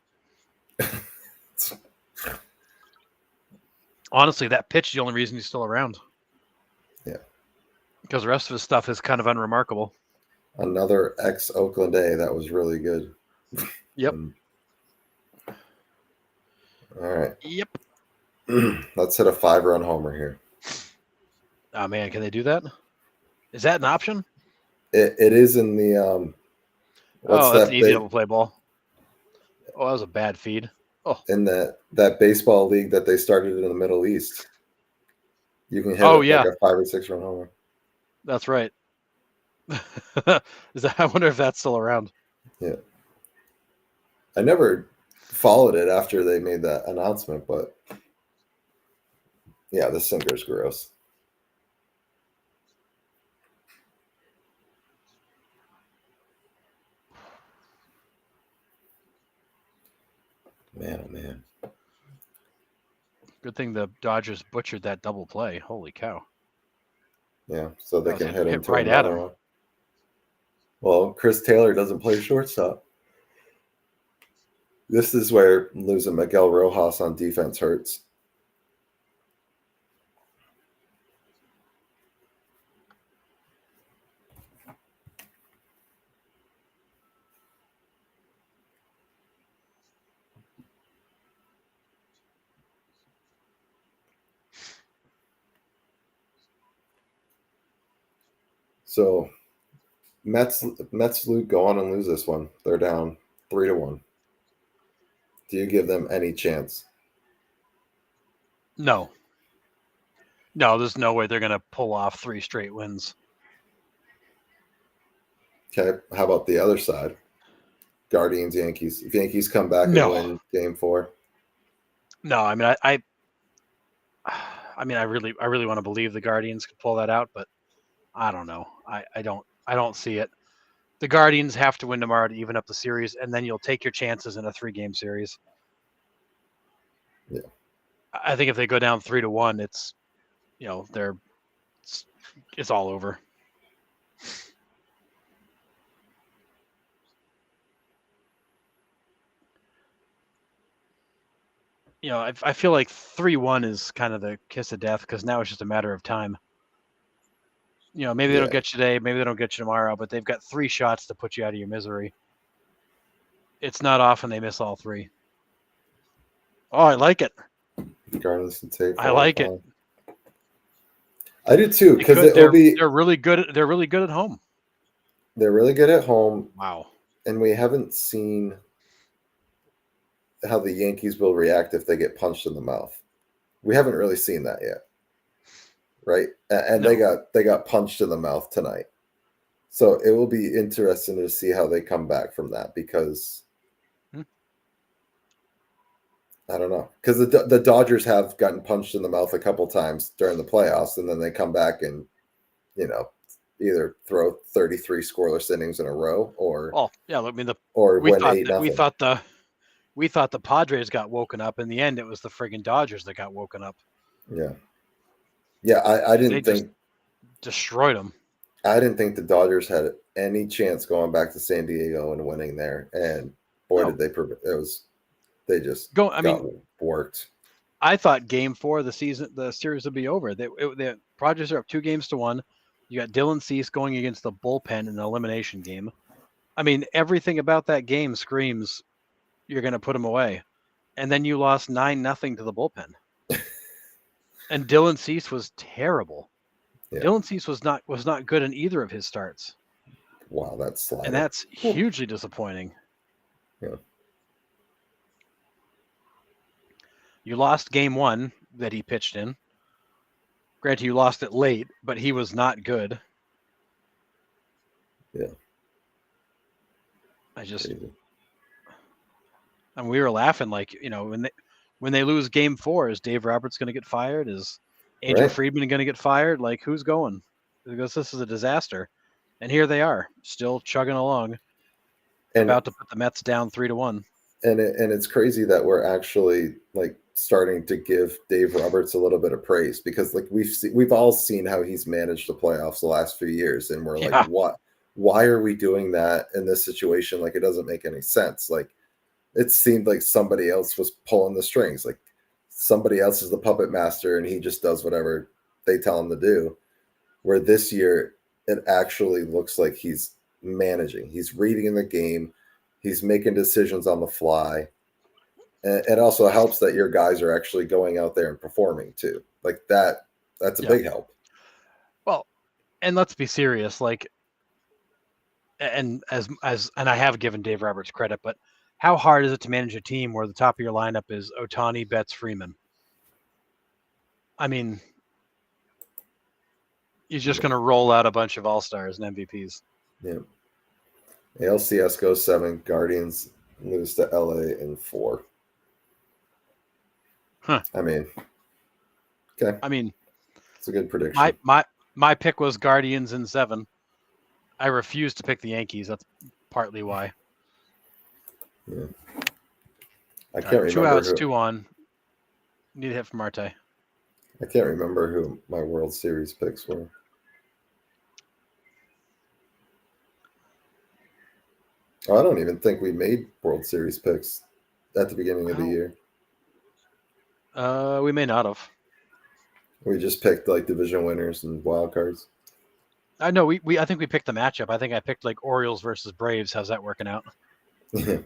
Honestly, that pitch is the only reason he's still around. Yeah. Because the rest of his stuff is kind of unremarkable. Another ex-Oakland A that was really good. Yep. All right. Yep. Let's hit a 5-run homer here. Oh, man, can they do that? Is that an option? It is in the that's an easy double play ball. Oh, that was a bad feed. Oh, in that baseball league that they started in the Middle East. You can hit like a 5 or 6 run homer. That's right. I wonder if that's still around. Yeah. I never followed it after they made that announcement, but yeah, the sinker's gross. Man, oh man. Good thing the Dodgers butchered that double play. Holy cow. Yeah, so they can hit right at him. Well, Chris Taylor doesn't play shortstop. This is where losing Miguel Rojas on defense hurts. So Mets go on and lose this one. They're down 3-1. Do you give them any chance? No. No, there's no way they're going to pull off 3 straight wins. Okay, how about the other side? Guardians, Yankees. If Yankees come back and win Game 4. No, I mean, I really want to believe the Guardians could pull that out, but I don't know. I don't see it. The Guardians have to win tomorrow to even up the series, and then you'll take your chances in a 3-game series. Yeah. I think if they go down 3-1, it's it's all over. I feel like 3-1 is kind of the kiss of death because now it's just a matter of time. Maybe they don't get you today, maybe they don't get you tomorrow, but they've got 3 shots to put you out of your misery. It's not often they miss all 3. Oh, I like it. Guardians can take. I like it. I do too, because they're really good. They're really good at home. They're really good at home. Wow. And we haven't seen how the Yankees will react if they get punched in the mouth. We haven't really seen that yet, right? And no. they got punched in the mouth tonight. So it will be interesting to see how they come back from that, because I don't know, because the Dodgers have gotten punched in the mouth a couple times during the playoffs, and then they come back and, either throw 33 scoreless innings in a row, or win 8-0. We thought the Padres got woken up. In the end, it was the friggin' Dodgers that got woken up. Yeah. I didn't think destroyed them. I didn't think the Dodgers had any chance going back to San Diego and winning there, and boy, did they prove it. They just got worked. I thought Game 4 of the series would be over. The Padres are up 2-1. You got Dylan Cease going against the bullpen in an elimination game. I mean, everything about that game screams you're going to put him away. And then you lost 9-0 to the bullpen. And Dylan Cease was terrible. Yeah. Dylan Cease was not good in either of his starts. Wow, that's sliding. And that's hugely disappointing. Yeah. You lost Game 1 that he pitched in. Granted, you lost it late, but he was not good. Yeah. And we were laughing, like, when they lose Game 4, is Dave Roberts going to get fired? Is Angel Friedman going to get fired? Like, who's going? Because this is a disaster. And here they are, still chugging along, about to put the Mets down 3-1. And it's crazy that we're actually starting to give Dave Roberts a little bit of praise, because we've all seen how he's managed the playoffs the last few years, and we're like, what? Why are we doing that in this situation? Like, it doesn't make any sense. Like, it seemed like somebody else was pulling the strings. Like, somebody else is the puppet master, and he just does whatever they tell him to do. Where this year, it actually looks like he's managing. He's reading the game. He's making decisions on the fly. And it also helps that your guys are actually going out there and performing too. Like that's a big help. Well, and let's be serious. And I have given Dave Roberts credit, but how hard is it to manage a team where the top of your lineup is Ohtani, Betts, Freeman? I mean, he's just going to roll out a bunch of all-stars and MVPs. Yeah. ALCS goes 7. Guardians lose to LA in 4. Huh. I mean, okay. I mean, it's a good prediction. My pick was Guardians in 7. I refused to pick the Yankees. That's partly why. Yeah. I can't remember. 2 outs, 2 on. Need a hit from Marte. I can't remember who my World Series picks were. I don't even think we made World Series picks at the beginning of the year. We may not have. We just picked division winners and wild cards. I know I think we picked the matchup. I think I picked Orioles versus Braves. How's that working out? Yeah.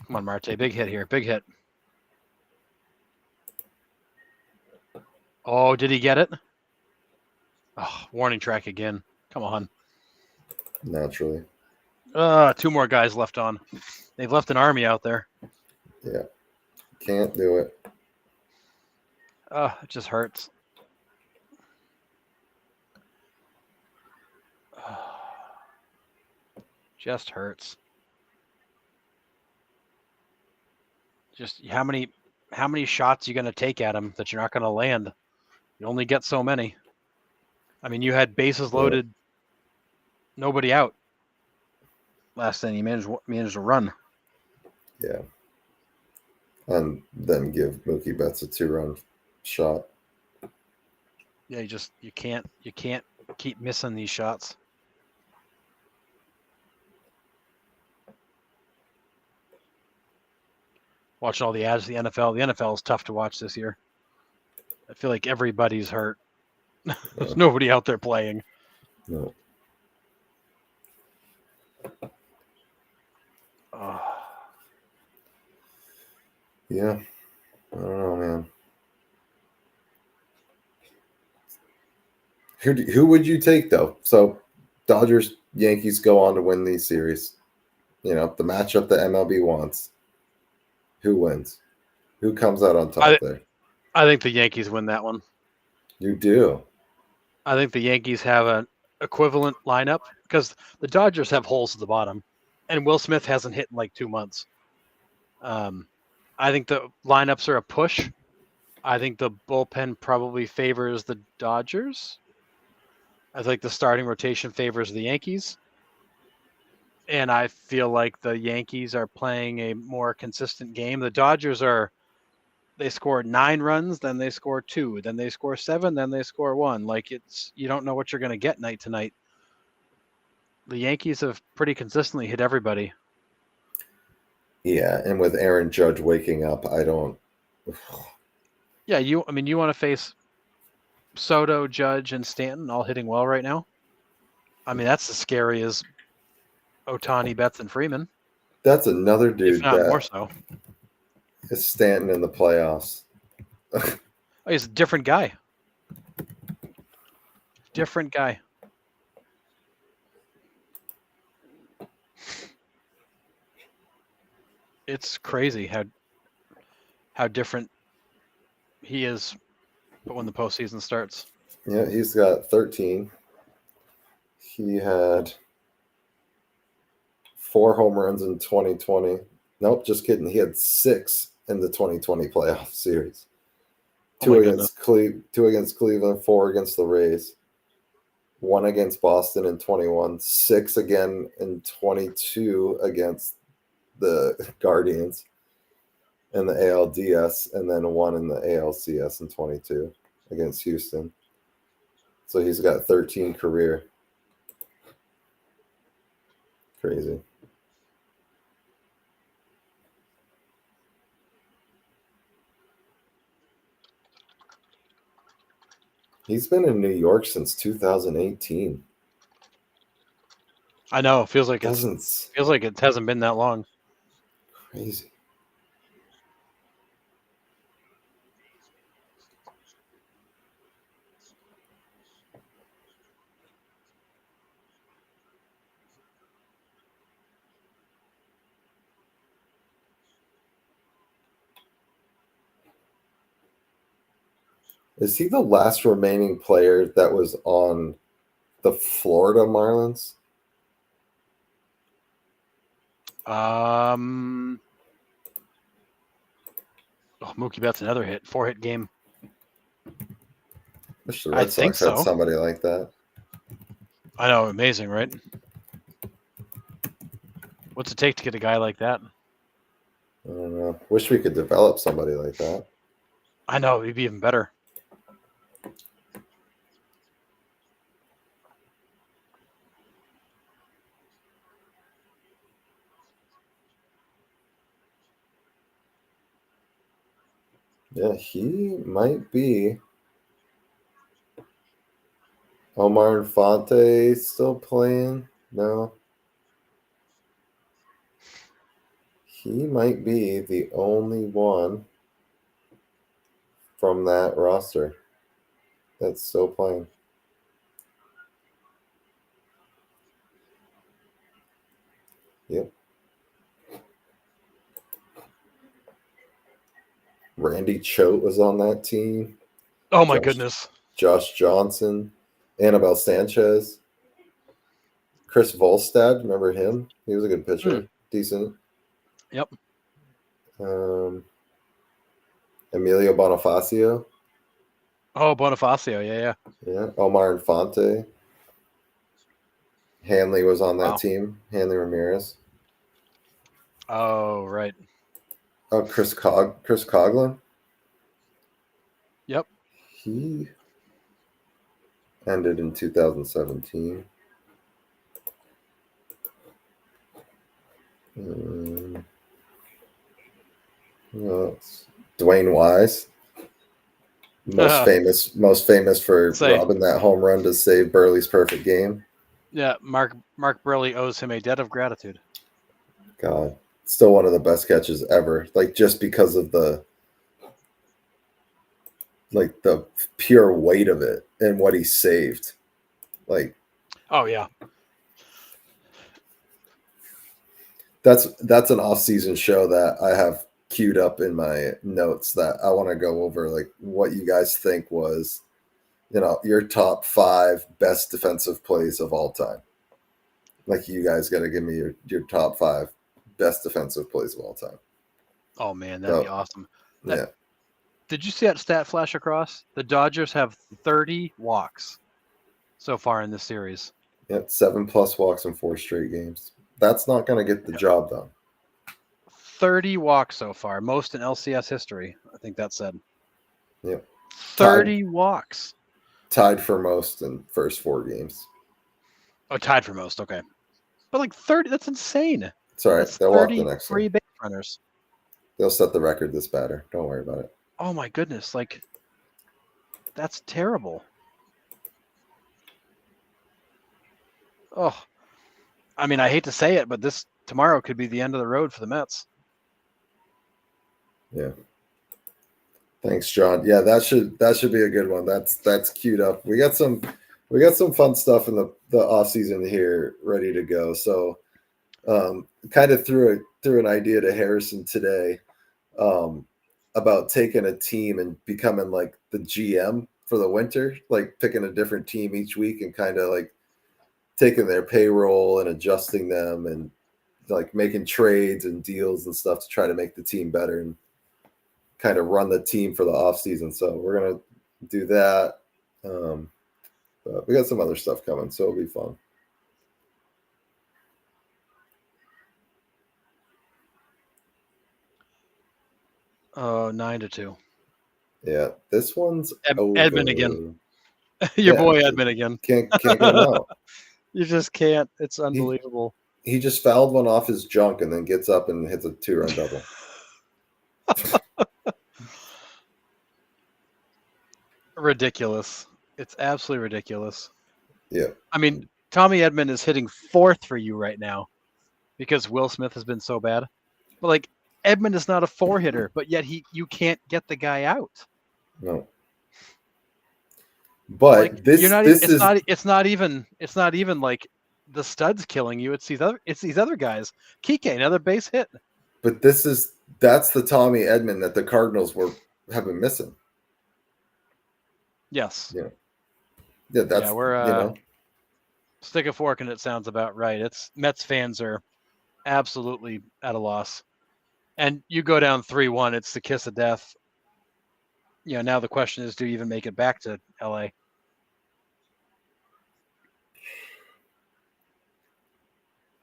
Come on, Marte. Big hit here. Big hit. Oh, did he get it? Oh, warning track again. Come on. Naturally. 2 more guys left on. They've left an army out there. Yeah. Can't do it. It just hurts. Just hurts. Just how many shots are you going to take at him that you're not going to land? You only get so many. I mean, you had bases loaded, nobody out. Last thing, he managed to run. Yeah. And then give Mookie Betts a 2-run shot. Yeah, you can't keep missing these shots. Watching all the ads of the NFL. The NFL is tough to watch this year. I feel like everybody's hurt. There's nobody out there playing. No. Yeah. I don't know, man. Who would you take, though? So, Dodgers, Yankees go on to win these series. The matchup the MLB wants. Who wins? Who comes out on top there? I think the Yankees win that one. You do? I think the Yankees have an equivalent lineup because the Dodgers have holes at the bottom, and Will Smith hasn't hit in like 2 months. I think the lineups are a push. I think the bullpen probably favors the Dodgers. I think the starting rotation favors the Yankees. And I feel like the Yankees are playing a more consistent game. The Dodgers they score 9 runs, then they score 2, then they score 7, then they score 1. Like you don't know what you're going to get night to night. The Yankees have pretty consistently hit everybody. Yeah, and with Aaron Judge waking up, I don't. Yeah, you want to face Soto, Judge, and Stanton all hitting well right now? I mean, that's as scary as Ohtani, Betts, and Freeman. That's another dude if not more so. Is Stanton in the playoffs. He's a different guy. Different guy. It's crazy how different he is when the postseason starts. Yeah, he's got 13. He had 4 home runs in 2020. Nope, just kidding. He had 6 in the 2020 playoff series. 2 against Cleveland, 4 against the Rays, 1 against Boston in 21, 6 again in 22 against the Guardians in the ALDS, and then 1 in the ALCS in 22 against Houston. So he's got 13 career. Crazy. He's been in New York since 2018. I know. It feels like it hasn't been that long. Crazy. Is he the last remaining player that was on the Florida Marlins? Mookie Betts, another hit, 4-hit game. Wish the Red Sox had somebody like that. I know, amazing, right? What's it take to get a guy like that? I don't know. Wish we could develop somebody like that. I know, it'd be even better. Yeah, he might be. Omar Infante still playing? No. He might be the only one from that roster that's still playing. Yep. Randy Choate was on that team. Oh my goodness. Josh Johnson, Anibal Sanchez, Chris Volstad. Remember him? He was a good pitcher. Decent. Yep. Emilio Bonifacio. Oh, Bonifacio. Yeah. Omar Infante. Hanley was on that team. Hanley Ramirez. Oh, right. Oh, Chris Coughlin. Yep. He ended in 2017. Dwayne Wise, most famous for robbing that home run to save Burley's perfect game. Yeah, Mark Burley owes him a debt of gratitude. God, still one of the best catches ever. Like just because of the pure weight of it and what he saved. Like, oh yeah, that's an off-season show that I have queued up in my notes that I want to go over, like what you guys think was, your top 5 best defensive plays of all time. Like, you guys got to give me your top 5 best defensive plays of all time. Oh man, that'd be awesome. Yeah. Did you see that stat flash across? The Dodgers have 30 walks so far in this series. Yep, 7+ walks in 4 straight games. That's not going to get the job done. 30 walks so far, most in LCS history. I think that said. Yep. 30 walks. Tied for most in first 4 games. Oh, tied for most. Okay, but like 30, that's insane. Sorry, they'll walk the next free one. base runners. They'll set the record this batter. Don't worry about it. Oh my goodness, like that's terrible. Oh, I mean, I hate to say it, but tomorrow could be the end of the road for the Mets. Yeah. Thanks, John. Yeah, that should be a good one. That's queued up. We got some fun stuff in the off season here ready to go. So, kind of threw an idea to Harrison today about taking a team and becoming like the GM for the winter, like picking a different team each week and kind of like taking their payroll and adjusting them and like making trades and deals and stuff to try to make the team better and kind of run the team for the off season. So we're going to do that. But we got some other stuff coming, so it'll be fun. Oh, 9-2. Yeah, this one's Edmund again. Your boy Edmund again. Can't get him out. You just can't. It's unbelievable. He just fouled one off his junk and then gets up and hits a 2-run double. Ridiculous. It's absolutely ridiculous. Yeah. I mean, Tommy Edman is hitting 4th for you right now because Will Smith has been so bad. But like Edman is not a 4-hitter, but yet you can't get the guy out. No. But like, it's not even like the studs killing you. It's these other guys. Kike, another base hit. But that's the Tommy Edman that the Cardinals have been missing. Yes. Yeah. Yeah, that's we're stick a fork in it sounds about right. It's Mets fans are absolutely at a loss. And you go down 3-1, it's the kiss of death. Now the question is, do you even make it back to LA?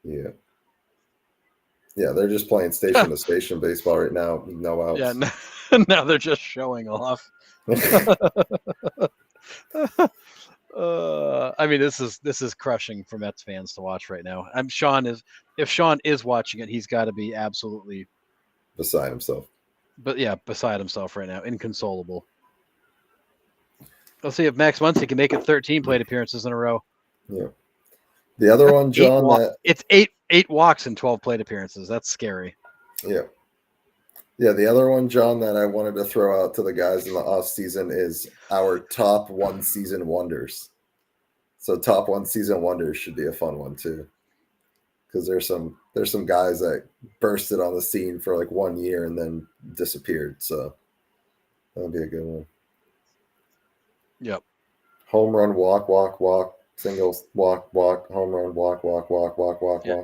Yeah. Yeah, they're just playing station to station baseball right now. No outs. Yeah, now they're just showing off. I mean, this is crushing for Mets fans to watch right now. If Sean is watching it, he's got to be absolutely beside himself. But yeah, beside himself right now, inconsolable. Let's see if Max Muncy can make it 13 plate appearances in a row. Yeah. The other one, John, it's eight walks and 12 plate appearances. That's scary. Yeah. Yeah, the other one, John, that I wanted to throw out to the guys in the off season is our top 1-season wonders. So top 1-season wonders should be a fun one too, because there's some guys that bursted on the scene for like 1 year and then disappeared. So that'll be a good one. Yep. Home run, walk, singles, walk, home run, walk. Yeah.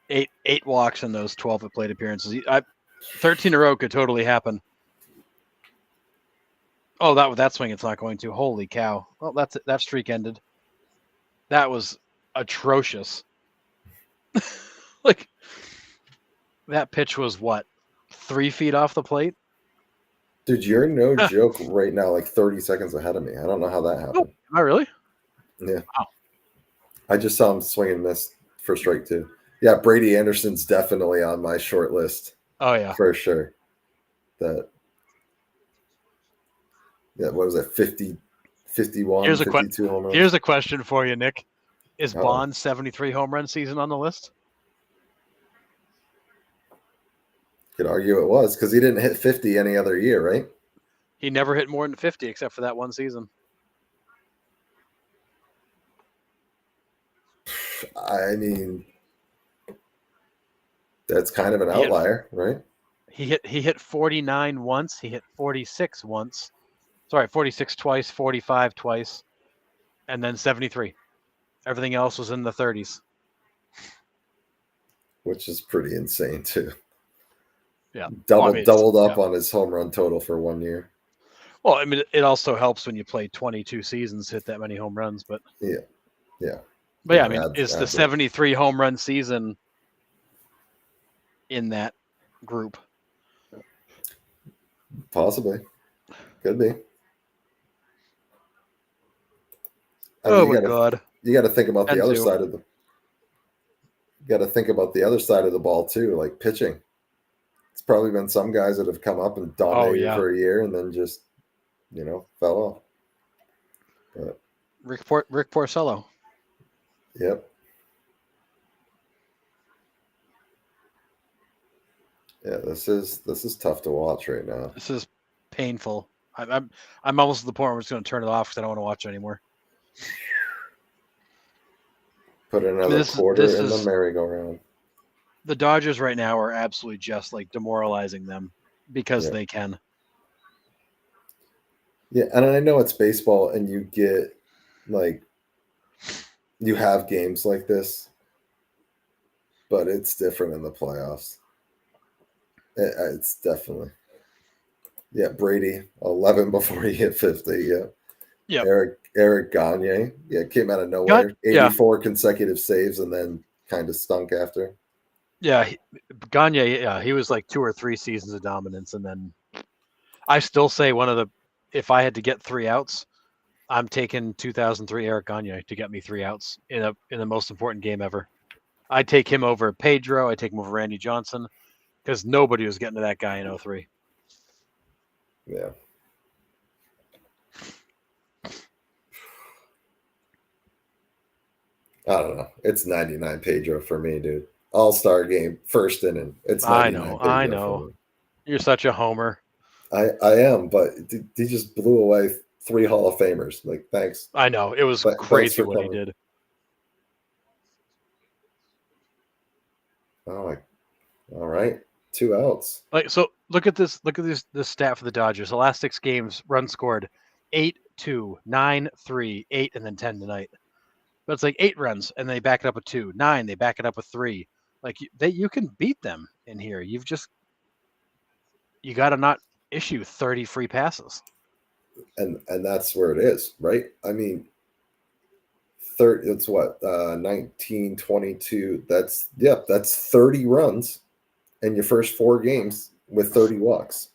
Eight walks in those 12 plate appearances. 13 in a row could totally happen. Oh, that swing it's not going to. Holy cow. Well, that streak ended. That was atrocious. Like, that pitch was what? 3 feet off the plate? Dude, you're no joke right now, like 30 seconds ahead of me. I don't know how that happened. Oh, am I really? Yeah. Wow. I just saw him swing and miss for strike 2. Yeah, Brady Anderson's definitely on my short list. Oh, yeah. For sure. What was that, 50, 51, 52 home runs? Here's a question for you, Nick. Is Bond's 73 home run season on the list? Could argue it was because he didn't hit 50 any other year, right? He never hit more than 50 except for that one season. I mean, that's kind of an outlier, right? He hit 49 once. He hit 46 once. Sorry, 46 twice, 45 twice, and then 73. Everything else was in the 30s. Which is pretty insane, too. Yeah. Doubled up on his home run total for 1 year. Well, I mean, it also helps when you play 22 seasons, hit that many home runs, but yeah. But yeah, I mean, is the 73 home run season in that group? Possibly. Could be. God. You got to think about the other side of the. You got to think about the other side of the ball too, like pitching. It's probably been some guys that have come up and dominated for a year and then just, fell off. But, Rick Porcello. Yep. Yeah, this is tough to watch right now. This is painful. I'm almost at the point where I'm just going to turn it off because I don't want to watch it anymore. Put another quarter in the merry-go-round. The Dodgers right now are absolutely just like demoralizing them because they can. Yeah, and I know it's baseball and you get you have games like this, but it's different in the playoffs. It's definitely. Yeah, Brady, 11 before he hit 50. Yeah. Eric Gagne. Yeah, came out of nowhere. 84 consecutive saves and then kind of stunk after. Yeah, Gagne, he was like 2 or 3 seasons of dominance. And then I still say if I had to get 3 outs, I'm taking 2003 Eric Gagne to get me 3 outs in the most important game ever. I'd take him over Pedro. I'd take him over Randy Johnson because nobody was getting to that guy in 03. Yeah. I don't know. It's 99 Pedro for me, dude. All-star game, first inning. It's 99 I know. You're such a homer. I am, but he just blew away 3 Hall of Famers. Like, thanks. I know. It was crazy what he did. Oh, all right. 2 outs. So look at this stat for the Dodgers. The last 6 games, runs scored 8-2, 9-3, 8, and then 10 tonight. But it's like 8 runs, and they back it up with 2. 9, they back it up with 3. Like you can beat them in here. You got to not issue 30 free passes. And that's where it is, right? I mean, it's what 19, 22. That's 30 runs in your first 4 games with 30 walks.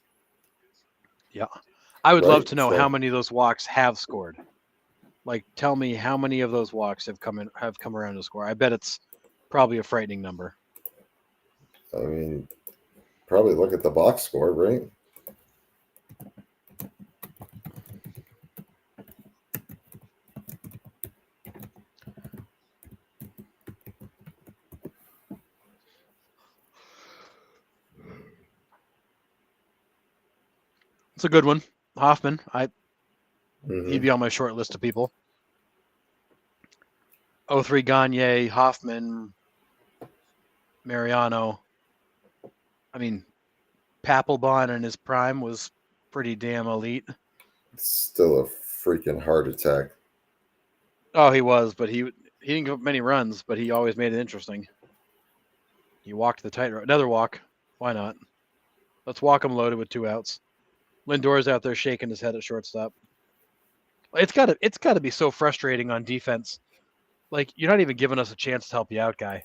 Yeah, I would love to know how many of those walks have scored. Like, tell me how many of those walks have come around to score. I bet it's probably a frightening number. I mean, probably look at the box score, right? It's a good one. Hoffman. He'd be on my short list of people. 03 Gagne, Hoffman, Mariano. I mean, Papelbon in his prime was pretty damn elite. Still a freaking heart attack. Oh, he was, but he didn't give up many runs, but he always made it interesting. He walked the tightrope. Another walk. Why not? Let's walk him loaded with 2 outs. Lindor's out there shaking his head at shortstop. It's gotta be so frustrating on defense. Like, you're not even giving us a chance to help you out, guy.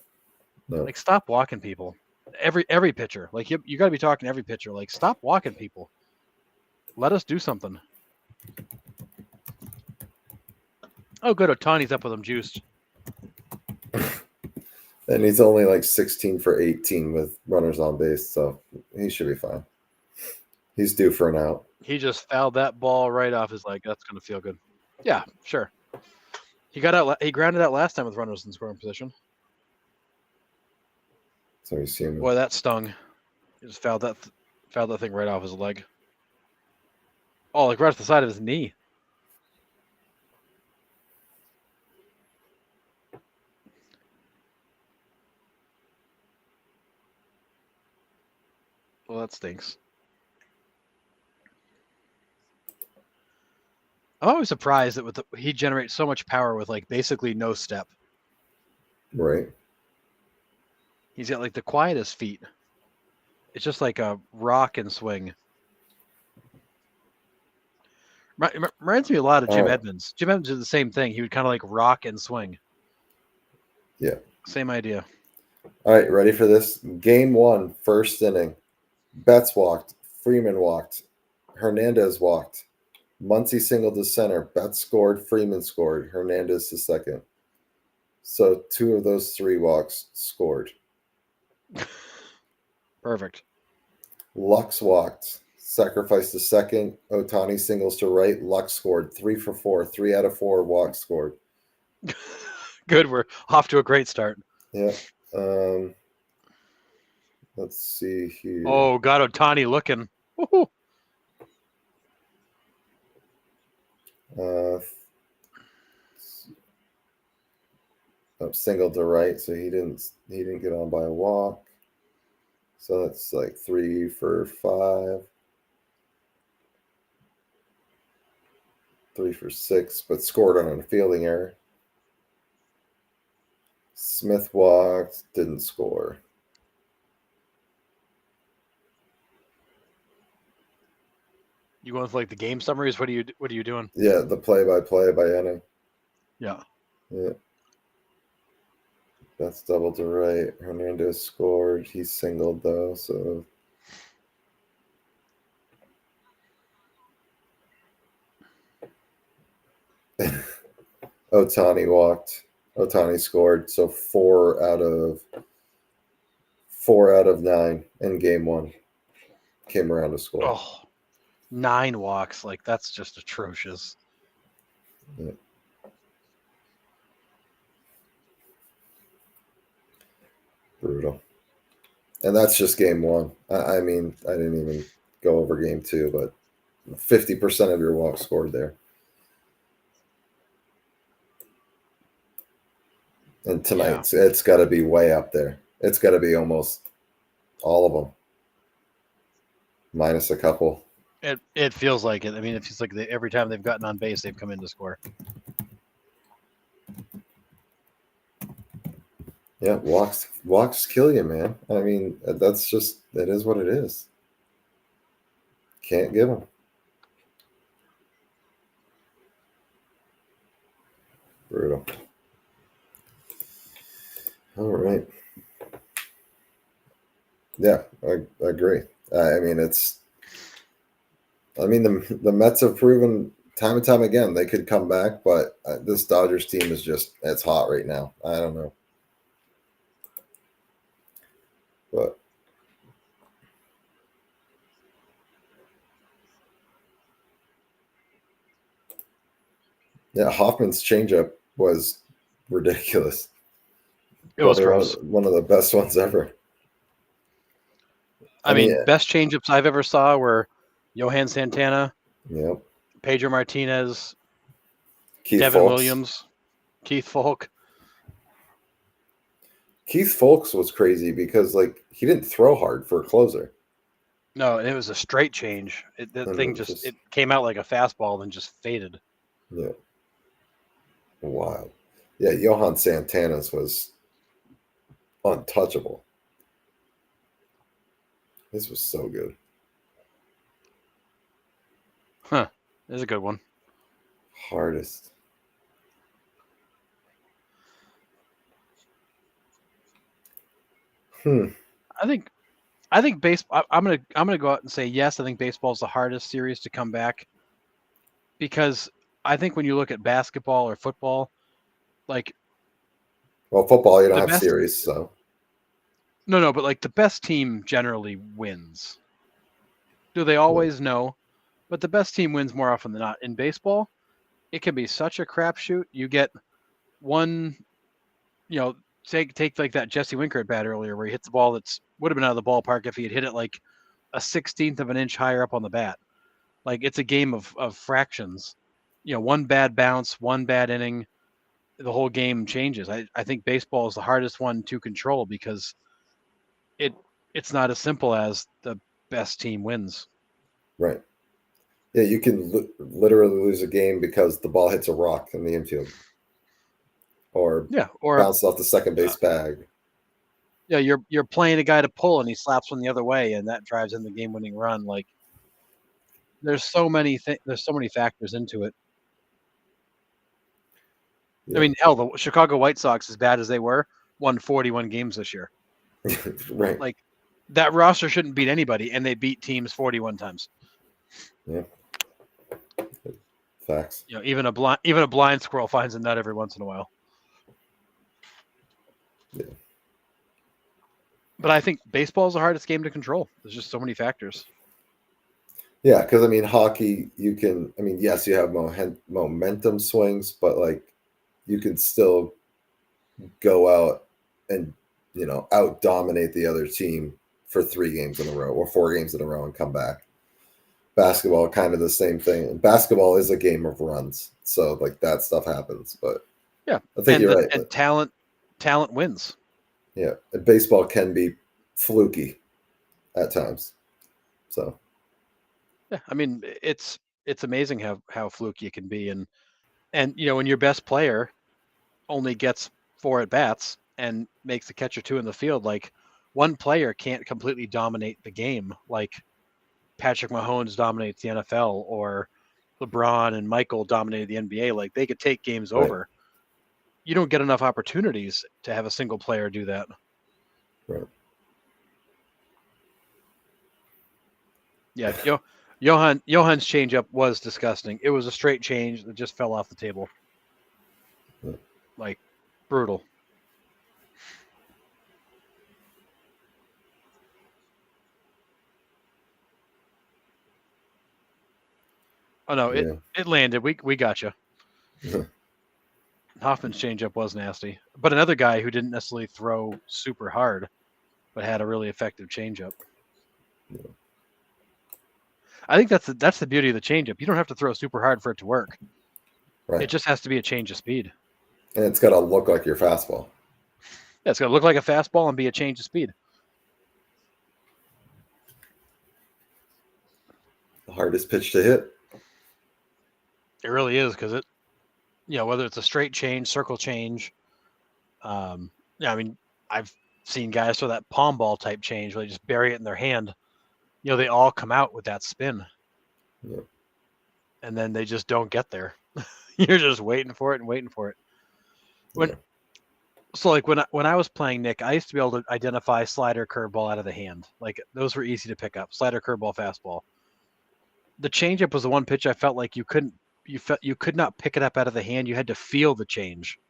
No. Like, stop walking people. Every pitcher. Like, you gotta be talking to every pitcher. Like, stop walking people. Let us do something. Oh, good. Ohtani's up with him juiced. And he's only like 16 for 18 with runners on base, so he should be fine. He's due for an out. He just fouled that ball right off his leg. That's going to feel good. Yeah, sure. He grounded out last time with runners in scoring position. So you see him. Boy, that stung. He just fouled that thing right off his leg. Oh, like right off the side of his knee. Well, that stinks. I'm always surprised that he generates so much power with like basically no step. Right. He's got like the quietest feet. It's just like a rock and swing. Reminds me a lot of Jim Edmonds. Jim Edmonds did the same thing. He would kind of like rock and swing. Yeah. Same idea. All right, ready for this? Game 1, first inning. Betts walked. Freeman walked. Hernandez walked. Muncy singled to center. Betts scored. Freeman scored. Hernandez to second. So 2 of those 3 walks scored. Perfect. Lux walked. Sacrificed to second. Ohtani singles to right. Lux scored. 3 for 4. 3 out of 4 walks scored. Good. We're off to a great start. Yeah. Let's see here. Oh, got Ohtani looking. Woo-hoo. Single to right, so he didn't get on by a walk. So that's like 3 for 5. 3 for 6, but scored on a fielding error. Smith walked, didn't score. You going with like the game summaries? What are you doing? Yeah, the play-by-play by inning. Yeah. Yeah. That's double to right. Hernandez scored. He singled though, so Ohtani walked. Ohtani scored. So 4 out of 9 in game 1 came around to score. Oh, 9 walks. Like that's just atrocious. Yeah. Brutal. And that's just game 1. I mean, I didn't even go over game 2, but 50% of your walks scored there. And tonight, It's got to be way up there. It's got to be almost all of them, minus a couple. It feels like it. I mean, it feels like every time they've gotten on base, they've come in to score. Yeah, walks kill you, man. I mean, that's just, it is what it is. Can't give them. Brutal. All right. Yeah, I agree. I mean, the Mets have proven time and time again they could come back, but this Dodgers team is it's hot right now. I don't know. But yeah, Hoffman's changeup was ridiculous. It was gross. One of the best ones ever. I mean, best changeups I've ever saw were Johan Santana, yep, Pedro Martinez, Keith Devin Williams, Keith Folk. Keith Folks was crazy because he didn't throw hard for a closer. No, it was a straight change. That thing it came out like a fastball and just faded. Yeah. Wild. Yeah, Johan Santana's was untouchable. This was so good. Huh. This is a good one. Hardest. I think baseball. I'm gonna go out and say yes. I think baseball is the hardest series to come back because I think when you look at basketball or football, football you don't have series, so no, but the best team generally wins. Do they always? No, but the best team wins more often than not. In baseball, it can be such a crapshoot. You get one, take like that Jesse Winker at bat earlier where he hits the ball that's would have been out of the ballpark if he had hit it like a 16th of an inch higher up on the bat. Like it's a game of fractions. One bad bounce, one bad inning, the whole game changes. I think baseball is the hardest one to control because it's not as simple as the best team wins. Right. Yeah, you can literally lose a game because the ball hits a rock in the infield, or bounces off the second base bag. Yeah, you're playing a guy to pull and he slaps one the other way and that drives in the game-winning run. Like there's so many factors into it. Yeah. I mean, hell, the Chicago White Sox, as bad as they were, won 41 games this year. Right. Like that roster shouldn't beat anybody, and they beat teams 41 times. Yeah. Facts. Even a blind squirrel finds a nut every once in a while. Yeah. But I think baseball is the hardest game to control. There's just so many factors. Yeah, because I mean, hockey, yes, you have momentum swings, but like you can still go out and out dominate the other team for 3 games in a row or 4 games in a row and come back. Basketball, kind of the same thing. Basketball is a game of runs, so like that stuff happens. But yeah, I think you're right. And talent wins. Yeah, baseball can be fluky at times. So yeah, I mean it's amazing how fluky it can be, and when your best player only gets 4 at bats and makes the catch or 2 in the field, like one player can't completely dominate the game like Patrick Mahomes dominates the NFL or LeBron and Michael dominated the NBA. Like they could take games over. You don't get enough opportunities to have a single player do that. Right. Yeah, Johan's changeup was disgusting. It was a straight change that just fell off the table. Yeah. Like brutal. Oh no, it landed. We got you. Hoffman's changeup was nasty, but another guy who didn't necessarily throw super hard, but had a really effective changeup. Yeah. I think that's the beauty of the changeup. You don't have to throw super hard for it to work. Right. It just has to be a change of speed. And it's got to look like your fastball. Yeah, it's got to look like a fastball and be a change of speed. The hardest pitch to hit. It really is because whether it's a straight change, circle change. I mean, I've seen guys throw that palm ball type change where they just bury it in their hand. They all come out with that spin. Yeah. And then they just don't get there. You're just waiting for it. So like when I was playing, Nick, I used to be able to identify slider, curveball out of the hand. Like those were easy to pick up. Slider, curveball, fastball. The changeup was the one pitch I felt like you could not pick it up out of the hand. You had to feel the change.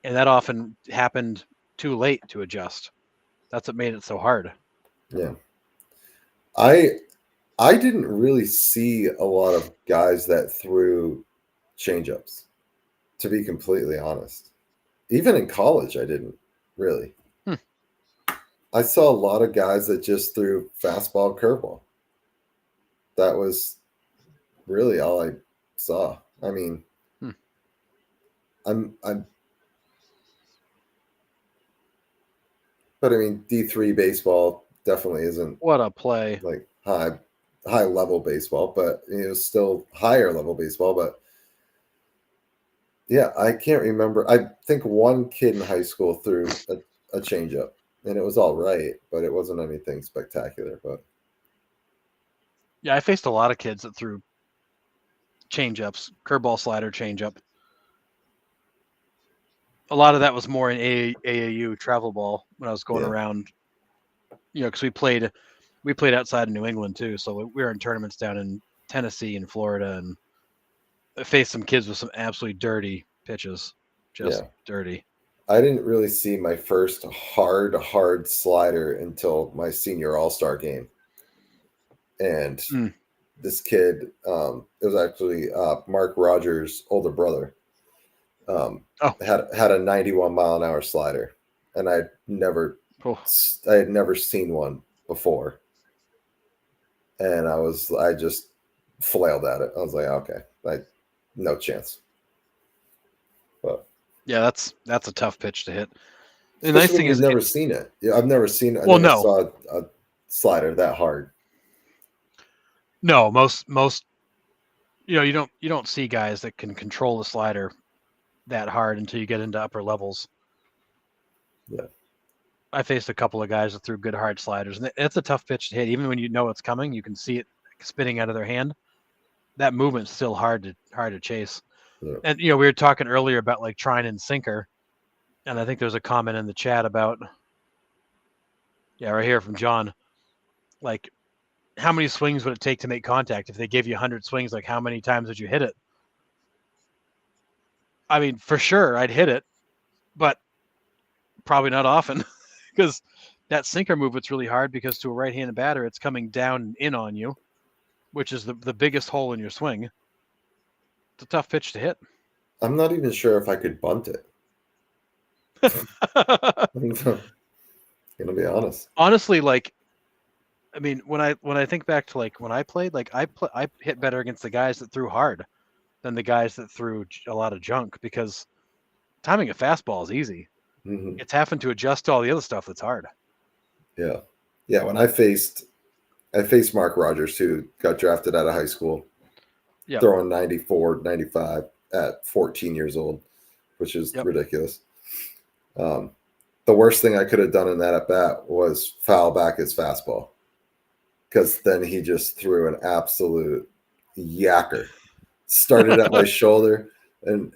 And that often happened too late to adjust. That's what made it so hard. Yeah. I didn't really see a lot of guys that threw changeups, to be completely honest. Even in college, I didn't really. I saw a lot of guys that just threw fastball, curveball. That was really all I saw. I mean, but I mean, D3 baseball definitely isn't what a play, like high level baseball, but still higher level baseball. But yeah, I can't remember. I think one kid in high school threw a changeup, and it was all right, but it wasn't anything spectacular. But yeah, I faced a lot of kids that threw changeups, curveball, slider, changeup. A lot of that was more in AAU travel ball when I was going around. Because we played outside of New England too, so we were in tournaments down in Tennessee and Florida, and I faced some kids with some absolutely dirty pitches, just dirty. I didn't really see my first hard slider until my senior All-Star game, and this kid, it was actually Mark Rogers' older brother, had a 91 mile an hour slider, and I had never seen one before, and I just flailed at it. I was like, okay, no chance. But yeah, that's a tough pitch to hit. The nice thing is, you've never seen it. Yeah, I've never seen it. I never saw a slider that hard. No, most you don't see guys that can control the slider that hard until you get into upper levels. Yeah. I faced a couple of guys that threw good hard sliders, and it's a tough pitch to hit. Even when you know it's coming, you can see it spinning out of their hand. That movement's still hard to chase. Yeah. And we were talking earlier about like trying and sinker, and I think there's a comment in the chat about right here from John, like how many swings would it take to make contact? If they gave you 100 swings, like how many times would you hit it? I mean, for sure I'd hit it, but probably not often because that sinker movement's really hard because to a right-handed batter, it's coming down and in on you, which is the biggest hole in your swing. It's a tough pitch to hit. I'm not even sure if I could bunt it. I'm gonna be honest. Honestly, like, I mean, when I think back to like when I played, like I hit better against the guys that threw hard than the guys that threw a lot of junk because timing a fastball is easy. Mm-hmm. It's having to adjust to all the other stuff that's hard. Yeah. When I faced Mark Rogers, who got drafted out of high school, throwing 94, 95 at 14 years old, which is ridiculous. The worst thing I could have done in that at bat was foul back his fastball, because then he just threw an absolute yacker. Started at my shoulder, and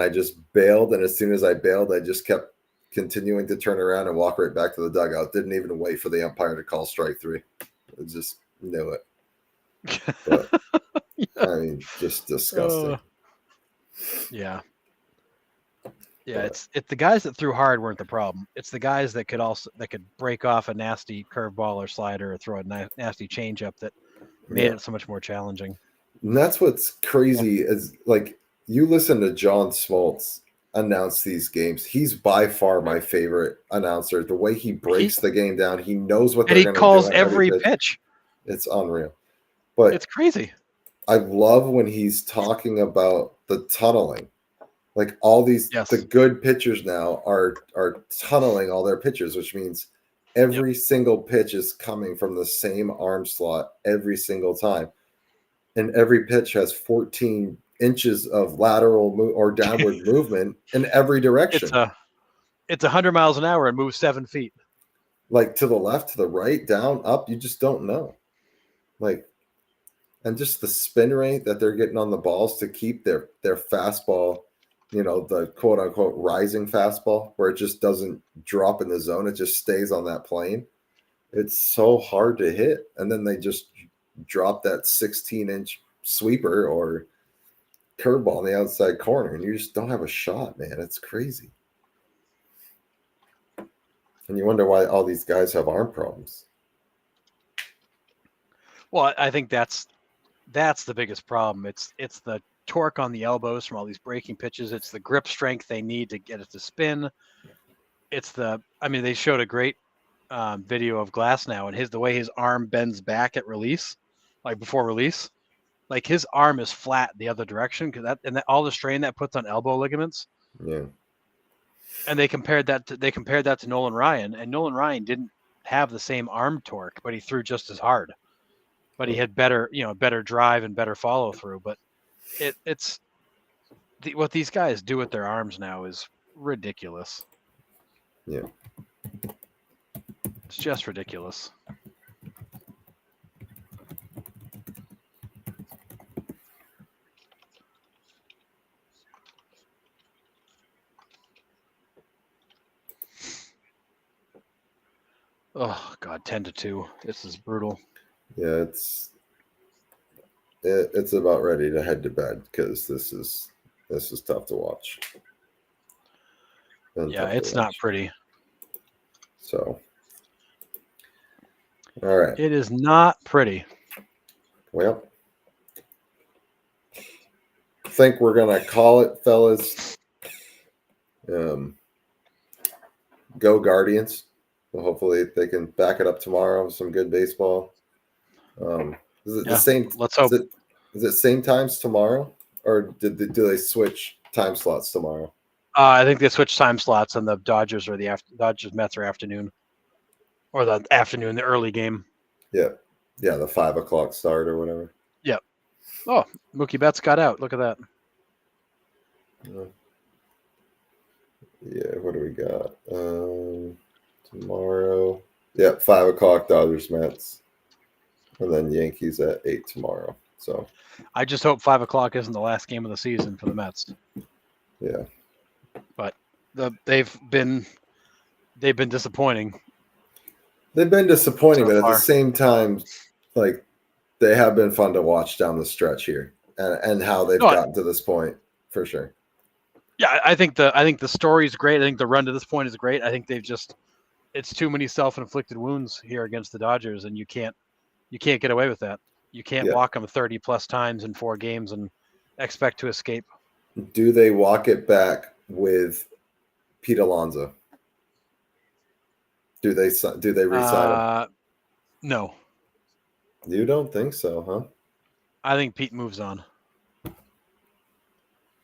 I just bailed. And as soon as I bailed, I just kept continuing to turn around and walk right back to the dugout. Didn't even wait for the umpire to call strike three. I just knew it. But, I mean, just disgusting. Yeah, it's the guys that threw hard weren't the problem. It's the guys that could break off a nasty curveball or slider or throw a nasty changeup that made it so much more challenging. And that's what's crazy is like you listen to John Smoltz announce these games. He's by far my favorite announcer. The way he breaks the game down, he knows what they're going to do. He calls every pitch. It's unreal. But it's crazy. I love when he's talking about the tunneling. Like all these, the good pitchers now are tunneling all their pitches, which means every single pitch is coming from the same arm slot every single time. And every pitch has 14 inches of lateral or downward movement in every direction. It's 100 miles an hour and moves 7 feet. Like to the left, to the right, down, up. You just don't know. Like, and just the spin rate that they're getting on the balls to keep their fastball, the quote unquote rising fastball, where it just doesn't drop in the zone. It just stays on that plane. It's so hard to hit. And then they just drop that 16-inch sweeper or curveball in the outside corner, and you just don't have a shot, man. It's crazy. And you wonder why all these guys have arm problems. Well, I think that's the biggest problem. It's the torque on the elbows from all these breaking pitches. It's the grip strength they need to get it to spin. They showed a great video of Glasnow and the way his arm bends back at release, like before release. Like his arm is flat the other direction because all the strain that puts on elbow ligaments. Yeah. And they compared that to Nolan Ryan, and Nolan Ryan didn't have the same arm torque, but he threw just as hard. But he had better drive and better follow through. But what these guys do with their arms now is ridiculous. Yeah. It's just ridiculous. Oh God, 10-2. This is brutal. Yeah, it's about ready to head to bed because this is tough to watch. It's not pretty. So, all right. It is not pretty. Well, think we're gonna call it, fellas. Go Guardians. Well, hopefully they can back it up tomorrow with some good baseball. Is it the same? Let's hope. Is it same times tomorrow, or do they switch time slots tomorrow? I think they switched time slots, and the Dodgers Mets are afternoon, or the afternoon, the early game. Yeah, the 5 o'clock start or whatever. Yeah. Oh, Mookie Betts got out. Look at that. Yeah, what do we got? Tomorrow. Yeah, 5 o'clock Dodgers Mets, and then Yankees at 8 tomorrow. So I just hope 5 o'clock isn't the last game of the season for the Mets. Yeah, but they've been disappointing. They've been disappointing, but at the same time, like they have been fun to watch down the stretch here, and how they've gotten to this point for sure. Yeah, I think the story is great. I think the run to this point is great. I think it's too many self-inflicted wounds here against the Dodgers, and you can't get away with that. You can't walk them 30 plus times in 4 games and expect to escape. Do they walk it back with Pete Alonso? Do they re-sign him? No. You don't think so, huh? I think Pete moves on.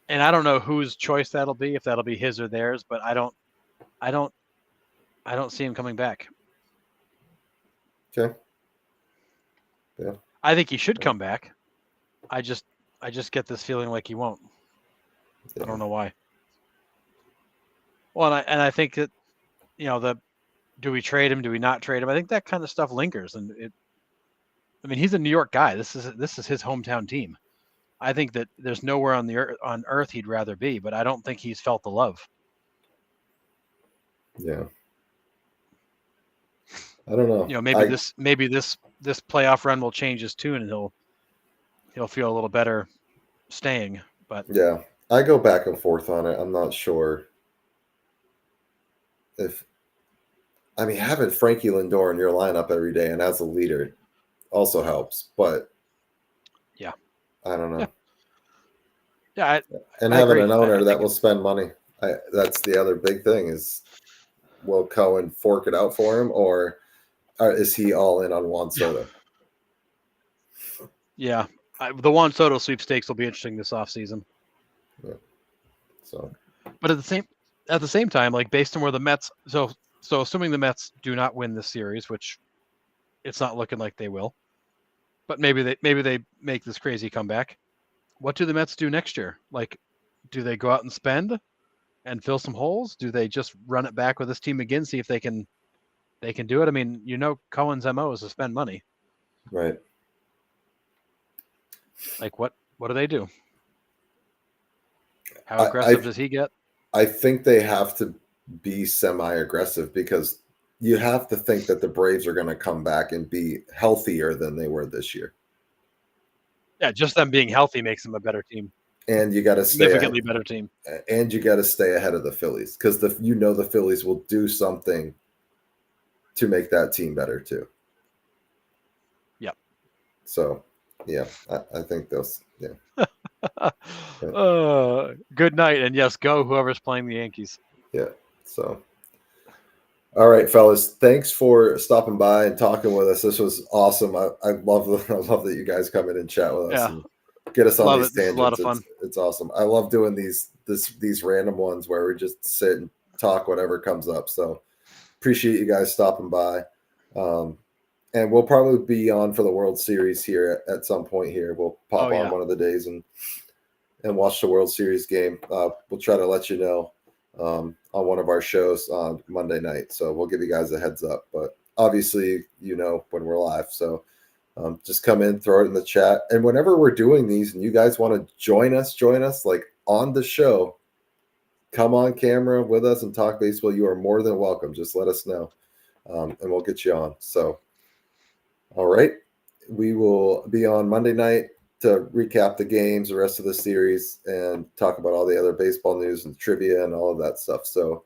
And I don't know whose choice that'll be, if that'll be his or theirs, but I don't see him coming back. Okay. Yeah. I think he should come back. I just get this feeling like he won't. Yeah. I don't know why. Well, and I think that, do we trade him? Do we not trade him? I think that kind of stuff lingers, and he's a New York guy. This is his hometown team. I think that there's nowhere on earth he'd rather be, but I don't think he's felt the love. Yeah. I don't know. Maybe this playoff run will change his tune, and he'll feel a little better staying. But yeah, I go back and forth on it. I'm not sure having Frankie Lindor in your lineup every day and as a leader also helps, but yeah, I don't know. Yeah, and having an owner that will spend money. That's the other big thing is, will Cohen fork it out for him, or is he all in on Juan Soto? Yeah, the Juan Soto sweepstakes will be interesting this offseason. Yeah. So, but at the same time, like based on where the Mets, so assuming the Mets do not win this series, which it's not looking like they will, but maybe they make this crazy comeback. What do the Mets do next year? Like, do they go out and spend and fill some holes? Do they just run it back with this team again, see if they can do it? I mean, Cohen's MO is to spend money. Right. Like what do they do? How aggressive does he get? I think they have to be semi-aggressive, because you have to think that the Braves are going to come back and be healthier than they were this year. Yeah, just them being healthy makes them a better team. And you got to stay significantly better team. And you got to stay ahead of the Phillies, because the Phillies will do something to make that team better too. Yep. So, yeah, I think those. Yeah. Good night, and yes, go whoever's playing the Yankees. Yeah. So. All right, fellas. Thanks for stopping by and talking with us. This was awesome. I love that you guys come in and chat with us. Yeah. And get us on these tangents. It's a lot of fun. It's awesome. I love doing these random ones where we just sit and talk whatever comes up. So appreciate you guys stopping by. And we'll probably be on for the World Series here at some point here. We'll pop on one of the days and watch the World Series game. We'll try to let you know on one of our shows on Monday night. So we'll give you guys a heads up. But obviously, when we're live. So just come in, throw it in the chat. And whenever we're doing these and you guys want to join us like on the show, come on camera with us and talk baseball. You are more than welcome. Just let us know and we'll get you on. So, all right. We will be on Monday night to recap the games, the rest of the series, and talk about all the other baseball news and trivia and all of that stuff. So